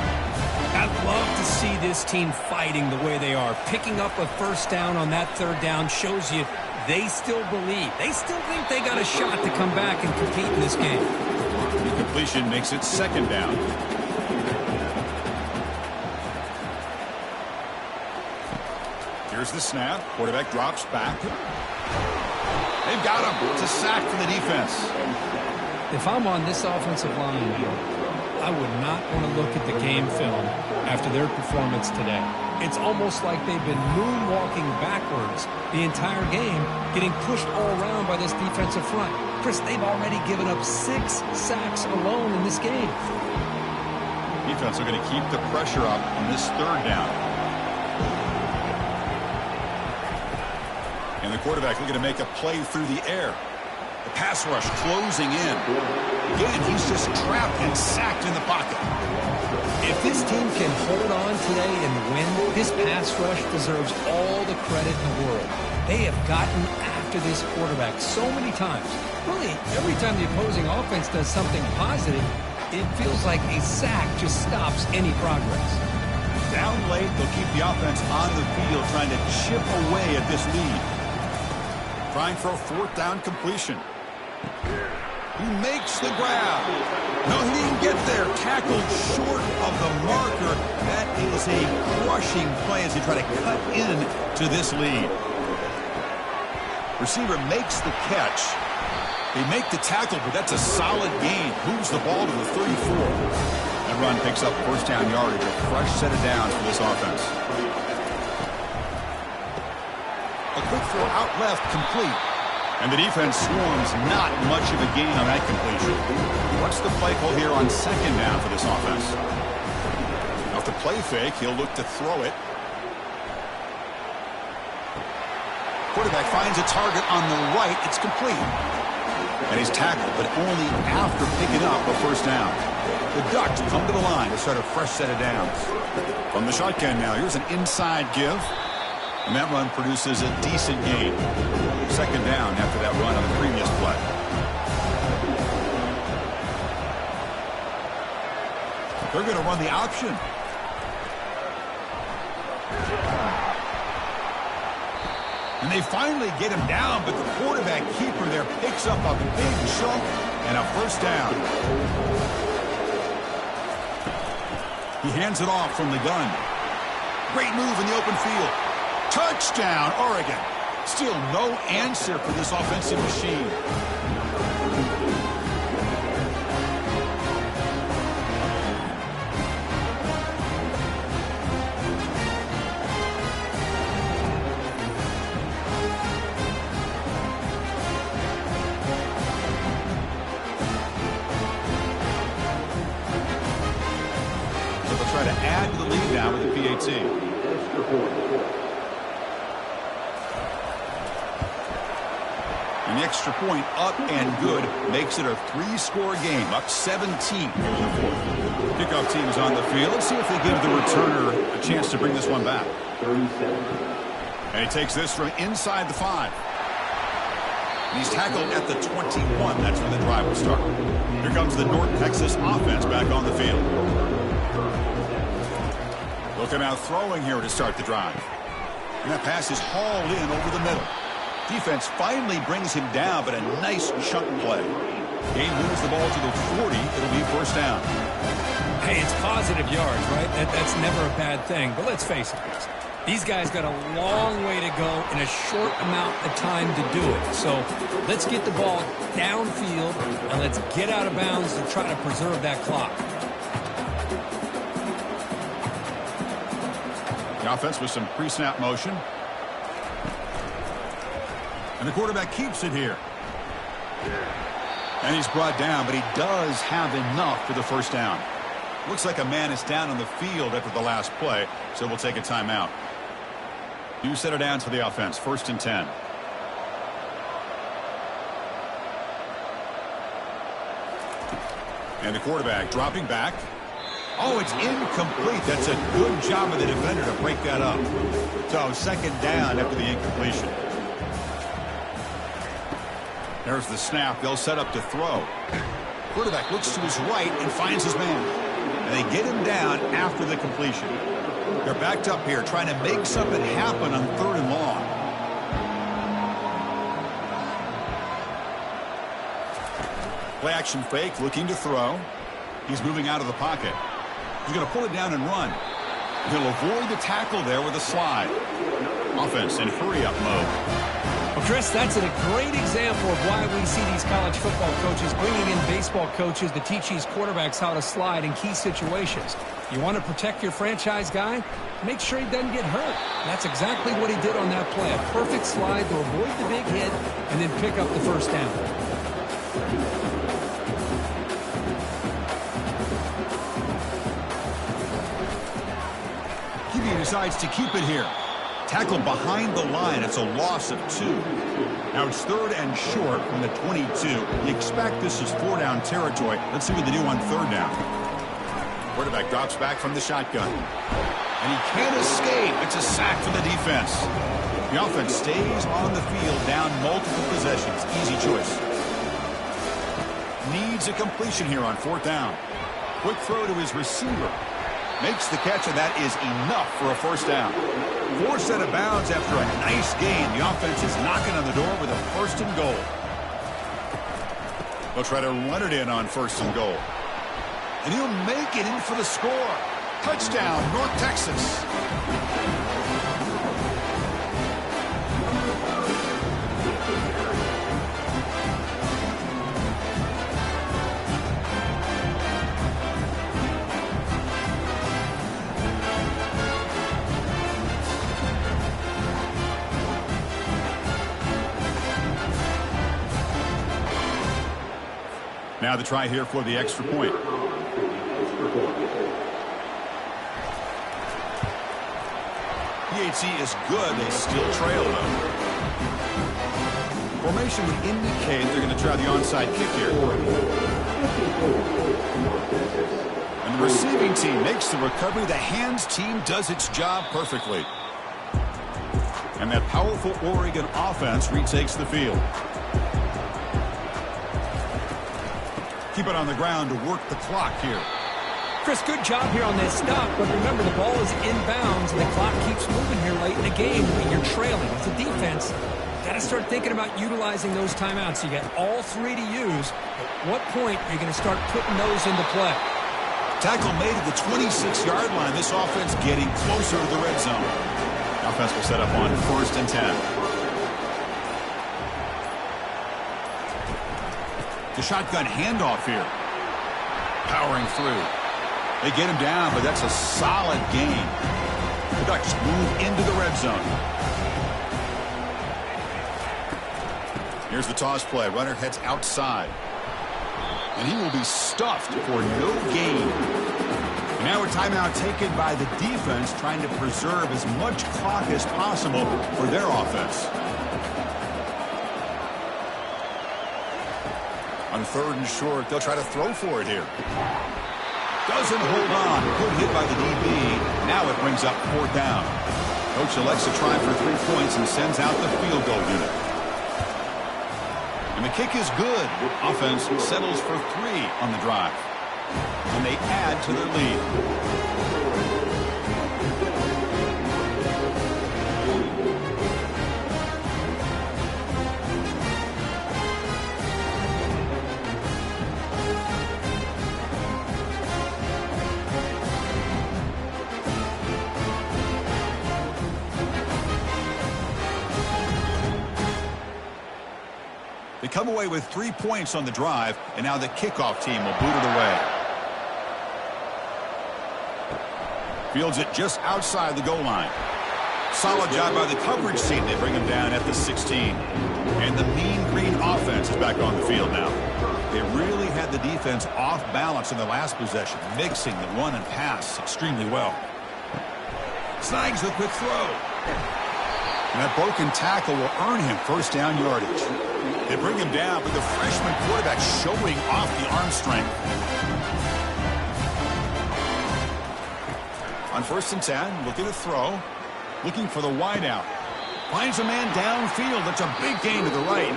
Speaker 2: I'd love to see this team fighting the way they are. Picking up a first down on that third down shows you they still believe. They still think they got a shot to come back and compete in this game.
Speaker 1: The completion makes it second down. Here's the snap. Quarterback drops back. They've got him. It's a sack for the defense.
Speaker 2: If I'm on this offensive line, I would not want to look at the game film after their performance today. It's almost like they've been moonwalking backwards the entire game, getting pushed all around by this defensive front. Chris, they've already given up 6 sacks alone in this game.
Speaker 1: Defense are going to keep the pressure up on this third down. And the quarterback looking to make a play through the air. The pass rush closing in. Again, he's just trapped and sacked in the pocket.
Speaker 2: If this team can hold on today and win, this pass rush deserves all the credit in the world. They have gotten after this quarterback so many times. Really, every time the opposing offense does something positive, it feels like a sack just stops any progress.
Speaker 1: Down late, they'll keep the offense on the field trying to chip away at this lead. Trying for a fourth down completion. He makes the grab. No, he didn't get there. Tackled short of the marker. That is a crushing play as they try to cut in to this lead. Receiver makes the catch. They make the tackle, but that's a solid gain. Moves the ball to the 34. That run picks up first down yardage. A fresh set of downs for this offense. A quick throw out left, complete. And the defense swarms, not much of a gain on that completion. What's the play call here on second down for this offense? After play fake, he'll look to throw it. Quarterback finds a target on the right. It's complete. And he's tackled, but only after picking up a first down. The Ducks come to the line to start a fresh set of downs. From the shotgun now, here's an inside give. And that run produces a decent gain. Second down after that run on the previous play. They're going to run the option. And they finally get him down, but the quarterback keeper there picks up a big chunk and a first down. He hands it off from the gun. Great move in the open field. Touchdown, Oregon. Still no answer for this offensive machine. So they'll try to add to the lead now with the PAT. And the extra point up and good makes it a 3-score game, up 17 here in the fourth. Kickoff team is on the field. Let's see if they give the returner a chance to bring this one back.
Speaker 4: 37.
Speaker 1: And he takes this from inside the 5. And he's tackled at the 21. That's where the drive will start. Here comes the North Texas offense back on the field. They'll come out throwing here to start the drive. And that pass is hauled in over the middle. Defense finally brings him down, but a nice chunk play. Game moves the ball to the 40. It'll be first down.
Speaker 2: Hey, it's positive yards, right? That's never a bad thing. But let's face it, these guys got a long way to go in a short amount of time to do it. So let's get the ball downfield, and let's get out of bounds to try to preserve that clock.
Speaker 1: The offense with some pre-snap motion. And the quarterback keeps it here. And he's brought down, but he does have enough for the first down. Looks like a man is down on the field after the last play, so we'll take a timeout. You set it down to the offense, 1st and 10. And the quarterback dropping back. Oh, it's incomplete. That's a good job of the defender to break that up. So 2nd down after the incompletion. There's the snap. They'll set up to throw. Quarterback looks to his right and finds his man. And they get him down after the completion. They're backed up here trying to make something happen on 3rd and long. Play action fake, looking to throw. He's moving out of the pocket. He's going to pull it down and run. He'll avoid the tackle there with a slide. Offense in hurry-up mode.
Speaker 2: Well, Chris, that's a great example of why we see these college football coaches bringing in baseball coaches to teach these quarterbacks how to slide in key situations. You want to protect your franchise guy? Make sure he doesn't get hurt. That's exactly what he did on that play. A perfect slide to avoid the big hit and then pick up the first down.
Speaker 1: QB decides to keep it here. Tackled behind the line. It's a loss of 2. Now it's 3rd and short from the 22. You expect this is 4-down territory. Let's see what they do on 3rd down. Quarterback drops back from the shotgun. And he can't escape. It's a sack for the defense. The offense stays on the field down multiple possessions. Easy choice. Needs a completion here on 4th down. Quick throw to his receiver. Makes the catch, and that is enough for a first down. Forced out of bounds after a nice gain. The offense is knocking on the door with a 1st and goal. They'll try to run it in on 1st and goal. And he'll make it in for the score. Touchdown, North Texas. Now the try here for the extra point. PHC is good. They still trail, though. Formation would indicate they're going to try the onside kick here. And the receiving team makes the recovery. The hands team does its job perfectly. And that powerful Oregon offense retakes the field. Keep it on the ground to work the clock here.
Speaker 2: Chris, good job here on that stop, but remember the ball is inbounds and the clock keeps moving here late in the game when you're trailing. As a defense, got to start thinking about utilizing those timeouts. You got all 3 to use. At what point are you going to start putting those into play?
Speaker 1: Tackle made at the 26-yard line. This offense getting closer to the red zone. Offense will set up on 1st and 10. The shotgun handoff here. Powering through. They get him down, but that's a solid gain. The Ducks move into the red zone. Here's the toss play. Runner heads outside. And he will be stuffed for no gain. And now a timeout taken by the defense, trying to preserve as much clock as possible for their offense. On 3rd and short, they'll try to throw for it here. Doesn't hold on. Good hit by the DB. Now it brings up 4th down. Coach elects to try for 3 points and sends out the field goal unit. And the kick is good. Offense settles for 3 on the drive. And they add to their lead. They come away with 3 points on the drive, and now the kickoff team will boot it away. Fields it just outside the goal line. Solid job by the coverage team. They bring him down at the 16. And the Mean Green offense is back on the field now. They really had the defense off balance in the last possession, mixing the run and pass extremely well. Snags the quick throw. And that broken tackle will earn him first down yardage. They bring him down, but the freshman quarterback showing off the arm strength. On 1st and 10, looking to throw. Looking for the wideout. Finds a man downfield. That's a big gain to the right.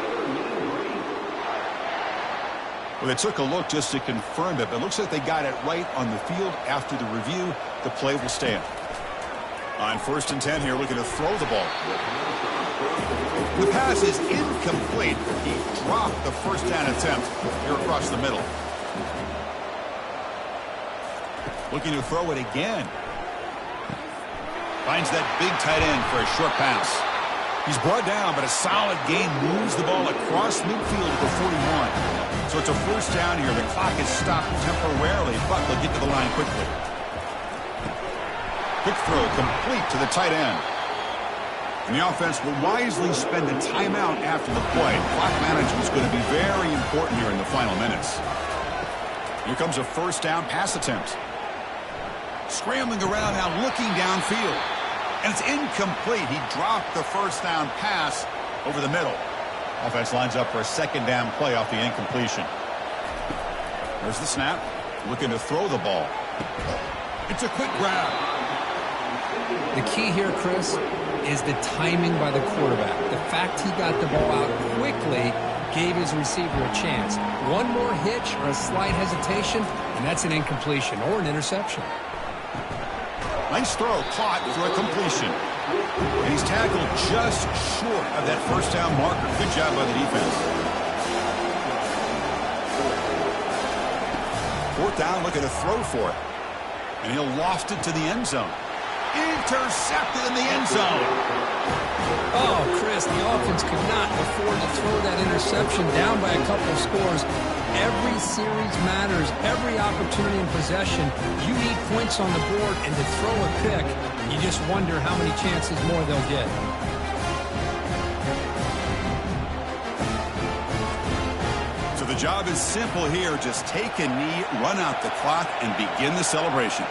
Speaker 1: Well, they took a look just to confirm it, but it looks like they got it right on the field. After the review, the play will stand. On 1st and 10 here, looking to throw the ball. The pass is incomplete. He dropped the first down attempt here across the middle. Looking to throw it again. Finds that big tight end for a short pass. He's brought down, but a solid gain moves the ball across midfield to the 41. So it's a first down here. The clock is stopped temporarily, but they'll get to the line quickly. Quick throw complete to the tight end. And the offense will wisely spend a timeout after the play. Clock management is going to be very important here in the final minutes. Here comes a first down pass attempt. Scrambling around now, looking downfield. And it's incomplete. He dropped the first down pass over the middle. Offense lines up for a second down play off the incompletion. There's the snap. Looking to throw the ball. It's a quick grab.
Speaker 2: The key here, Chris, is the timing by the quarterback. The fact he got the ball out quickly gave his receiver a chance. One more hitch or a slight hesitation, and that's an incompletion or an interception.
Speaker 1: Nice throw, caught for a completion. And he's tackled just short of that first down marker. Good job by the defense. 4th down, looking to throw for it. And he'll loft it to the end zone. Intercepted in the end zone.
Speaker 2: Oh, Chris, the offense could not afford to throw that interception down by a couple of scores. Every series matters. Every opportunity in possession. You need points on the board, and to throw a pick, you just wonder how many chances more they'll get.
Speaker 1: So the job is simple here. Just take a knee, run out the clock, and begin the celebration.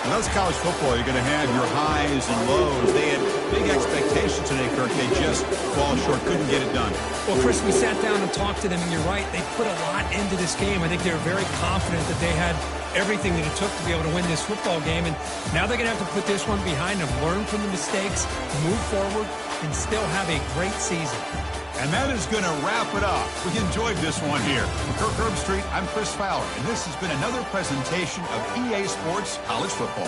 Speaker 1: When that's college football, you're going to have your highs and lows. They had big expectations today, Kirk. They just fall short, couldn't get it done.
Speaker 2: Well, Chris, we sat down and talked to them, and you're right. They put a lot into this game. I think they were very confident that they had everything that it took to be able to win this football game. And now they're going to have to put this one behind them, learn from the mistakes, move forward, and still have a great season.
Speaker 1: And that is going to wrap it up. We enjoyed this one here. From Kirk Herbstreit, I'm Chris Fowler, and this has been another presentation of EA Sports College Football.